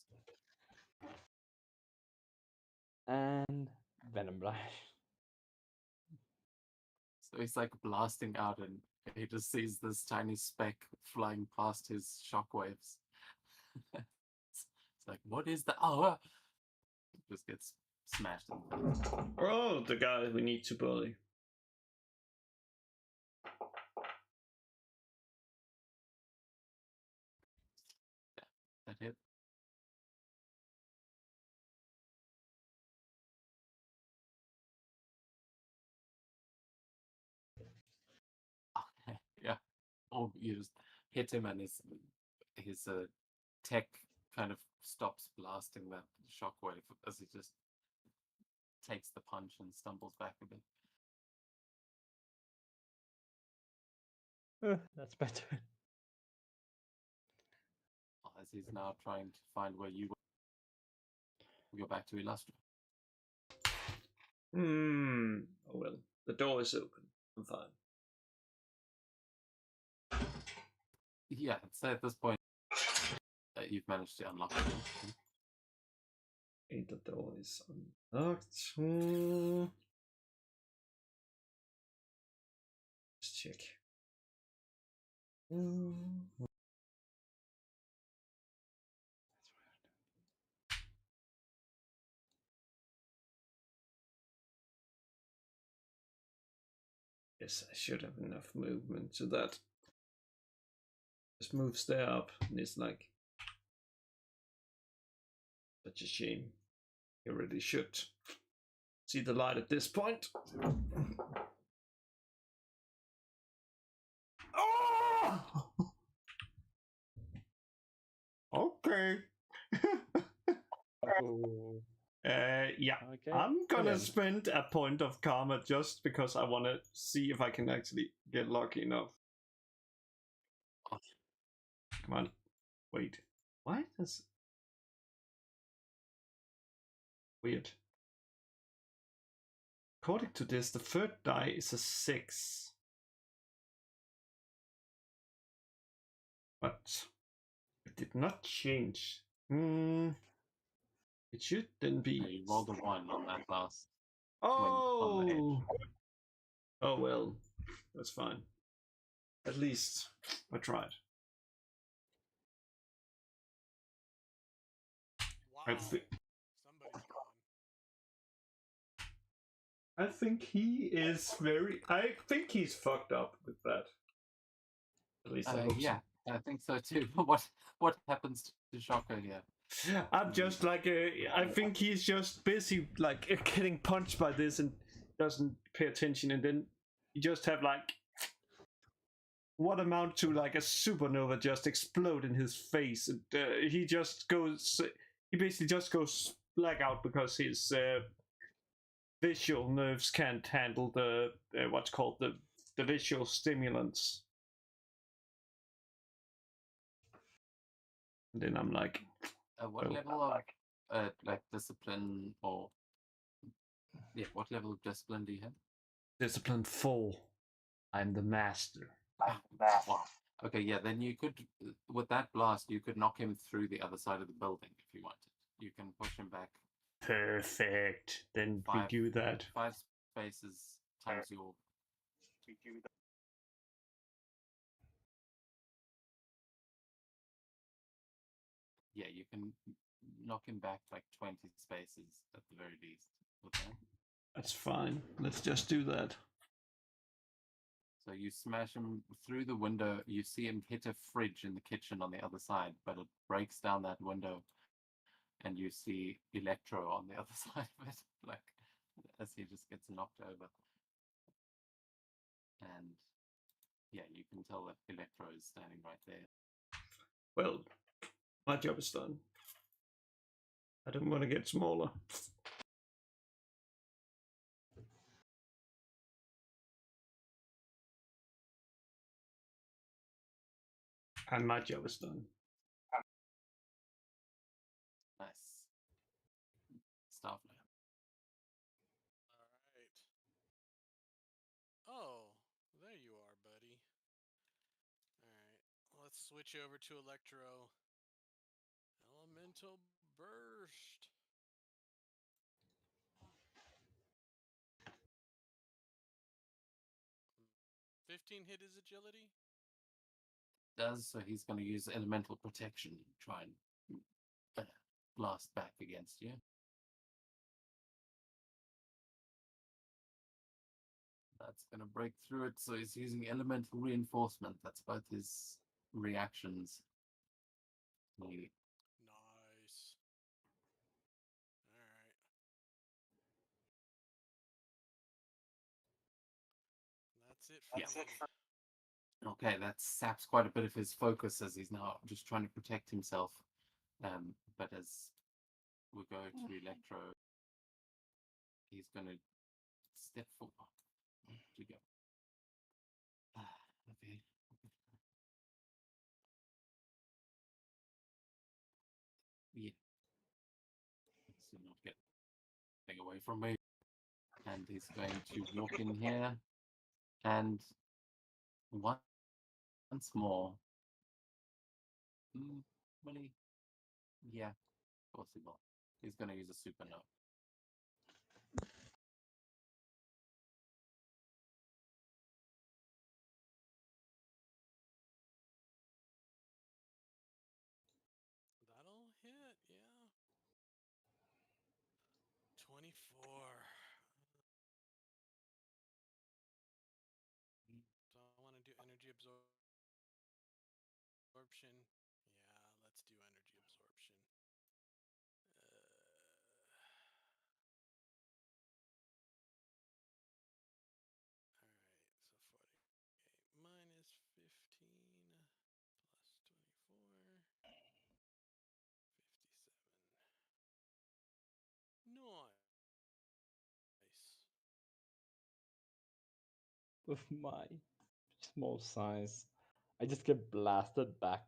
And Venom Blast. So he's like blasting out, and he just sees this tiny speck flying past his shockwaves. It's like, what is that? Oh, just gets smashed in the face. Oh, the guy we need to bully. That hit. Yeah. Or you just hit him, and his tech kind of stops blasting that shockwave as he just takes the punch and stumbles back a bit. That's better. As he's now trying to find where you go back to Illustra. Oh well. The door is open. I'm fine. Yeah, I'd say at this point you've managed to unlock it. Okay, the door is unlocked. Let's check. Yes, I should have enough movement so that just moves there up, and it's like such a shame. You really should see the light at this point. Oh! Okay. Oh, Yeah. okay. I'm gonna Brilliant. spend a point of karma just because I want to see if I can actually get lucky enough. Come on. Wait. Why does... Weird. According to this, the third die is a 6. But it did not change. It should then be... You rolled a 1 on that last. Oh! on the edge. Oh well. That's fine. At least I tried. Wow. I think... Somebody's gone. I think he is very... I think he's fucked up with that. At least I hope Yeah, I think so too. What happens to Shocker here? so. I'm just like... I think he's just busy like getting punched by this and doesn't pay attention, and then you just have like... what amount to like a supernova just explode in his face, and he just goes... he basically just goes blackout because his visual nerves can't handle the what's called the visual stimulants. And then I'm like, What Oh. level of like discipline or what level of discipline do you have? discipline 4. I'm the master. Wow. Okay, yeah, then you could, with that blast, you could knock him through the other side of the building if you wanted. You can push him back Perfect. Then we 5 do that. 5 spaces times your. Yeah, you can knock him back like 20 spaces at the very least with that. That's fine. Let's just do that. So you smash him through the window. You see him hit a fridge in the kitchen on the other side, but it breaks down that window, and you see Electro on the other side of it, like as he just gets knocked over. And yeah, you can tell that Electro is standing right there. Well, my job is done. I don't want to get smaller. And my job is done. Nice. Starflare. All right. Oh, there you are, buddy. All right. Let's switch over to Electro. Elemental Burst. Hmm. 15 hit his agility. Does so he's going to use elemental protection and try and blast back against you. That's going to break through it. So he's using elemental reinforcement. That's both his reactions. He Nice. All right. That's it for me. Okay, that saps quite a bit of his focus as he's now just trying to protect himself. But as we go to Electro, he's going to step forward. Where did you go? Okay. Yeah. Let's not get anything away from me. And he's going to walk in here and once more. Will he? Yeah, of course he will. He's going to use a supernova. That'll hit, yeah. 24. So I want to do energy absorption. Yeah, let's do energy absorption. All right, so 48 minus 15 plus 24, 57. Nice. With my small size, I just get blasted back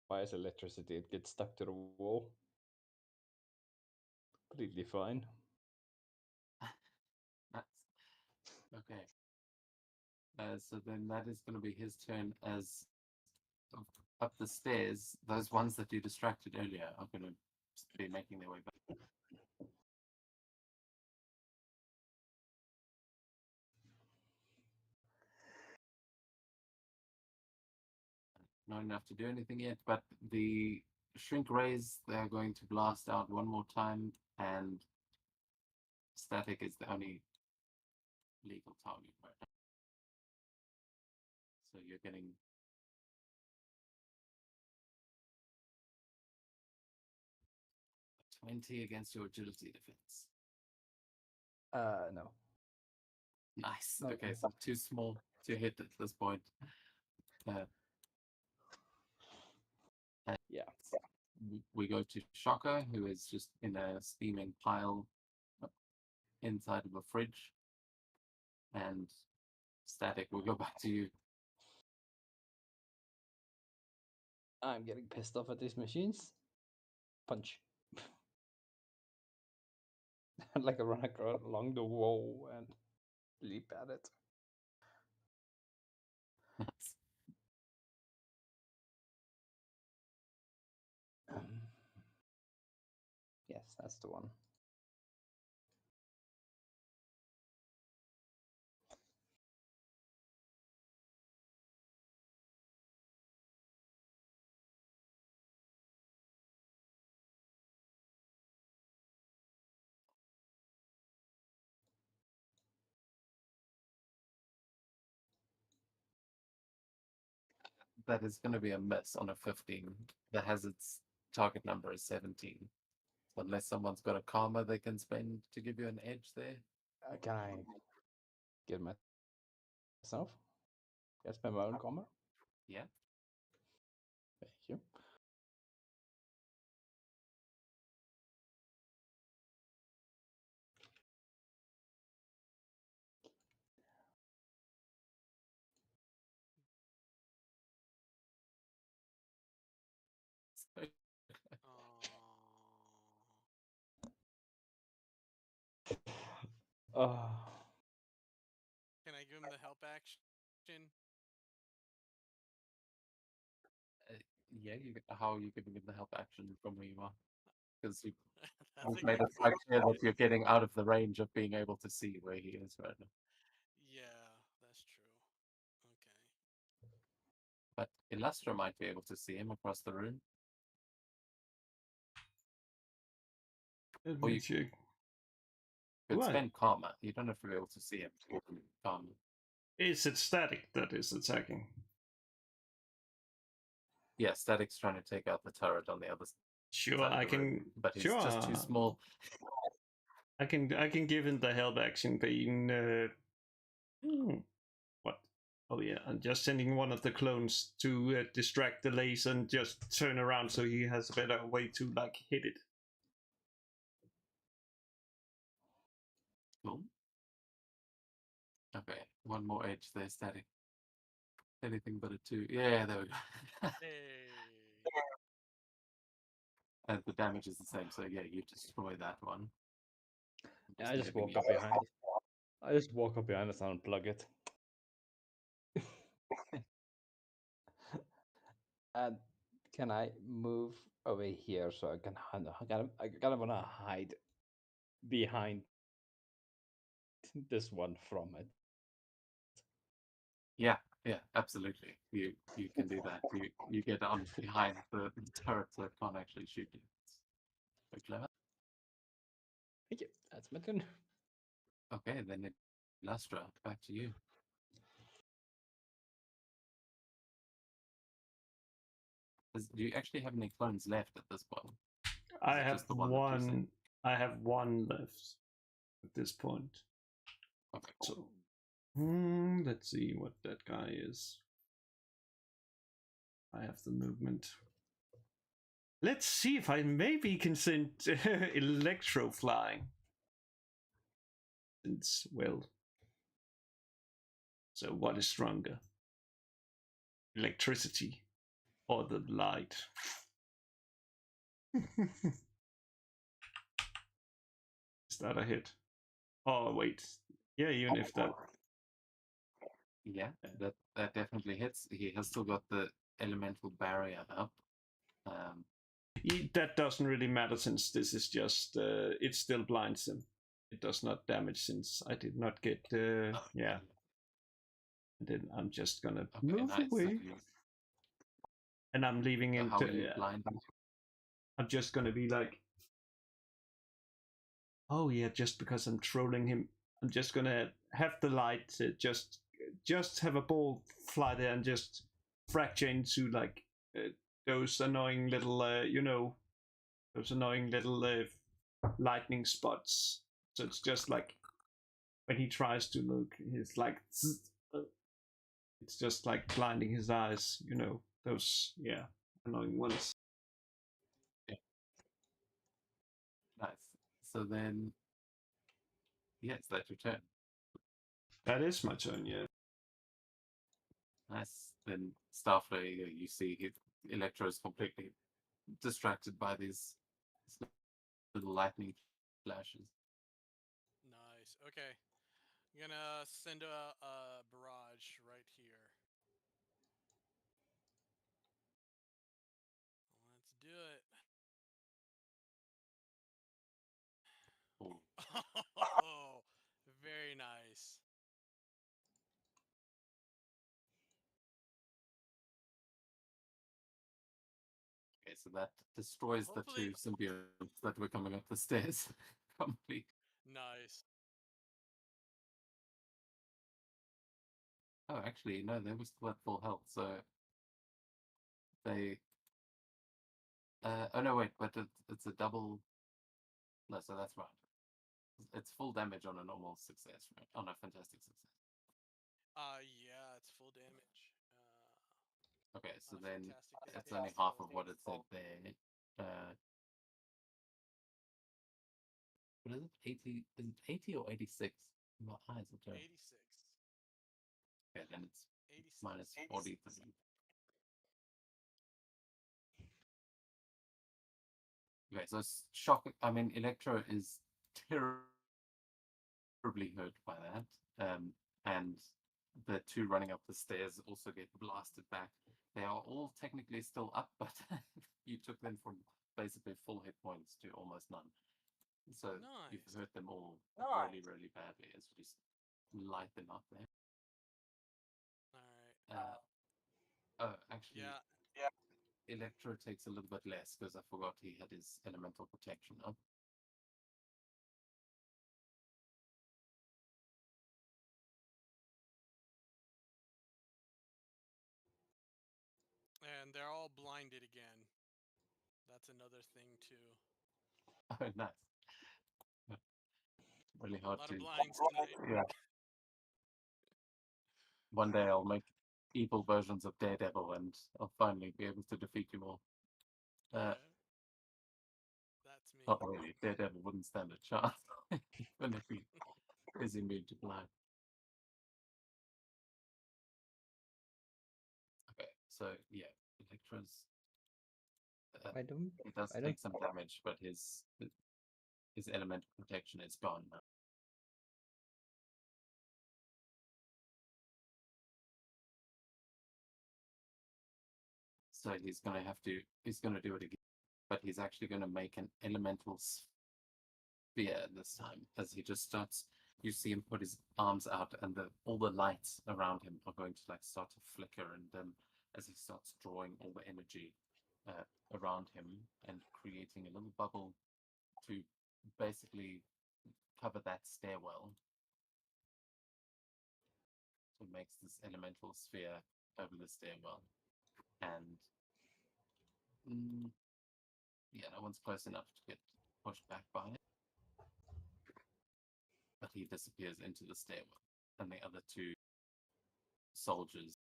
by his electricity. It gets stuck to the wall. Completely fine. That's okay. So then that is going to be his turn as up the stairs. Those ones that you distracted earlier are going to be making their way back. Not enough to do anything yet, but the shrink rays, they're going to blast out one more time, and static is the only legal target right now. So you're getting 20 against your agility defense. No. Nice. No. Okay, so too small to hit at this point. Yeah. we go to Shocker, who is just in a steaming pile inside of a fridge. And Static, we'll go back to you. I'm getting pissed off at these machines. Punch. Like I run along the wall and leap at it. Yes, that's the one. That is going to be a miss on a 15 that has its target number as 17. So unless someone's got a karma they can spend to give you an edge there. Can I get myself? Can I spend my own comma? Yeah. Thank you. Oh. Can I give him the help action? Yeah, how are you giving him the help action from where you are? Because you That's a made good it quite clear that question. you're getting out of the range of being able to see where he is right now. Yeah, that's true. Okay. But Illustra might be able to see him across the room. Let Or me you check. could Right. spend karma. You don't have to be able to see him. Karma. Is it Static that is attacking? Yeah, Static's trying to take out the turret on the other Sure, side I of the room, can. but he's Sure, just too small. I can give him the help action being. What? Oh yeah, I'm just sending one of the clones to distract the laser and just turn around so he has a better way to like hit it. Cool. Okay, one more edge there, Static. Anything but a 2. Yeah, there we go. Hey. And the damage is the same, so yeah, you destroy that one. Yeah, I just leaving walk you- up behind it. I just walk up behind us and unplug it. And can I move over here so I can I kind of want to hide behind this one from it. Yeah, absolutely. You can do that. You get on behind the turret so it can't actually shoot you. It's very clever. Thank you. That's my turn. Okay, then Lustra, back to you. Do you actually have any clones left at this point? I it have just the one that you sent? one. I have one left at this point. Okay, cool. So, let's see what that guy is. I have the movement. Let's see if I maybe can send Electro flying. Since, well. So, what is stronger? Electricity or the light? Is that a hit? Oh, wait. Yeah, even if that. Yeah, that definitely hits. He has still got the elemental barrier up. That doesn't really matter since this is just. It still blinds him. It does not damage since I did not get. Yeah. And then I'm just gonna move nice. away. And I'm leaving So him. how are you blinding? I'm just gonna be like, oh yeah, just because I'm trolling him, I'm just gonna have the light just have a ball fly there and just fracture into like those annoying little those annoying little lightning spots. So it's just like when he tries to look, he's like it's just like blinding his eyes, those annoying ones. so then, yes, that's your turn. That is my turn, yeah. Nice. Then Starflare, you see Electro is completely distracted by these little lightning flashes. Nice. Okay. I'm gonna send a barrage right here. Let's do it. Oh, Oh, very nice. okay, so that destroys the Hopefully- two symbiotes that were coming up the stairs. Complete. Nice. Oh, actually, no, they were still at full health, so they. Oh no, wait, but it's a double. No, so that's right. It's full damage on a normal success, right? On a fantastic success. Yeah, it's full damage. Okay, so On a then fantastic it's hit, only it's half full of what it damage. said there. What is it? 80? Is it 80 or 86? My eyes are terrible. 86. Okay, then it's 86. minus 43. Okay, so shock. I mean, Electro is terribly hurt by that. And the two running up the stairs also get blasted back. They are all technically still up, but you took them from basically full hit points to almost none. So you've Nice. hurt them all really, really badly as you just light them up there. Alright. Oh, actually, Yeah. Electro takes a little bit less because I forgot he had his elemental protection up. And they're all blinded again. That's another thing too. Oh, nice. Really A hard lot to. of blinds tonight. Yeah. One day I'll make evil versions of Daredevil and I'll finally be able to defeat you all. Yeah. That's me. Not really. Daredevil wouldn't stand a chance. Even if he is immune to blind. Okay, so yeah, Electro's. I don't. He does I don't. take some damage, but his elemental protection is gone now. So he's gonna have to. He's gonna do it again, but he's actually gonna make an elemental sphere this time. As he just starts, you see him put his arms out, and all the lights around him are going to like start to flicker and dim as he starts drawing all the energy around him and creating a little bubble to basically cover that stairwell. So it makes this elemental sphere over the stairwell, and yeah, no one's close enough to get pushed back by it. But he disappears into the stairwell, and the other two soldiers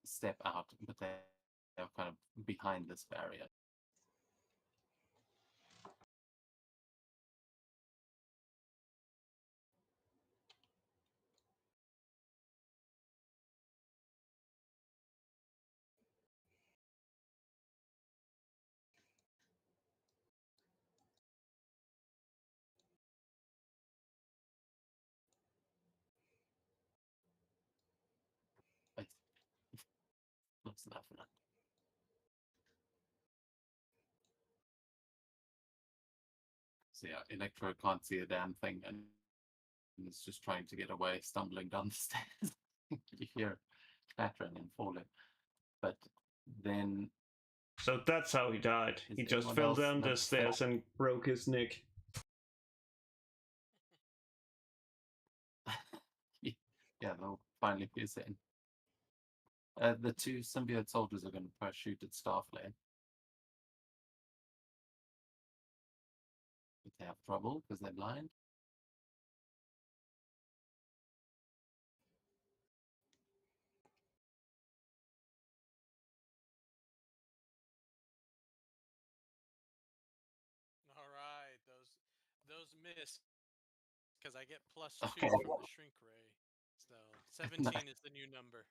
step out, but they're kind of behind this barrier. But looks enough for now. So yeah, Electro can't see a damn thing, and is just trying to get away, stumbling down the stairs. You hear clattering and falling, but then So that's how he died. Is He just anyone fell else down the noticed stairs and broke his neck. yeah, they'll finally pierce it in. The two symbiote soldiers are going to try to shoot at Starflare. But they have trouble because they're blind. All right, those miss because I get plus Okay. 2 from the shrink ray. So 17 is the new number.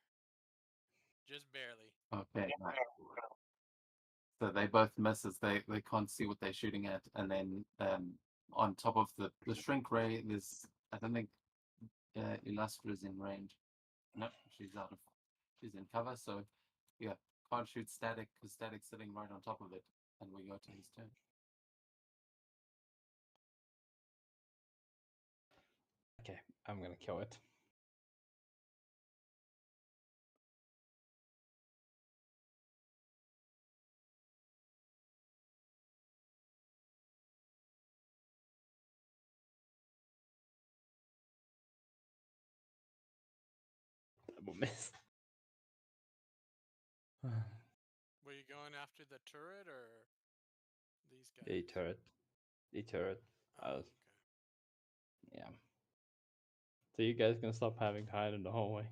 Just barely. Okay, right. So they both miss as they can't see what they're shooting at, and then on top of the shrink ray, there's I don't think Illustra's in range. No, she's in cover. So yeah, can't shoot static because static's sitting right on top of it, and we go to his turn. Okay, I'm gonna kill it. Double miss. Were you going after the turret or these guys? The turret. The turret. Oh, okay. Yeah. So you guys can stop having to hide in the hallway.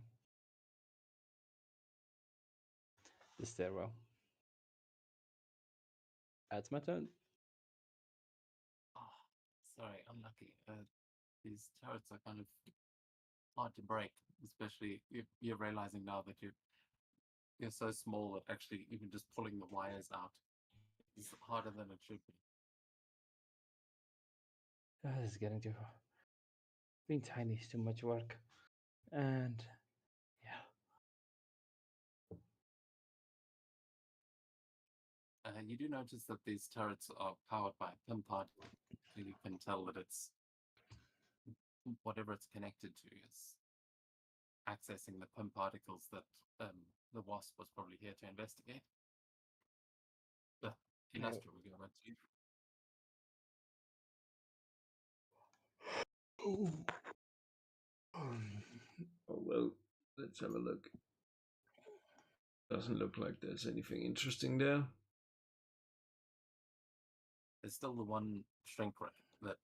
The stairwell. That's my turn. Oh, sorry, unlucky. These turrets are kind of hard to break, especially if you're realizing now that you're so small that actually even just pulling the wires out is harder than it should be. This is getting too far. Being tiny is too much work. And yeah. You do notice that these turrets are powered by a PIM pod, so you can tell that it's whatever it's connected to is accessing the PIM particles that the Wasp was probably here to investigate. But Illustra, we're going to you. Oh well, let's have a look. Doesn't look like there's anything interesting there. There's still the one shrink ray that,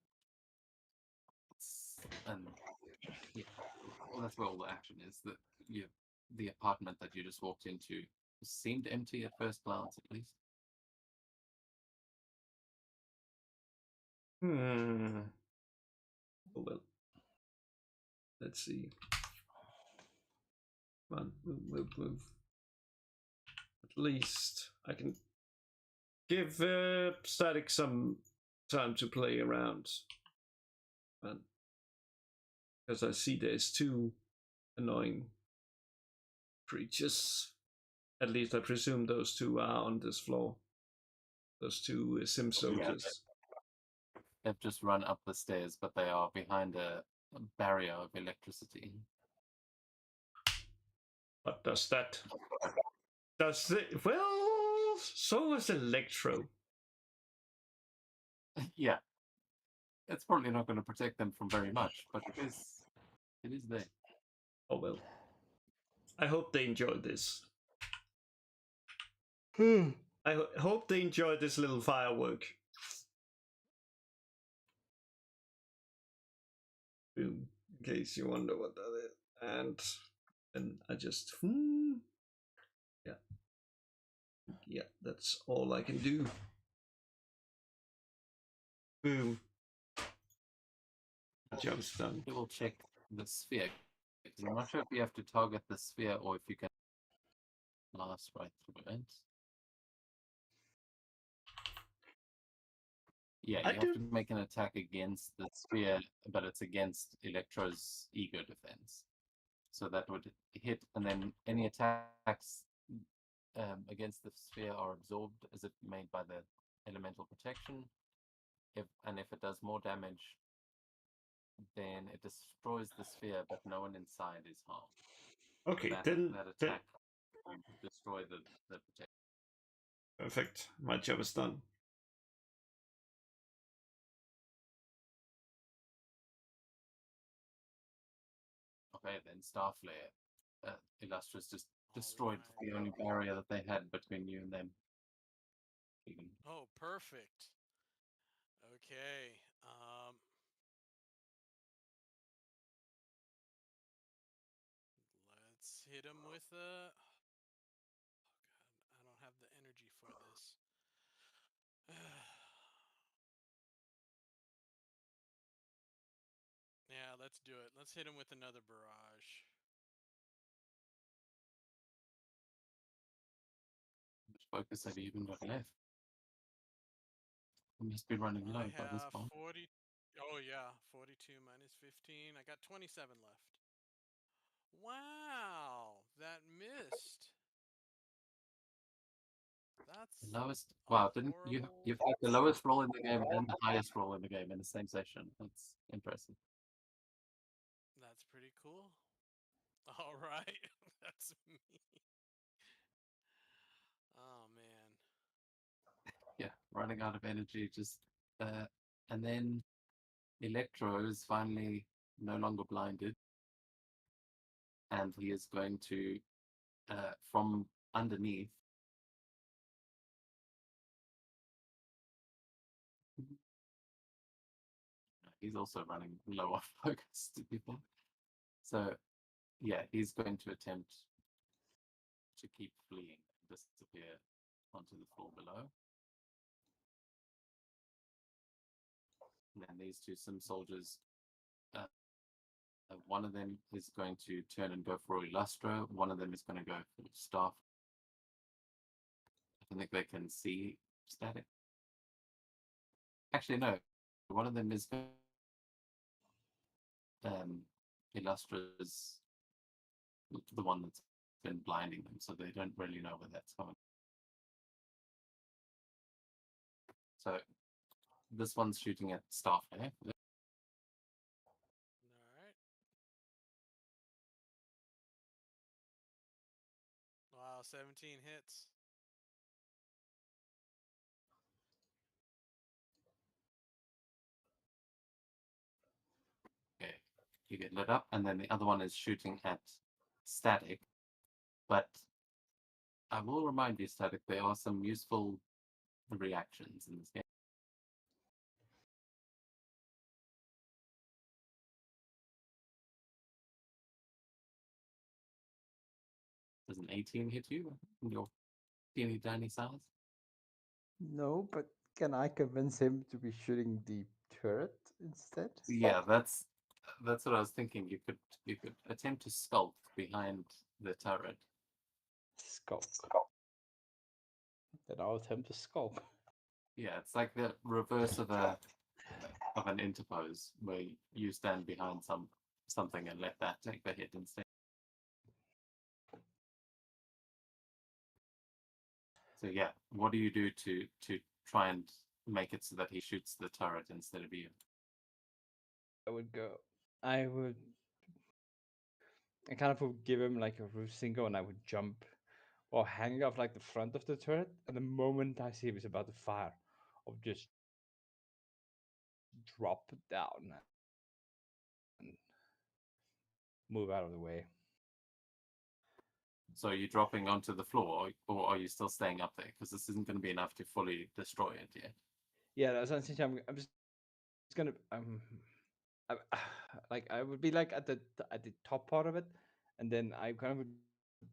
and yeah, well, that's where all the action is. That the apartment that you just walked into seemed empty at first glance, at least. Oh well. Let's see. Come on, move. At least I can give Static some time to play around. Because I see there's two annoying creatures. At least I presume those two are on this floor. Those two Sim soldiers. They've just run up the stairs, but they are behind a barrier of electricity. But does it? Well, so is Electro. Yeah, it's probably not going to protect them from very much, but it is there. Oh well. I hope they enjoyed this. I hope they enjoyed this little firework. Boom. In case you wonder what that is. And then I just yeah, that's all I can do. Boom. Job's done. We will check the sphere. Because I'm not sure if you have to target the sphere or if you can blast right through it. Yeah, you have to make an attack against the sphere, but it's against Electro's ego defense. So that would hit, and then any attacks against the sphere are absorbed as if made by the elemental protection. If it does more damage, then it destroys the sphere, but no one inside is harmed. Okay, So then that attack will destroy the protection. Perfect. My job is done. Okay, then Starflare. Illustra's just destroyed the only barrier that they had between you and them. Oh, perfect. Okay. Let's hit him with a. Oh god, I don't have the energy for this. let's do it. Let's hit him with another barrage. How much focus have you even got left? You must be running low I by this have point. 40. Oh yeah, 42 minus 15. I got 27 left. Wow, that missed. That's The lowest. a Wow, didn't you? horrible. You've got the lowest roll in the game and the highest roll in the game in the same session. That's impressive. That's pretty cool. All right, that's me. Oh man. Yeah, running out of energy. Just and then Electro is finally no longer blinded, and he is going to from underneath. He's also running low on focus to people. So yeah, he's going to attempt to keep fleeing and disappear onto the floor below. And then these two sim soldiers, one of them is going to turn and go for Illustro. One of them is going to go for Staff. I think they can see Static. Actually, no. One of them is Illustra's the one that's been blinding them, so they don't really know where that's going. So this one's shooting at Staff. Eh? All right. Wow, 17 hits. Okay, you get lit up, and then the other one is shooting at Static. But I will remind you, Static, there are some useful reactions in this game. Does an 18 hit you in your teeny tiny size? No, but can I convince him to be shooting the turret instead? Yeah, that's what I was thinking. You could attempt to skulk behind the turret. Skulk. Then I'll attempt to skulk. Yeah, it's like the reverse of an interpose, where you stand behind something and let that take the hit instead. So yeah, what do you do to try and make it so that he shoots the turret instead of you? I kind of would give him like a roof single and I would jump or hang off like the front of the turret. And the moment I see he was about to fire, I'll just drop down and move out of the way. So are you dropping onto the floor, or are you still staying up there? Because this isn't going to be enough to fully destroy it yet. Yeah, that's essentially. I'm just gonna I, like I would be like at the top part of it, and then I kind of would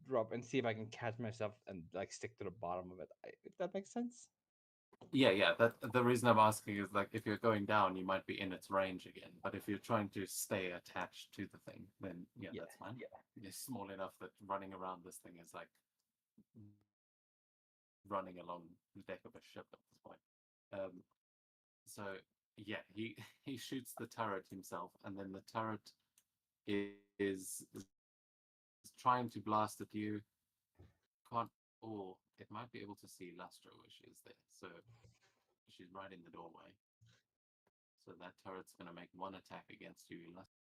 drop and see if I can catch myself and like stick to the bottom of it. If that makes sense. Yeah. That the reason I'm asking is like if you're going down, you might be in its range again. But if you're trying to stay attached to the thing, then yeah. That's fine. Yeah. It's small enough that running around this thing is like running along the deck of a ship at this point. So yeah, he shoots the turret himself, and then the turret is trying to blast at you. Can't, or it might be able to see Lustra where she is there. So she's right in the doorway. So that turret's going to make one attack against you, Lustra.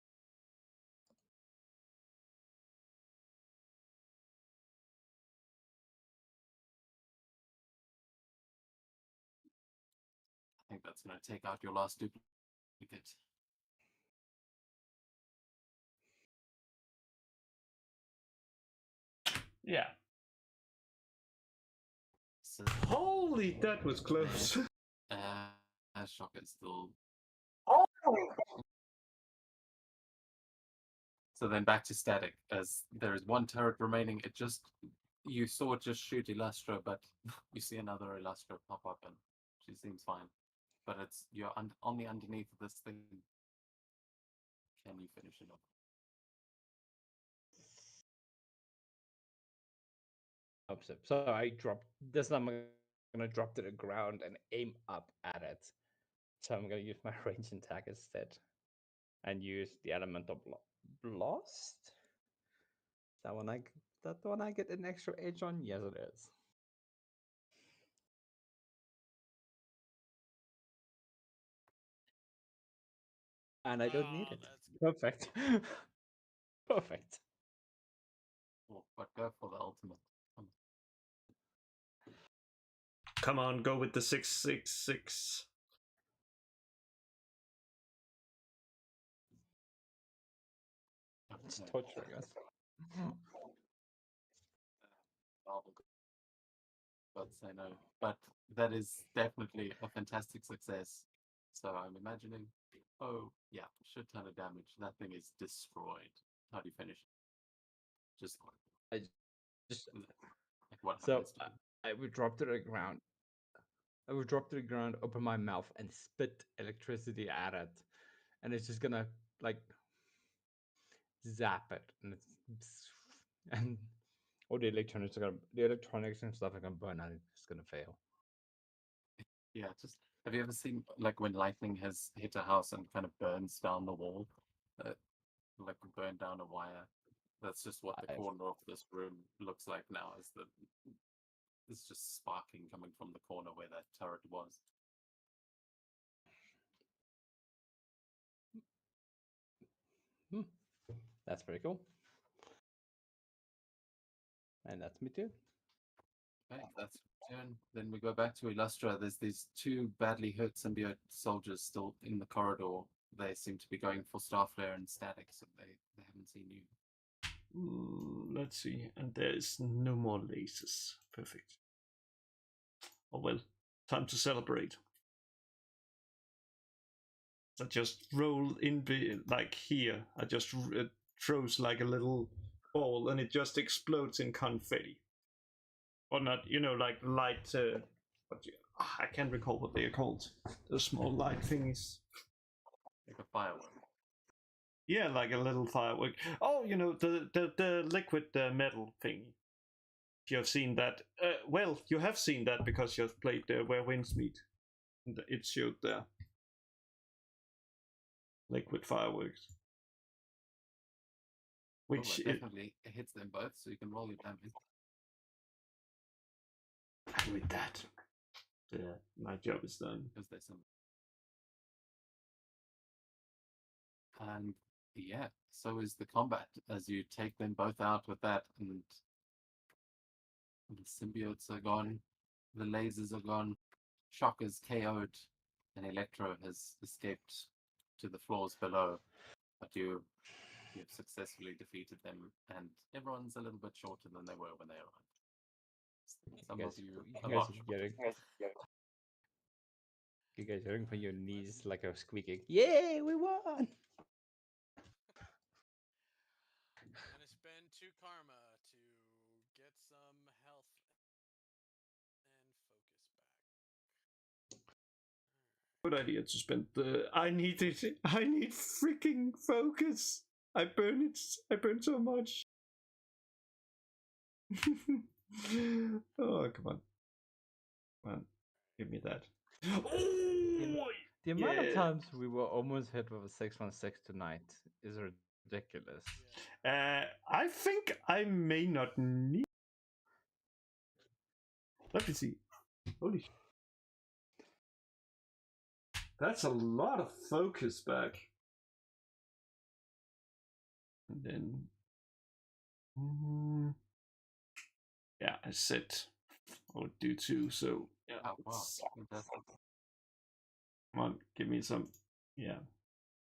I think that's going to take out your last duplicate. Yeah. So, Holy, that was close. Shock is still. So then back to Static, as there is one turret remaining. You saw it just shoot Illustra, but you see another Illustra pop up, and she seems fine. But you're on the underneath of this thing. can you finish it off? Hope so. So I dropped this time. I'm gonna drop to the ground and aim up at it. So I'm gonna use my range attack instead, and use the elemental blast. That one that one I get an extra edge on. Yes, it is. And I don't need Oh, it. that's Perfect. Perfect. Oh, but go for the ultimate. Come on, go with the 666. It's Okay. torturing us. Marvel gods say no, but that is definitely a fantastic success. So I'm imagining, oh yeah, shit ton of damage. That thing is destroyed. How do you finish it? Just I just like what so happens to you? I would drop to the ground. I would drop to the ground, open my mouth, and spit electricity at it, and it's just gonna like zap it, and it's and all the electronics and stuff are gonna burn out. It's just gonna fail. Yeah, just have you ever seen like when lightning has hit a house and kind of burns down the wall, like burn down a wire? That's just what the I've- corner of this room looks like now. Is that it's just sparking coming from the corner where that turret was. Hmm. That's pretty cool. And that's me too. Okay, that's turn. Then we go back to Illustra. There's these two badly hurt symbiote soldiers still in the corridor. They seem to be going for Starflare and Static, so they haven't seen you. Let's see. And there's no more lasers. Perfect. Oh well, time to celebrate. I just roll in like here. I just it throws like a little ball and it just explodes in confetti. Or not, like light. I can't recall what they are called. Those small light thingies. Like a firework. Yeah, like a little firework. Oh, the liquid metal thingy. If you have seen that, well, you have seen that because you have played Where Winds Meet. And it showed there. Liquid fireworks. Which it definitely hits them both, so you can roll your damage. And with that, my job is done. Because there's some. And yeah, so is the combat as you take them both out with that, and the symbiotes are gone, the lasers are gone, Shock is KO'd, and Electro has escaped to the floors below. But you've successfully defeated them, and everyone's a little bit shorter than they were when they arrived. Some of you a guys lot are shorter. You guys are from your knees like a squeaking. Yay, we won! I'm gonna spend 2 karma to get some health and focus back. Good idea to spend the. I need it. I need freaking focus. I burn it. I burn so much. Oh, come on. Come on. Give me that. Oh, The amount of yeah. times we were almost hit with a 616 tonight is ridiculous. Yeah. I think I may not need. Let me see. Holy sh. That's a lot of focus back. And then. Yeah, I said I would do two, so. Yeah. Oh, wow. Fantastic. Come on, give me some. Yeah.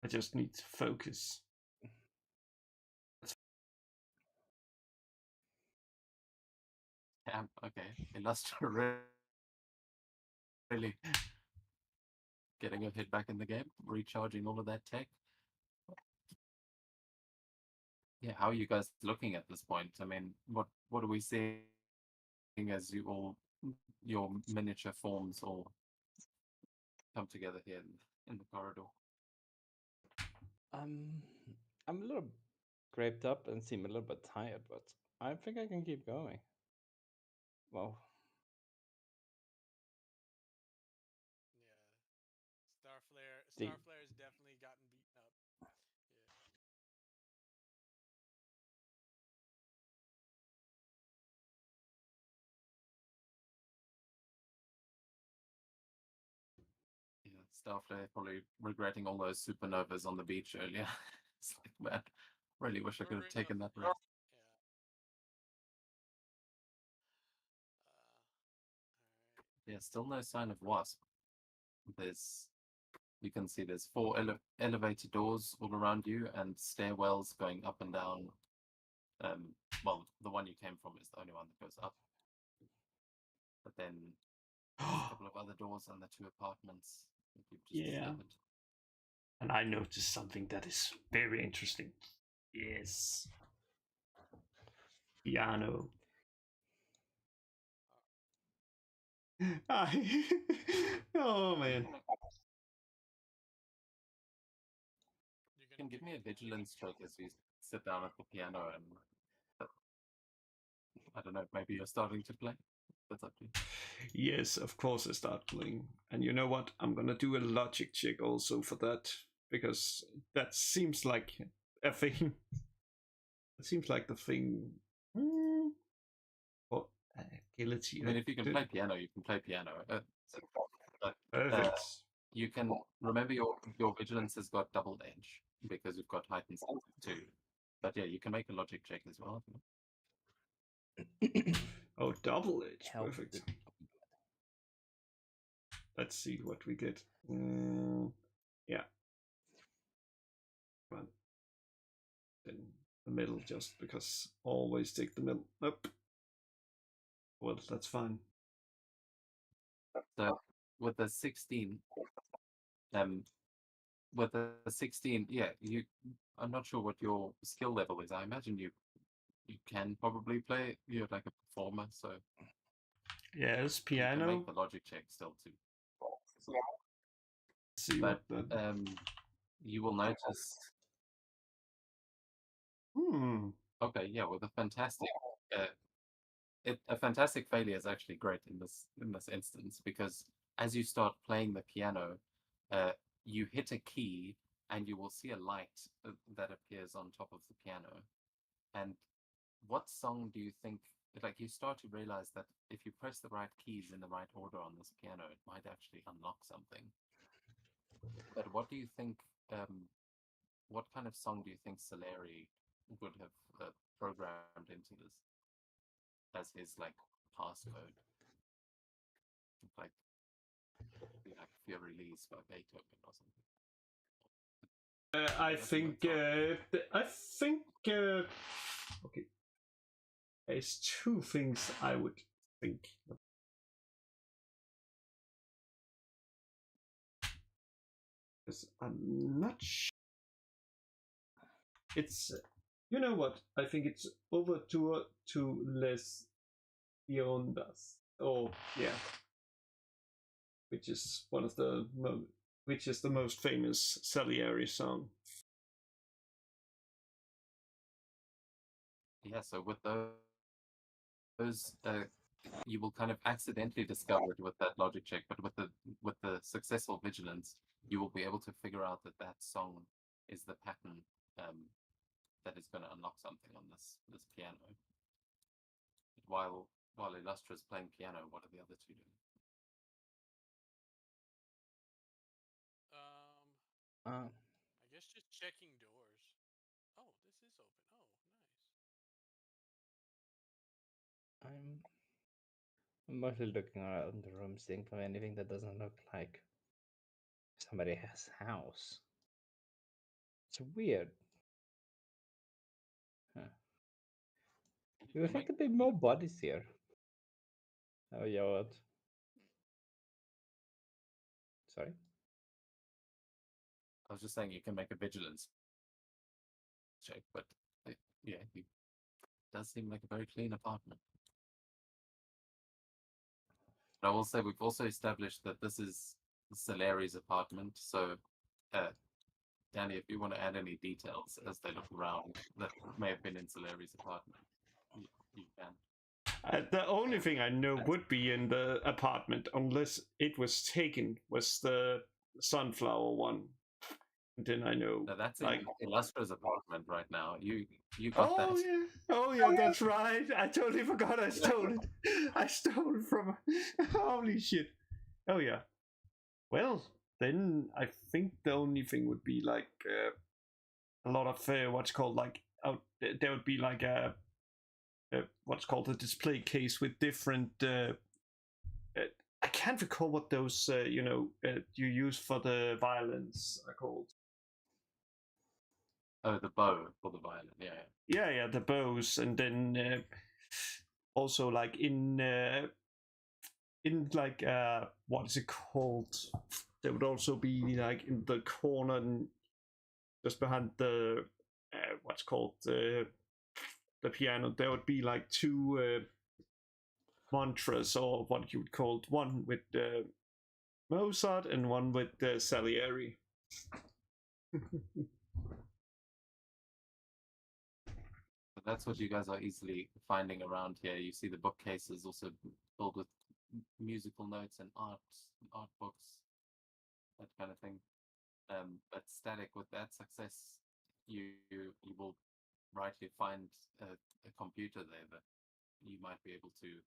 I just need to focus. Damn, okay. Illustra really getting a hit back in the game, recharging all of that tech. Yeah, how are you guys looking at this point? I mean, what are we seeing as your miniature forms all come together here in the corridor? I'm a little scraped up and seem a little bit tired, but I think I can keep going. Well, Yeah. The- Starflare has definitely gotten beaten up. Yeah. Yeah, Starflare probably regretting all those supernovas on the beach earlier. It's like, man, really wish I could have Remembering taken of- that risk. Yeah. Alright. Yeah, still no sign of Wasp. There's, you can see there's 4 elevator doors all around you and stairwells going up and down. Well, the one you came from is the only one that goes up. But then there's a couple of other doors and the 2 apartments that you've just Yeah. discovered. And I noticed something that is very interesting. Yes. Piano. Oh man. You're You can give me a vigilance check as you sit down at the piano and I don't know, maybe you're starting to play. That's up to you. Yes, of course I start playing. And you know what? I'm gonna do a logic check also for that. Because that seems like a thing. It seems like the thing. Or agility. I mean, if you can play piano, you can play piano. But Perfect. you can remember your vigilance has got double edge because you've got heightened sense too. But yeah, you can make a logic check as well. Oh, double edge. help Perfect. the- Let's see what we get. Yeah. Come on. Then the middle, just because always take the middle. Nope. Well, that's fine. So with the 16, with the 16, yeah, I'm not sure what your skill level is. I imagine you can probably play. You're like a performer, so Yes, you can piano. make the logic check still too. Let's see But what the. you will notice. Okay, yeah, with a fantastic, a fantastic failure is actually great in this instance because as you start playing the piano, you hit a key and you will see a light that appears on top of the piano. And what song do you think? Like you start to realize that if you press the right keys in the right order on this piano, it might actually unlock something. But what do you think? What kind of song do you think Saleri would have programmed into this as his like passcode? Like Fear Release by Beethoven or something. I That's think. another Okay. There's 2 things I would think. Because I'm not sure. It's. You know what? I think it's Overture to Les Biondas. Oh, yeah. Which is one of the which is the most famous Salieri song. Yeah, so with those you will kind of accidentally discover it with that logic check, but with the successful vigilance, you will be able to figure out that that song is the pattern that is going to unlock something on this piano. While Illustra's playing piano, what are the other 2 doing? I guess just checking doors. Oh, this is open. Oh, nice. I'm mostly looking around the room, seeing for anything that doesn't look like somebody has house. It's weird. Huh. You would think there'd be more bodies here. Oh yeah, what? Sorry? I was just saying you can make a vigilance check, but yeah, it does seem like a very clean apartment. But I will say we've also established that this is Saleri's apartment, so Danny, if you want to add any details as they look around that may have been in Solari's apartment, you can. The only thing I know would be in the apartment, unless it was taken, was the sunflower one. And then I know. Now that's like, in Illustra's apartment right now. You got that. Oh yeah, that's right. I totally forgot I stole it. I stole it from. Holy shit. Oh yeah. Well, then I think the only thing would be like a lot of what's called like there would be like a what's called a display case with different. I can't recall what those you use for the violins are called. Oh, the bow for the violin. Yeah, the bows, and then also like in like what is it called? There would also be like in the corner, just behind the what's called the piano. There would be like two mantras, or what you would call it, one with Mozart and one with Salieri. That's what you guys are easily finding around here. You see the bookcases also filled with musical notes and art books, that kind of thing. But Static, with that success, you will rightly find a computer there that you might be able to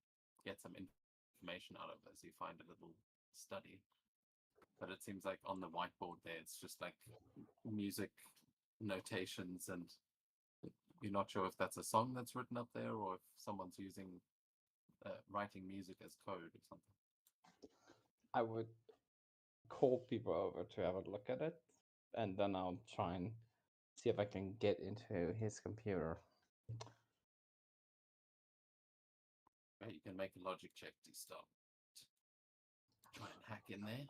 get some information out of as you find a little study. But it seems like on the whiteboard there, it's just like music notations, and you're not sure if that's a song that's written up there or if someone's using writing music as code or something. I would call people over to have a look at it, and then I'll try and see if I can get into his computer. Right, you can make a logic check to start. Try and hack in there.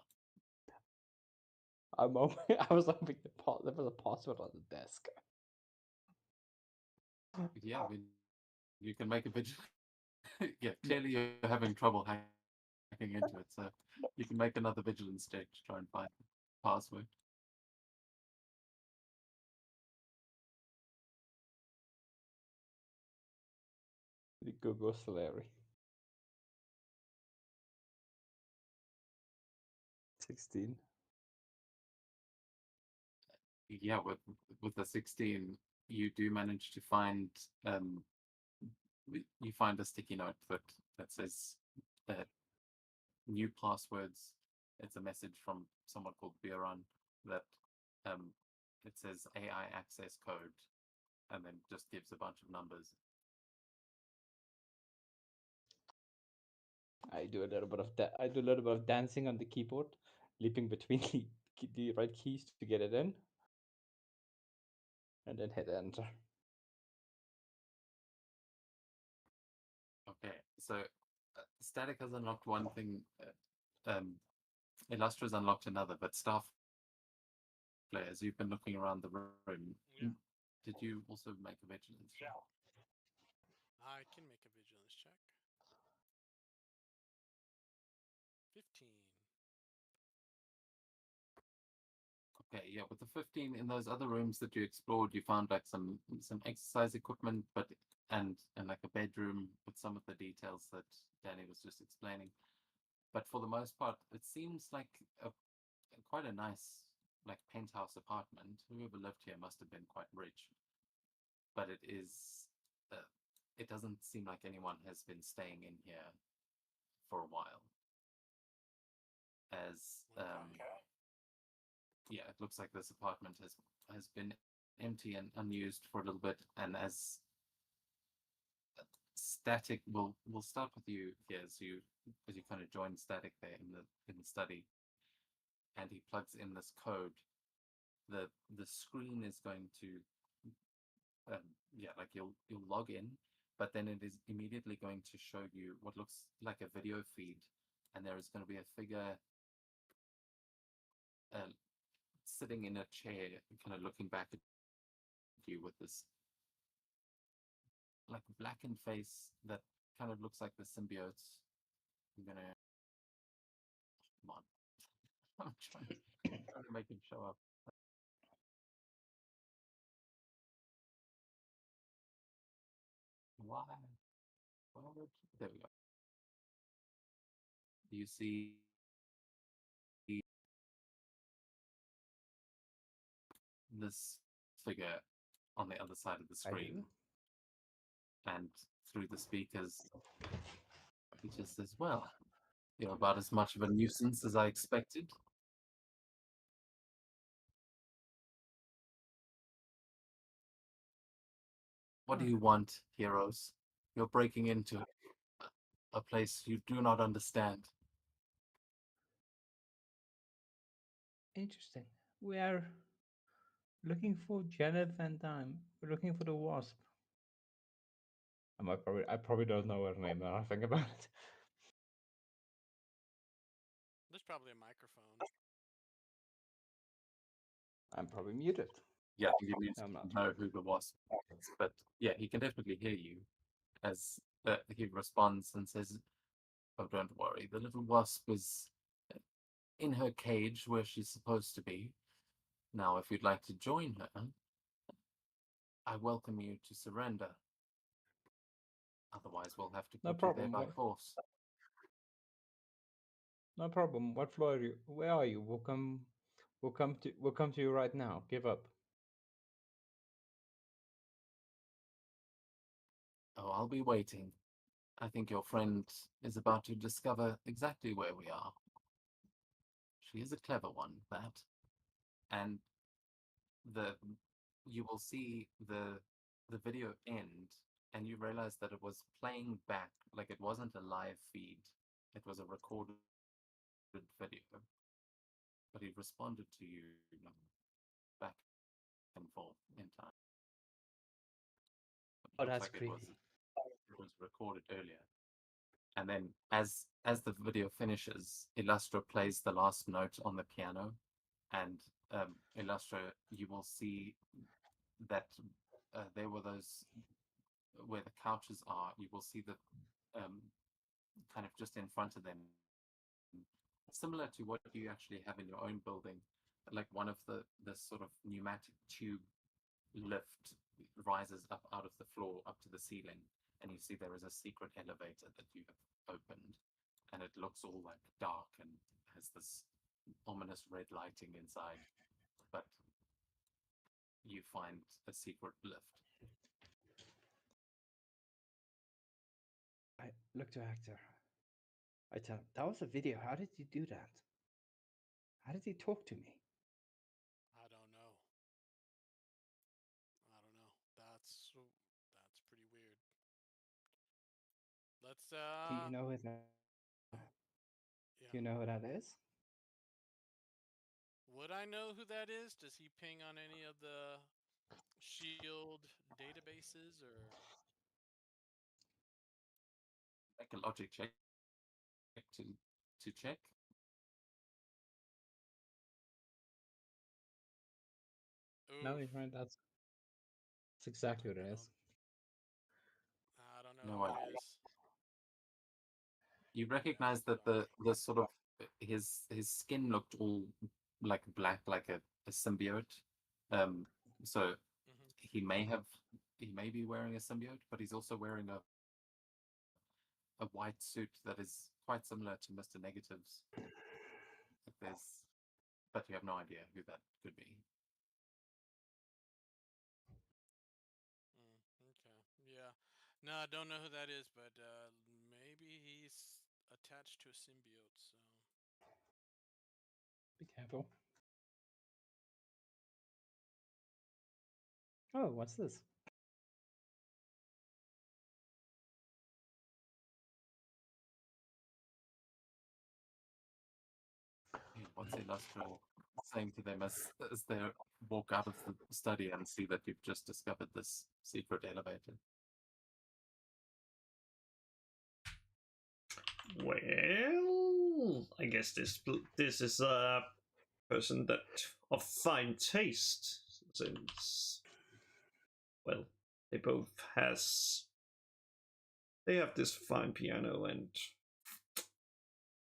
I was hoping there was a password on the desk. Yeah, I mean, you can make a vigilance. Yeah, clearly you're having trouble hacking into it, so you can make another vigilance check to try and find the password. Google Solari. 16. Yeah, with the 16, you do manage to find you find a sticky note that says new passwords. It's a message from someone called Biron that it says AI access code, and then just gives a bunch of numbers. I do a little bit of dancing on the keyboard, leaping between the right keys to get it in, and then hit enter. Okay, so Static has unlocked one thing, Illustra's unlocked another, but staff players, you've been looking around the room. Yeah. Did you also make a vigilance check? I can make a vigilance check. 15. Okay, yeah, with the 15 in those other rooms that you explored, you found like some exercise equipment, and like a bedroom with some of the details that Danny was just explaining. But for the most part, it seems like quite a nice like penthouse apartment. Whoever lived here must have been quite rich. But it is, it doesn't seem like anyone has been staying in here for a while. As yeah, it looks like this apartment has been empty and unused for a little bit. And as Static, we'll start with you here as you kind of join Static there in the study, and he plugs in this code. The screen is going to yeah, like you'll log in, but then it is immediately going to show you what looks like a video feed, and there is going to be a figure sitting in a chair, kind of looking back at you with this like blackened face that kind of looks like the symbiotes. I'm gonna come on. I'm trying to make him show up. Why? There we go. You see this figure on the other side of the I do. screen, and through the speakers, he just says, "Well, you're about as much of a nuisance as I expected." What do you want, heroes? You're breaking into a place you do not understand. Interesting. We are looking for Janet Van Dyne. We're looking for the Wasp. I probably don't know her name now I think about it. There's probably a microphone. I'm probably muted. Yeah, you need I'm to not. know who the wasp is, but yeah, he can definitely hear you as he responds and says, "Oh, don't worry. The little wasp is in her cage where she's supposed to be. Now, if you'd like to join her, I welcome you to surrender. Otherwise, we'll have to No put you there problem. by force." No problem. What floor are you? Where are you? We'll come to you right now. Give up. Oh, I'll be waiting. I think your friend is about to discover exactly where we are. She is a clever one, that. And the you will see the video end, and you realize that it was playing back, like it wasn't a live feed. It was a recorded video. But he responded to you back and forth in time. Oh, Looks that's like creepy. it was recorded earlier. And then as the video finishes, Illustra plays the last note on the piano, and Illustra, you will see that there were those where the couches are. You will see the kind of just in front of them, similar to what you actually have in your own building, like one of the sort of pneumatic tube lift rises up out of the floor up to the ceiling, and you see there is a secret elevator that you have opened, and it looks all like dark and has this ominous red lighting inside, but you find a secret lift. I look to Hector. I tell him, that was a video. How did you do that? How did he talk to me? I don't know. I don't know. That's pretty weird. Let's Do you know who that? yeah. Do you know who that is? Would I know who that is? Does he ping on any of the Shield databases or? Make a logic check to check. No, Oof, you're right. That's exactly what it is. I don't know No who idea. it is. You recognize that the sort of his skin looked all like black, like a symbiote. So Mhm. he may be wearing a symbiote, but he's also wearing a white suit that is quite similar to Mr. Negative's. But you have no idea who that could be. Okay. Yeah. No, I don't know who that is, but maybe he's attached to a symbiote. So. Be careful. Oh, what's this? What's Illustra saying to them as they walk out of the study and see that you've just discovered this secret elevator? Well, I guess this is a person that of fine taste, since well, they both they have this fine piano and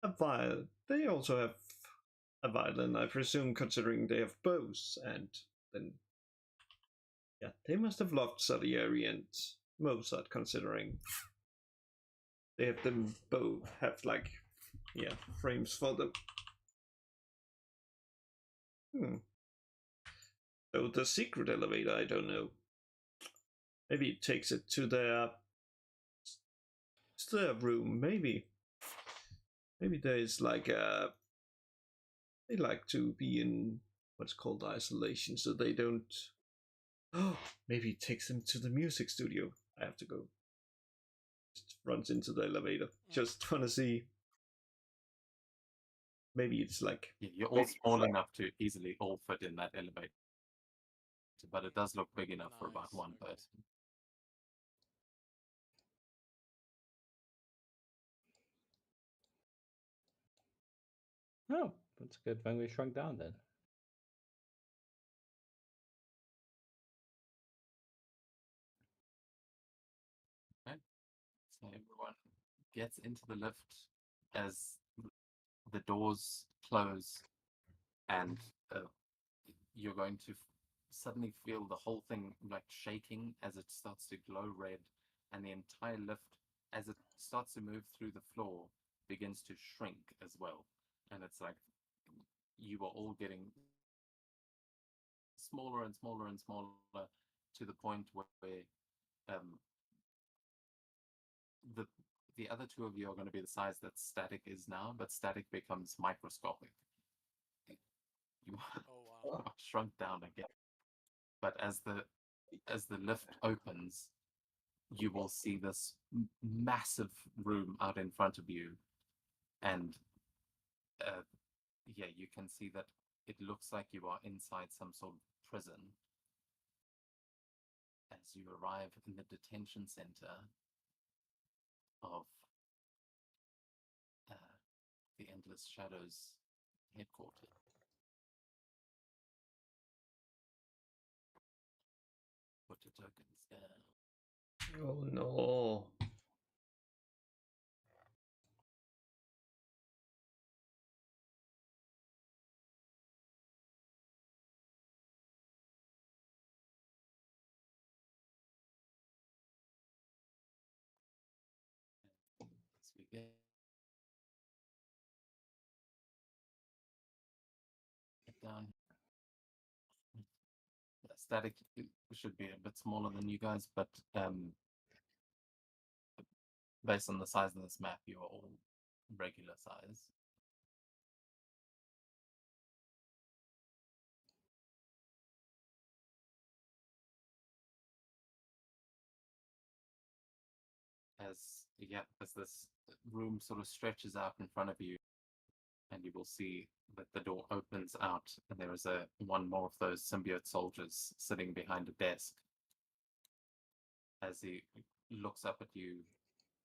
a violin. They also have a violin, I presume, considering they have bows, and then yeah, they must have loved Salieri and Mozart, considering they have them both have like, yeah, frames for them. So the secret elevator, I don't know. Maybe it takes it to their room. Maybe there is like a. They like to be in what's called isolation, so they don't. Oh, maybe it takes them to the music studio. I have to go. Just runs into the elevator. Just wanna see. Maybe it's like. Yeah, you're all small enough to easily all fit in that elevator, but it does look big enough for about Nice, one okay. person. Oh, that's good when we shrunk down then. So everyone gets into the lift as the doors close, and you're going to suddenly feel the whole thing like shaking as it starts to glow red, and the entire lift, as it starts to move through the floor, begins to shrink as well. And it's like you are all getting smaller and smaller and smaller to the point where the other two of you are going to be the size that Static is now, but Static becomes microscopic. You Oh wow. are shrunk down again. But as the lift opens, you will see this massive room out in front of you, and yeah, you can see that it looks like you are inside some sort of prison. As you arrive in the detention center of the Endless Shadows headquarters. Put the tokens down. Oh no. As we get down, Static should be a bit smaller than you guys, but based on the size of this map, you are all regular size. As this room sort of stretches out in front of you, and you will see that the door opens out, and there is one more of those symbiote soldiers sitting behind a desk. As he looks up at you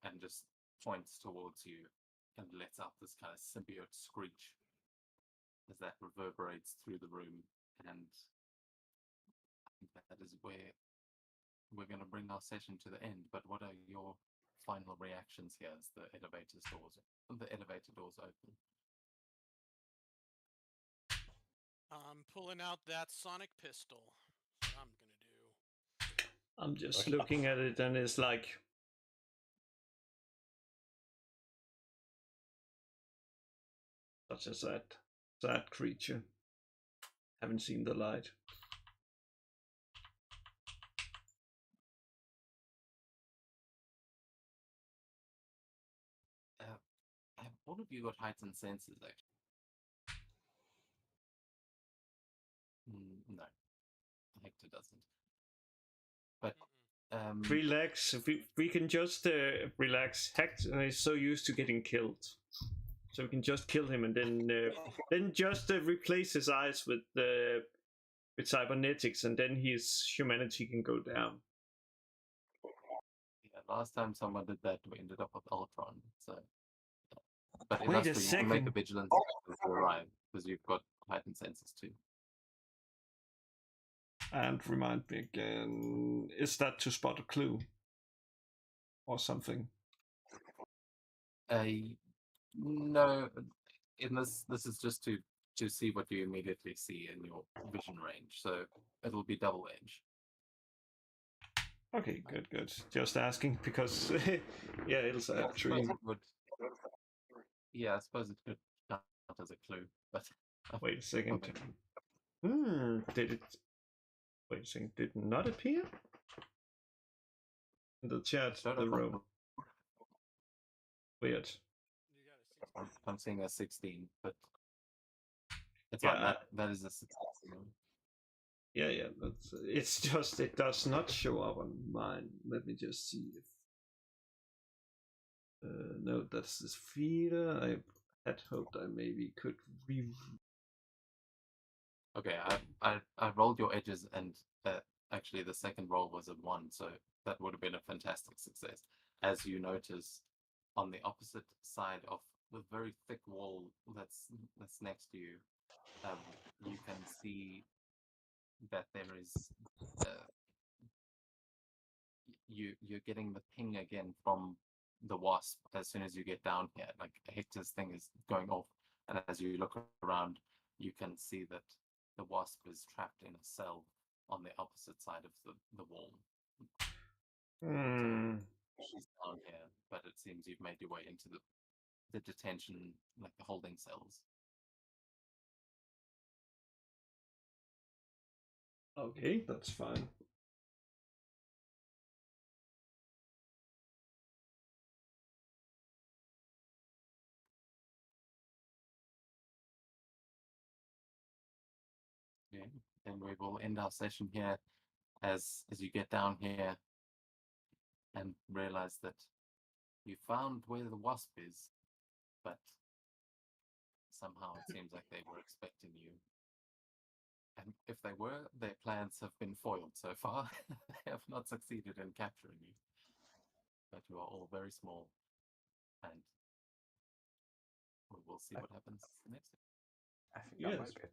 and just points towards you and lets out this kind of symbiote screech as that reverberates through the room. And I think that is where we're going to bring our session to the end. But what are your final reactions here as the elevator doors open? I'm pulling out that sonic pistol. That's what I'm gonna do. I'm just looking at it, and it's like. Such as that creature. Haven't seen the light. Have all of you got heightened senses, actually? No, Hector doesn't. But relax. We can just relax. Hector is so used to getting killed, so we can just kill him and then just replace his eyes with cybernetics, and then his humanity can go down. Yeah, last time someone did that, we ended up with Ultron. So, but Wait a you can make a second. vigilance check to arrive because you've got heightened senses too. And remind me again, is that to spot a clue or something? No. In this is just to see what you immediately see in your vision range. So it'll be double edge. Okay, good. Just asking because yeah, it's Yeah, a I tree. suppose it would. Yeah, I suppose it could count as a clue, but Wait a second. okay. Did it? Wait a second. Did it not appear in the chat? Showed The up row. Weird. You got a 16. I'm seeing a 16, but it's Yeah, fine. That is a success. yeah. It's just it does not show up on mine. Let me just see if. No, that's this feeder. I had hoped I maybe could Okay, I rolled your edges, and actually the second roll was a 1, so that would have been a fantastic success. As you notice, on the opposite side of the very thick wall that's next to you, you can see that there is you're getting the ping again from the wasp as soon as you get down here. Like Hector's thing is going off, and as you look around, you can see that the wasp is trapped in a cell on the opposite side of the wall. She's down here, but it seems you've made your way into the detention, like the holding cells. Okay, that's fine. Yeah. And we will end our session here as you get down here and realize that you found where the wasp is, but somehow it seems like they were expecting you. And if they were, their plans have been foiled so far. They have not succeeded in capturing you. But you are all very small, and we will see what happens next. I think Yes. that might be a